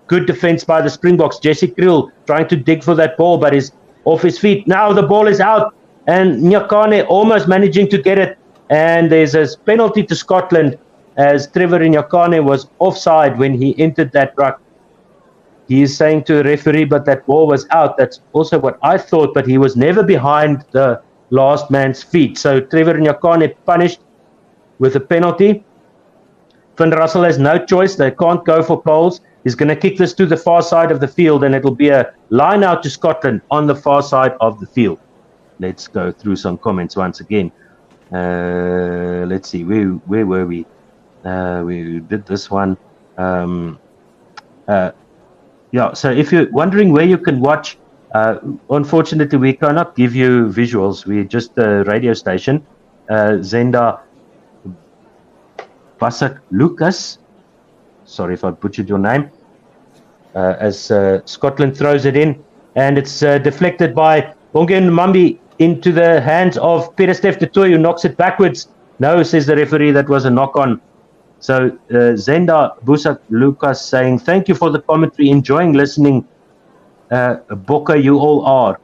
Good defense by the Springboks. Jesse Kriel trying to dig for that ball, but is off his feet. Now the ball is out and Nyakane almost managing to get it. And there's a penalty to Scotland as Trevor Nyakane was offside when he entered that ruck. He is saying to the referee, but that ball was out. That's also what I thought, but he was never behind the last man's feet. So Trevor Nyakane punished with a penalty. Finn Russell has no choice. They can't go for poles. He's going to kick this to the far side of the field, and it'll be a line out to Scotland on the far side of the field. Let's go through some comments once again. Let's see, where were we? We did this one. Yeah, so if you're wondering where you can watch, unfortunately, we cannot give you visuals. We're just a radio station. Zenda Basak Lucas, sorry if I butchered your name, as Scotland throws it in, and it's deflected by Bongen Mambi into the hands of Peter Steph de Tooy, who knocks it backwards. No, says the referee, that was a knock-on. So Zenda Busak Lucas saying, thank you for the commentary, enjoying listening. Boka, you all are.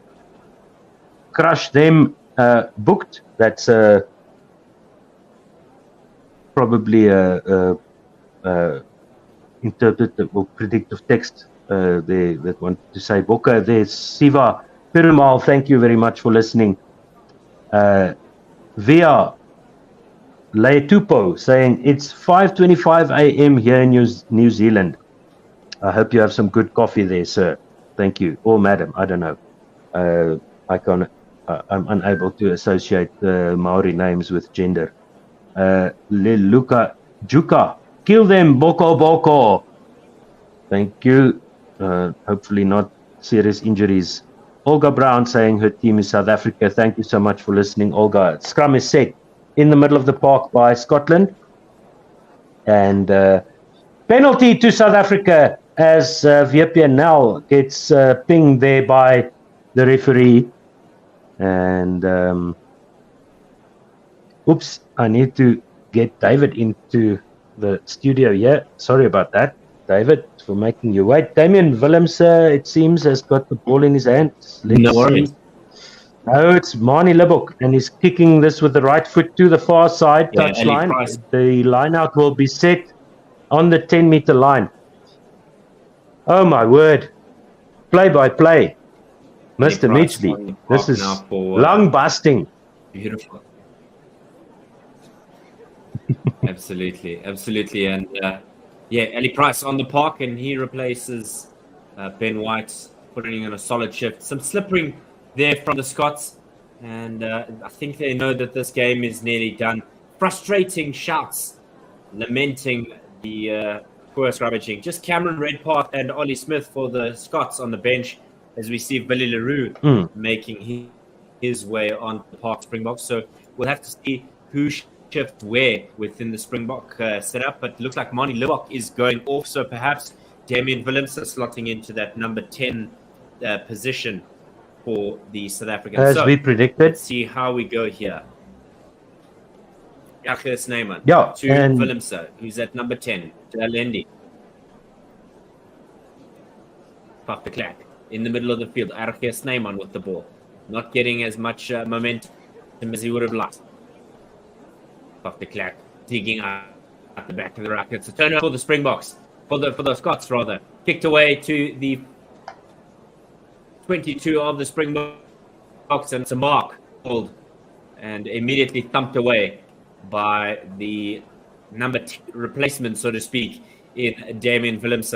Crush them booked. That's probably a interpretive or predictive text that want to say Boka. There's Siva Perumal, thank you very much for listening. Via Letupo saying it's 5:25 a.m. here in New Zealand. I hope you have some good coffee there, sir. Thank you. Or madam, I don't know. I'm unable to associate Maori names with gender. Leluka Juka, kill them, Boko Boko. Thank you. Hopefully not serious injuries. Olga Brown saying her team is South Africa. Thank you so much for listening, Olga. Scrum is set in the middle of the park by Scotland. And penalty to South Africa as VPNL gets pinged there by the referee. And oops, I need to get David into the studio here. Sorry about that, David, for making you wait. Damien Willems, it seems, has got the ball in his hand. No worries. No, it's Marnie Libok, and he's kicking this with the right foot to the far side touchline. The line out will be set on the 10-meter line. Oh my word! Play by play, Mr. Mitchley. This is lung busting. Beautiful. Absolutely, and Ellie Price on the park, and he replaces Ben White, putting in a solid shift. Some slippering there from the Scots, and I think they know that this game is nearly done. Frustrating shouts, lamenting the poor scrummaging. Just Cameron Redpath and Ollie Smith for the Scots on the bench, as we see Billy LaRue making his way on the park Springbok. So we'll have to see who shifts where within the Springbok setup, but it looks like Marnie Libok is going off, so perhaps Damien Willems slotting into that number 10 position for the South Africans. As we predicted. Let's see how we go here. Jacques Snyman to Willems, who's at number 10, to Alendi. Paf de Klerk in the middle of the field. Jacques Snyman with the ball. Not getting as much momentum as he would have liked. Paf de Klerk digging out at the back of the rack. It's a turnover for the Springboks, for the Scots rather. Kicked away to the 22 of the Springboks, and it's a mark pulled and immediately thumped away by the number replacement, so to speak, in Damien Willems.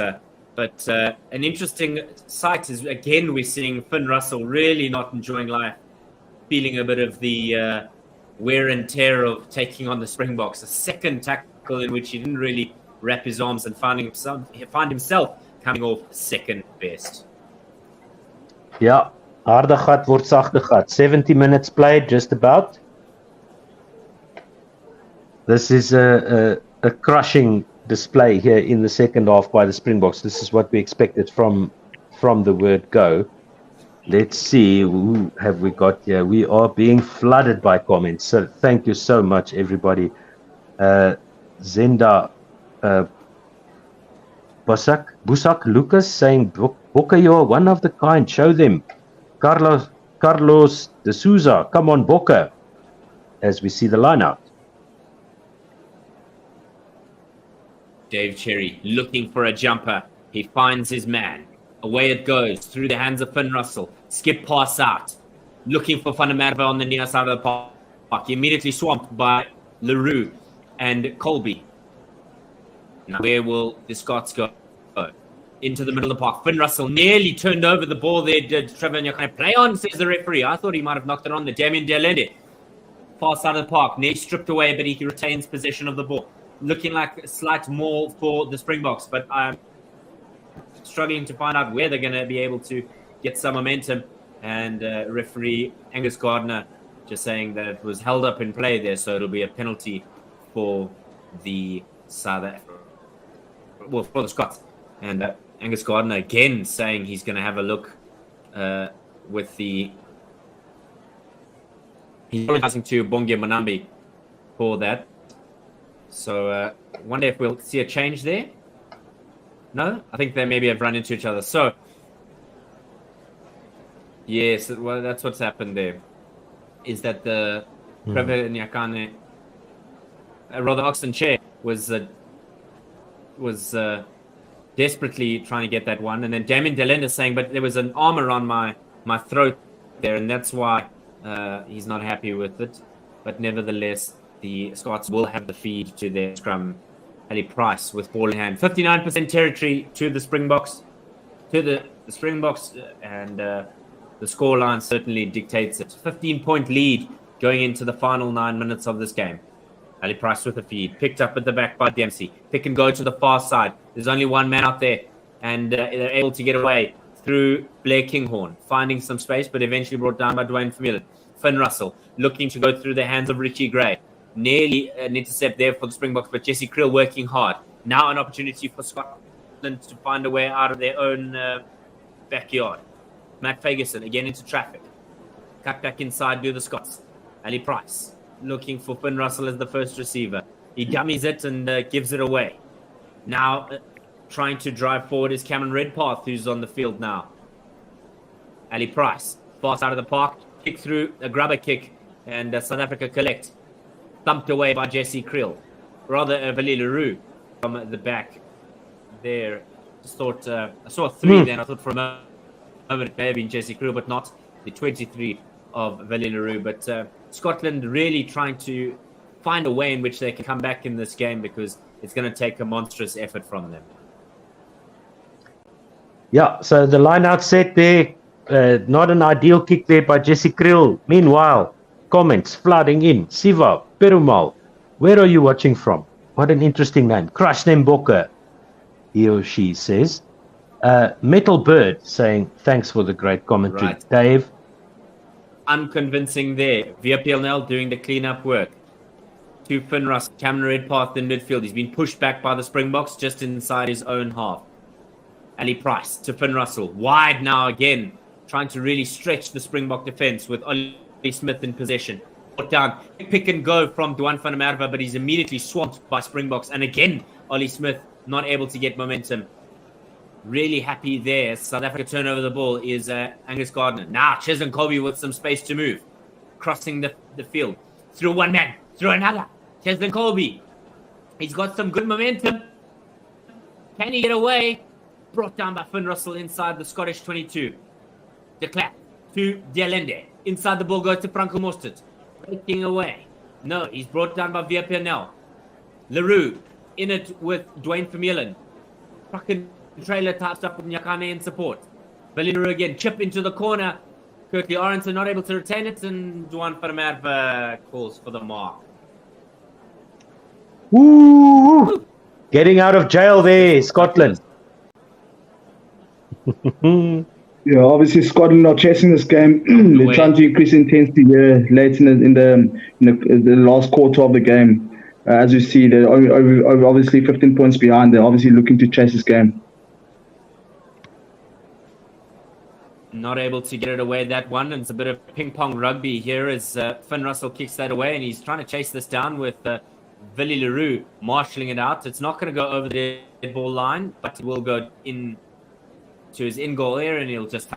But an interesting sight is, again, we're seeing Finn Russell really not enjoying life, feeling a bit of the wear and tear of taking on the Springboks. A second tackle in which he didn't really wrap his arms and find himself coming off second best. Yeah, harde gat word sagte gat. 70 minutes played, just about. This is a crushing display here in the second half by the Springboks. This is what we expected from the word go. Let's see, who have we got here? We are being flooded by comments. So thank you so much, everybody. Zenda Busak Lucas saying, Boka, you're one of the kind. Show them. Carlos Carlos de Souza. Come on, Bokke, as we see the line out. Dave Cherry looking for a jumper. He finds his man. Away it goes through the hands of Finn Russell. Skip pass out. Looking for Van der Merwe on the near side of the park. Immediately swamped by Leroux and Colby. Now where will the Scots go? Into the middle of the park. Finn Russell nearly turned over the ball there. Did Trevor Nyakane play on, says the referee. I thought he might have knocked it on the Damien Delende. Far side of the park. Nearly stripped away, but he retains possession of the ball. Looking like a slight maul for the Springboks, but I'm struggling to find out where they're going to be able to get some momentum. And referee Angus Gardner just saying that it was held up in play there, so it'll be a penalty for the South Africa. Well, for the Scots. And Angus Gardner again saying he's going to have a look with the... He's apologizing to Bonge Manambi for that. So I wonder if we'll see a change there. No? I think they maybe have run into each other. So, yes, well, that's what's happened there. Is that the Trevor Nyakane, rather Oxen Chair, was desperately trying to get that one. And then Damien Delende saying, but there was an arm around my throat there, and that's why he's not happy with it. But nevertheless, the Scots will have the feed to their scrum. Ali Price with ball in hand. 59% territory to the Springboks. And the scoreline certainly dictates it. 15-point lead going into the final 9 minutes of this game. Ali Price with a feed. Picked up at the back by Dempsey. Pick and go to the far side. There's only one man out there. And they're able to get away through Blair Kinghorn. Finding some space, but eventually brought down by Dwayne Vermeulen. Finn Russell looking to go through the hands of Richie Gray. Nearly an intercept there for the Springboks, but Jesse Creel working hard. Now an opportunity for Scotland to find a way out of their own backyard. Matt Fagerson again into traffic. Cut back inside to the Scots. Ali Price looking for Finn Russell as the first receiver. He dummies it and gives it away. Now trying to drive forward is Cameron Redpath, who's on the field now. Ali Price, far side of the park, kick through, a grubber kick, and South Africa collect. Thumped away by Jesse Creel. Rather, Vali Leroux from the back there. Just thought, I saw 3 then. I thought for a moment it may have been Jesse Creel, but not the 23 of Vali Leroux. But Scotland really trying to find a way in which they can come back in this game, because it's going to take a monstrous effort from them. Yeah, so the line out set there. Not an ideal kick there by Jesse Creel. Meanwhile, comments flooding in. Siva, Perumal, where are you watching from? What an interesting name. Crush them Bokke, he or she says. Metal Bird saying, thanks for the great commentary, right. Dave. Unconvincing there. VPLNL doing the cleanup work. To Finn Russell, Cameron Redpath in midfield. He's been pushed back by the Springboks just inside his own half. Ali Price to Finn Russell. Wide now again. Trying to really stretch the Springbok defense with Ollie Smith in possession. Put down, pick and go from Duan van der Merwe, but he's immediately swamped by Springboks. And again, Ollie Smith not able to get momentum. Really happy there. South Africa turn over the ball is Angus Gardner. Now Cheslin Colby with some space to move. Crossing the field. Through one man. Through another. Cheslin Colby. He's got some good momentum. Can he get away? Brought down by Finn Russell inside the Scottish 22. De Klerk to Delende. Inside the ball goes to Franco Mostert. Breaking away. No, he's brought down by VPNL. Leroux in it with Dwayne Vermeulen. Fucking trailer type stuff with Nyakane in support. Billy Leroux again. Chip into the corner. Kirkley Aronson not able to retain it, and Duan van der Merwe calls for the mark. Ooh! Getting out of jail there, Scotland. Yeah, obviously Scotland are chasing this game. They're trying to increase intensity here late in the last quarter of the game. As you see, they're obviously 15 points behind. They're obviously looking to chase this game. Not able to get it away, that one. And it's a bit of ping-pong rugby here as Finn Russell kicks that away, and he's trying to chase this down with Vili Leroux marshalling it out. It's not going to go over the dead ball line, but it will go in to his in-goal area, and he'll just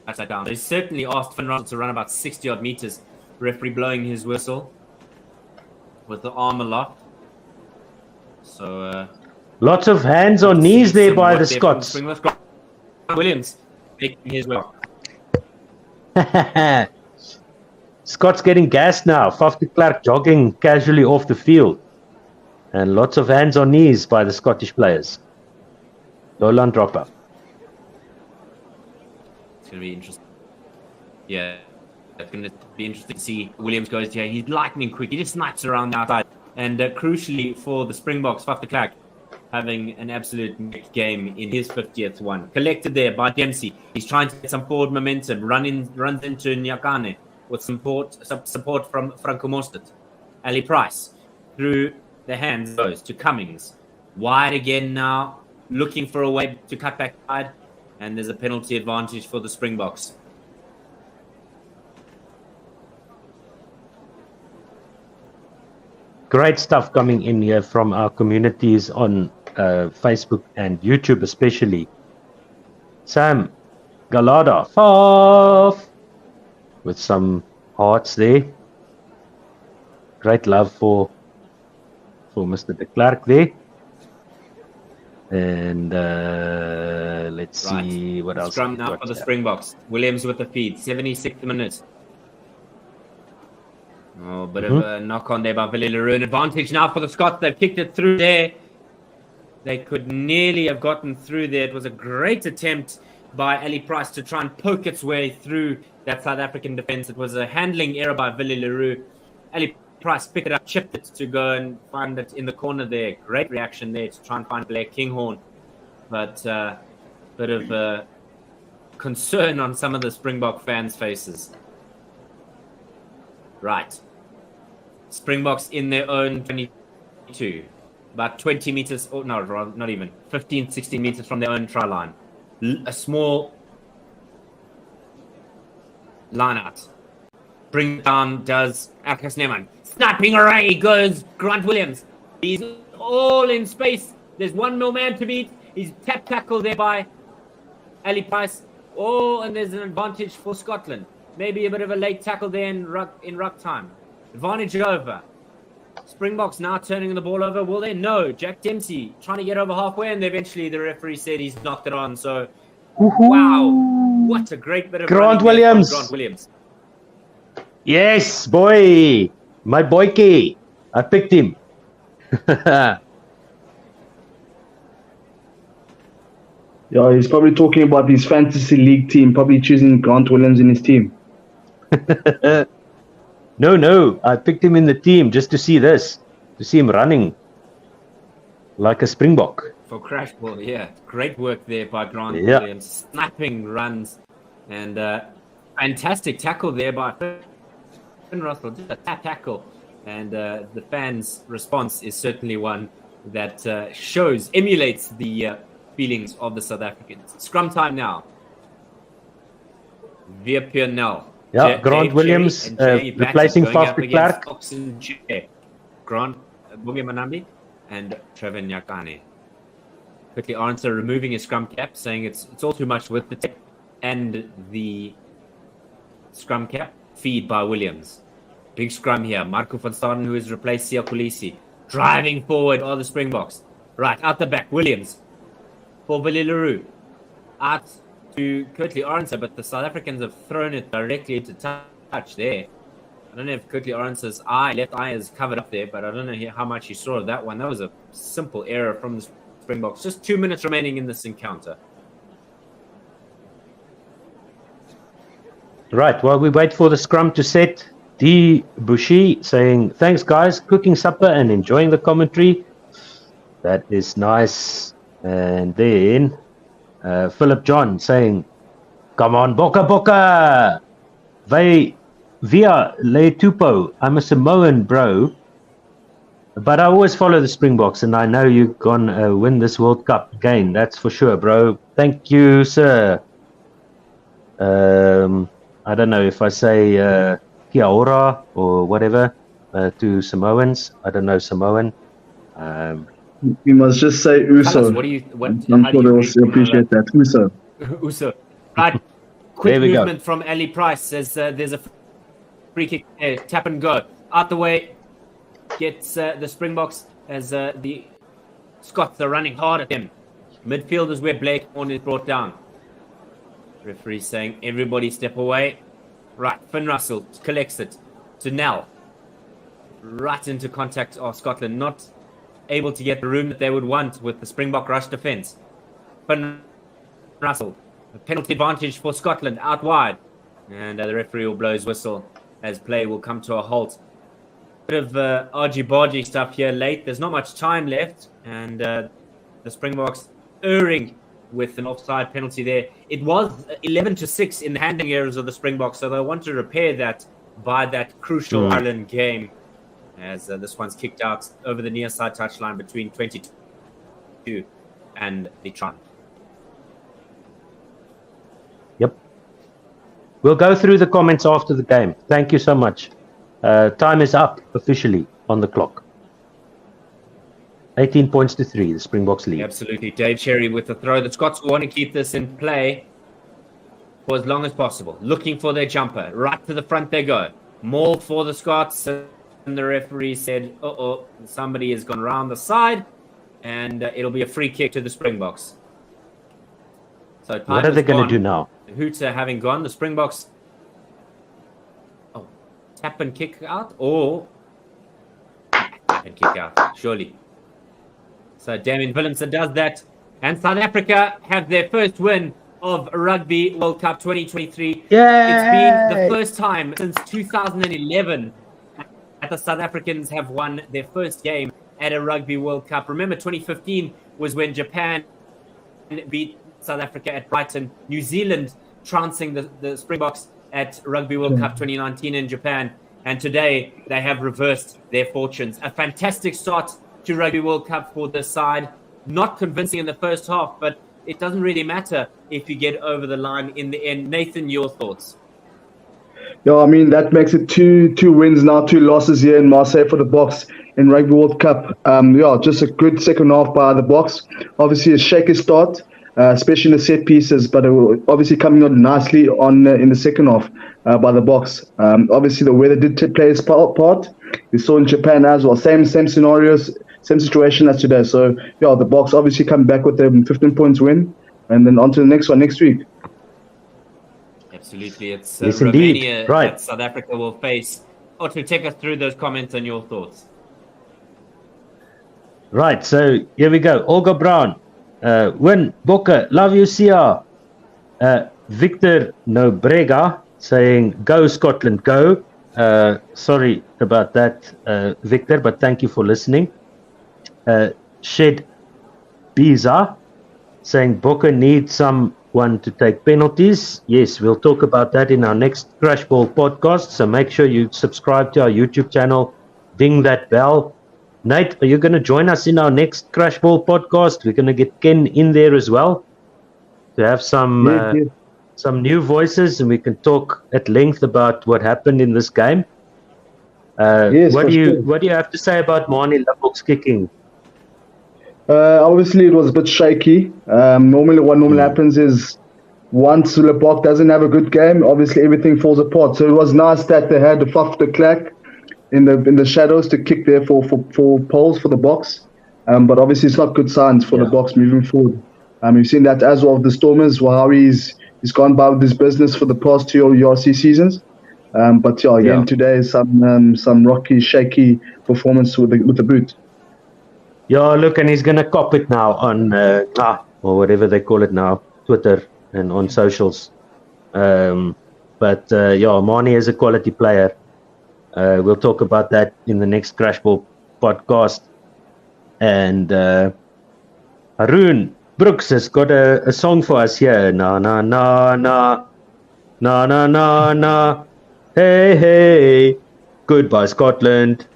Upside down. They certainly asked Finn Russell to run about 60 odd meters. Referee blowing his whistle with the arm aloft. So lots of hands on knees there by the Scots. Williams making his way. Scott's getting gassed now. Faf de Klerk jogging casually off the field. And lots of hands on knees by the Scottish players. Dolan drop up. It's going to be interesting. Yeah, it's going to be interesting to see. Williams goes here. He's lightning quick. He just snipes around the outside. And crucially for the Springboks, Faf de Klerk having an absolute game in his 50th one. Collected there by Dempsey. He's trying to get some forward momentum. Runs into Nyakane with support from Franco Mostert. Ali Price through the hands goes to Cummings. Wide again now. Looking for a way to cut back side. And there's a penalty advantage for the Springboks. Great stuff coming in here from our communities on Facebook and YouTube especially. Sam Galada Faf with some hearts there. Great love for Mr. de Klerk there. And let's see what else. Scrum now for the Springboks. Williams with the feed. 76th minute. Oh, bit of a knock on there by Billy Leroux. An advantage now for the Scots. They've kicked it through there. They could nearly have gotten through there. It was a great attempt by Ali Price to try and poke its way through that South African defense. It was a handling error by Billy Leroux. Ali Price picked it up, chipped it to go and find it in the corner there. Great reaction there to try and find Blair Kinghorn. But bit of concern on some of the Springbok fans' faces. Right. Springboks in their own 22. About 20 meters, or no, not even, 15, 16 meters from their own try line. A small line out. Bring it down, does Akas Neman. Snapping array goes Grant Williams. He's all in space. There's one more man to beat. He's tackled there by Ali Price. Oh, and there's an advantage for Scotland. Maybe a bit of a late tackle there in ruck time. Advantage over. Springboks now turning the ball over. Will they? No. Jack Dempsey trying to get over halfway, and eventually the referee said he's knocked it on. So, wow. What a great bit of Grant Williams. Grant Williams. Yes, boy. My boyki. I picked him. Yeah, he's probably talking about his fantasy league team, probably choosing Grant Williams in his team. No, I picked him in the team just to see this, to see him running like a Springbok. For crash ball, yeah. Great work there by Grant Williams. Snapping runs and fantastic tackle there by Finn Russell. Just a tackle. And the fans' response is certainly one that emulates the feelings of the South Africans. Scrum time now. Via Purnell. Yeah, Grant Williams replacing Faf de Klerk. Grant Bunge Manambi and Trevor Nyakane. Quickly answer, removing his scrum cap, saying it's all too much with the tip and the scrum cap. Feed by Williams. Big scrum here. Marco van Staden, who has replaced Sia Kolisi. Driving forward are the Springboks. Right, out the back, Williams. For Billy Leroux. Out to Kurtley Arnser, but the South Africans have thrown it directly into touch there. I don't know if Kurtley Arnser's left eye is covered up there, but I don't know how much you saw of that one. That was a simple error from the Springboks. Just 2 minutes remaining in this encounter. Right, while we wait for the scrum to set, D. Bushi saying, thanks guys, cooking supper and enjoying the commentary. That is nice. And then Philip John saying, come on, Boka Boka. Via Le Tupo. I'm a Samoan, bro. But I always follow the Springboks, and I know you're going to win this World Cup again. That's for sure, bro. Thank you, sir. I don't know if I say kia ora or whatever to Samoans. I don't know Samoan. You must just say Uso. What do you? I'm sure they will appreciate that. Uso. Uso. Right. Quick There we go. movement from Ali Price as there's a free kick there. Tap and go. Out the way. Gets the Springboks as the Scots are running hard at him. Midfield is where Blake Horn is brought down. Referee saying, everybody step away. Right, Finn Russell collects it to Nell. Right into contact of Scotland. Not able to get the room that they would want with the Springbok rush defence. Finn Russell. A penalty advantage for Scotland out wide. And the referee will blow his whistle as play will come to a halt. Bit of argy-bargy stuff here late. There's not much time left. And the Springboks erring with an offside penalty there. It was 11-6 in the handling errors of the Springboks, so they want to repair that by that crucial Ireland game. As this one's kicked out over the near side touchline between 22 and the try. Yep. We'll go through the comments after the game. Thank you so much. Time is up officially on the clock. 18 points to 3, the Springboks lead. Absolutely. Dave Cherry with the throw. The Scots want to keep this in play for as long as possible. Looking for their jumper. Right to the front they go. Maul for the Scots. And the referee said, somebody has gone around the side. And it'll be a free kick to the Springboks. So what are they going to do now? The Hooter having gone. The Springboks tap and kick out. Or tap and kick out. Surely. So Damien Willemse does that. And South Africa have their first win of Rugby World Cup 2023. Yay! It's been the first time since 2011 that the South Africans have won their first game at a Rugby World Cup. Remember, 2015 was when Japan beat South Africa at Brighton. New Zealand trouncing the Springboks at Rugby World Cup 2019 in Japan. And today they have reversed their fortunes. A fantastic start to Rugby World Cup for this side. Not convincing in the first half, but it doesn't really matter if you get over the line in the end. Nathan, your thoughts? Yeah, I mean, that makes it two wins now, 2 losses here in Marseille for the Boks in Rugby World Cup. Just a good second half by the Boks. Obviously a shaky start, especially in the set pieces, but obviously coming on nicely in the second half by the Boks. Obviously the weather did play its part. We saw in Japan as well, same scenarios, same situation as today. So the Boks obviously come back with a 15 points win, and then on to the next one next week. Absolutely. It's yes, Romania right. that South Africa will face. To take us through those comments and your thoughts. Right, so here we go. Olga Brown, win, Bokke, love you, Sia. Victor Nobrega saying, go Scotland, go. Sorry about that, Victor, but thank you for listening. Shed Biza saying, Bokke needs someone to take penalties. Yes, we'll talk about that in our next Crash Ball podcast. So make sure you subscribe to our YouTube channel, ding that bell. Nate, are you going to join us in our next Crash Ball podcast? We're going to get Ken in there as well to have some new voices, and we can talk at length about what happened in this game. What do you have to say about Manie Libbok's kicking? Obviously, it was a bit shaky. Normally, what happens is once Libbok doesn't have a good game, obviously everything falls apart. So it was nice that they had the Faf de Klerk in the shadows to kick there for poles for the Boks. But obviously, it's not good signs for the Boks moving forward. You've seen that as well. The Stormers, how he's gone by with his business for the past 2 URC seasons. But again, today some rocky, shaky performance with the boot. Yeah, look, and he's going to cop it now on or whatever they call it now, Twitter and on socials. But Manie is a quality player. We'll talk about that in the next Crash Ball podcast. And Haroon Brooks has got a song for us here. Na na na na na na na na. Hey hey. Goodbye Scotland.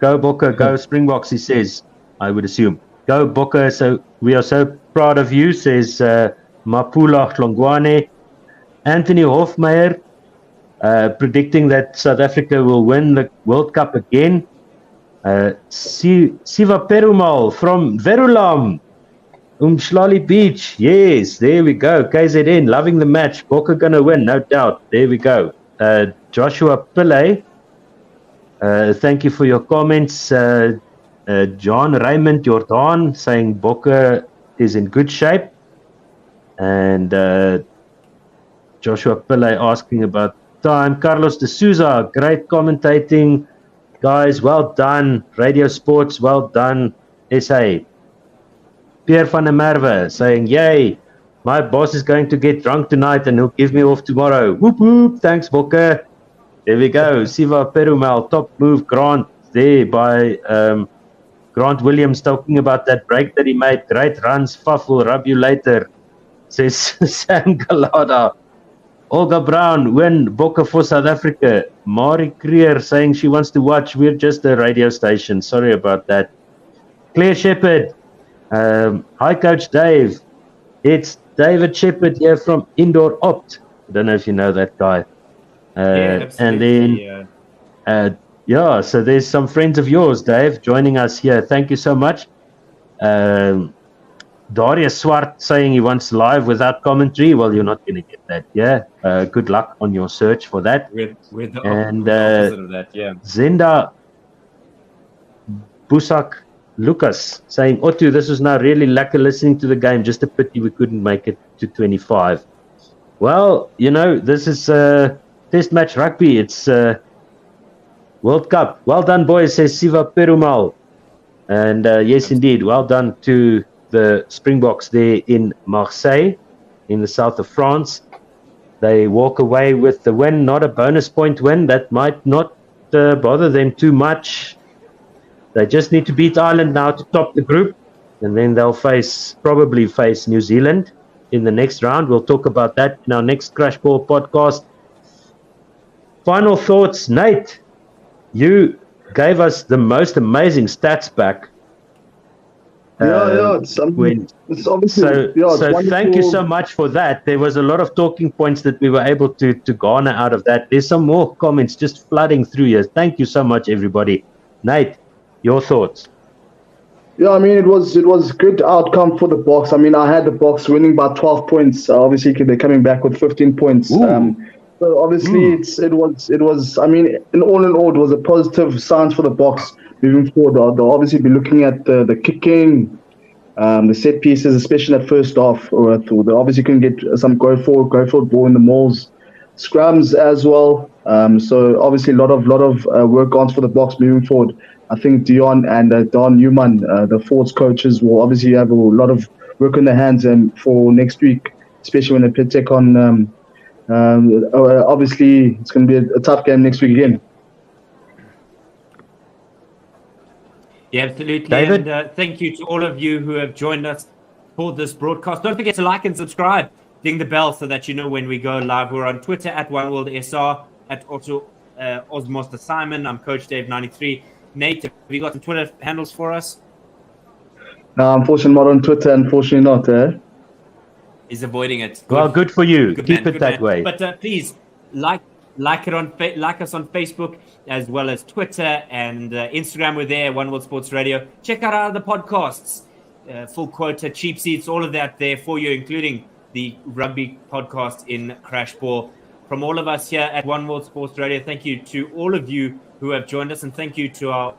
Go Bokke, go Springboks, he says. I would assume. Go Bokke, so we are so proud of you, says Mapula Hlongwane. Anthony Hofmeyer predicting that South Africa will win the World Cup again. Siva Perumal from Verulam. Umhlali Beach. Yes, there we go. KZN, loving the match. Bokke gonna win, no doubt. There we go. Joshua Pillay, thank you for your comments. John Raymond Jordan saying Bokke is in good shape. And Joshua Pillay asking about time. Carlos de Souza, great commentating. Guys, well done. Radio Sports, well done. SA. Pierre van der Merwe saying, yay, my boss is going to get drunk tonight and he'll give me off tomorrow. Whoop, whoop. Thanks, Bokke. There we go. Siva Perumal, top move. Grant there by Grant Williams talking about that break that he made. Great runs. Faf will rub you later, says Sam Galada. Olga Brown, win Bokke for South Africa. Mari Creer saying she wants to watch. We're just a radio station. Sorry about that. Claire Shepherd. Hi, Coach Dave. It's David Shepherd here from Indoor Opt. I don't know if you know that guy. And then, so there's some friends of yours, Dave, joining us here. Thank you so much. Darius Swart saying he wants live without commentary. Well, you're not going to get that. Yeah. Good luck on your search for that. With the opposite of that, yeah. Zenda Busak Lucas saying, Otto, this was now really lucky listening to the game. Just a pity we couldn't make it to 25. Well, this is Test match rugby. It's World Cup. Well done, boys, says Siva Perumal. And yes, indeed, well done to the Springboks there in Marseille, in the south of France. They walk away with the win, not a bonus point win. That might not bother them too much. They just need to beat Ireland now to top the group, and then they'll probably face New Zealand in the next round. We'll talk about that in our next Crash Ball podcast. Final thoughts, Nate. You gave us the most amazing stats back. It's obviously. So thank you so much for that. There was a lot of talking points that we were able to garner out of that. There's some more comments just flooding through here. Thank you so much, everybody. Nate, your thoughts? Yeah, I mean, it was good outcome for the Boks. I mean, I had the Boks winning by 12 points. Obviously, they're coming back with 15 points. So obviously, it was. I mean, in all, it was a positive signs for the Boks moving forward. They'll obviously be looking at the kicking, the set pieces, especially that first half. They obviously can get some go forward ball in the mauls, scrums as well. So obviously, a lot of work on for the Boks moving forward. I think Dion and Don Newman, the forwards coaches, will obviously have a lot of work on their hands and for next week, especially when they take on. Obviously, it's going to be a tough game next week again. Yeah, absolutely. David? And thank you to all of you who have joined us for this broadcast. Don't forget to like and subscribe. Ding the bell so that you know when we go live. We're on Twitter at OneWorldSR, at Osmoster Simon. I'm Coach Dave93. Nate, have you got some Twitter handles for us? No, unfortunately not on Twitter. Unfortunately not. He's avoiding it. Well, good for you. Keep it that way. But please like us on Facebook as well as Twitter and Instagram. We're there, One World Sports Radio. Check out our other podcasts, Full Quota, Cheap Seats, all of that there for you, including the rugby podcast in Crash Ball. From all of us here at One World Sports Radio, thank you to all of you who have joined us, and thank you to our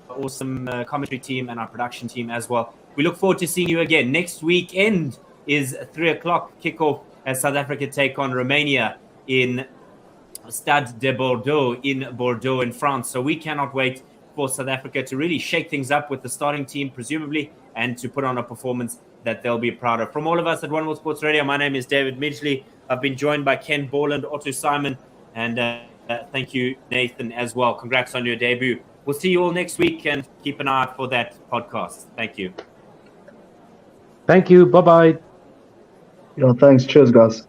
awesome commentary team and our production team as well. We look forward to seeing you again. Next weekend is 3 o'clock kickoff as South Africa take on Romania in Stade de Bordeaux in France. So we cannot wait for South Africa to really shake things up with the starting team, presumably, and to put on a performance that they'll be proud of. From all of us at One World Sports Radio, my name is David Midgley. I've been joined by Ken Borland, Otto Simon, and thank you, Nathan, as well. Congrats on your debut. We'll see you all next week, and keep an eye out for that podcast. Thank you. Thank you. Bye-bye. Yeah, thanks. Cheers, guys.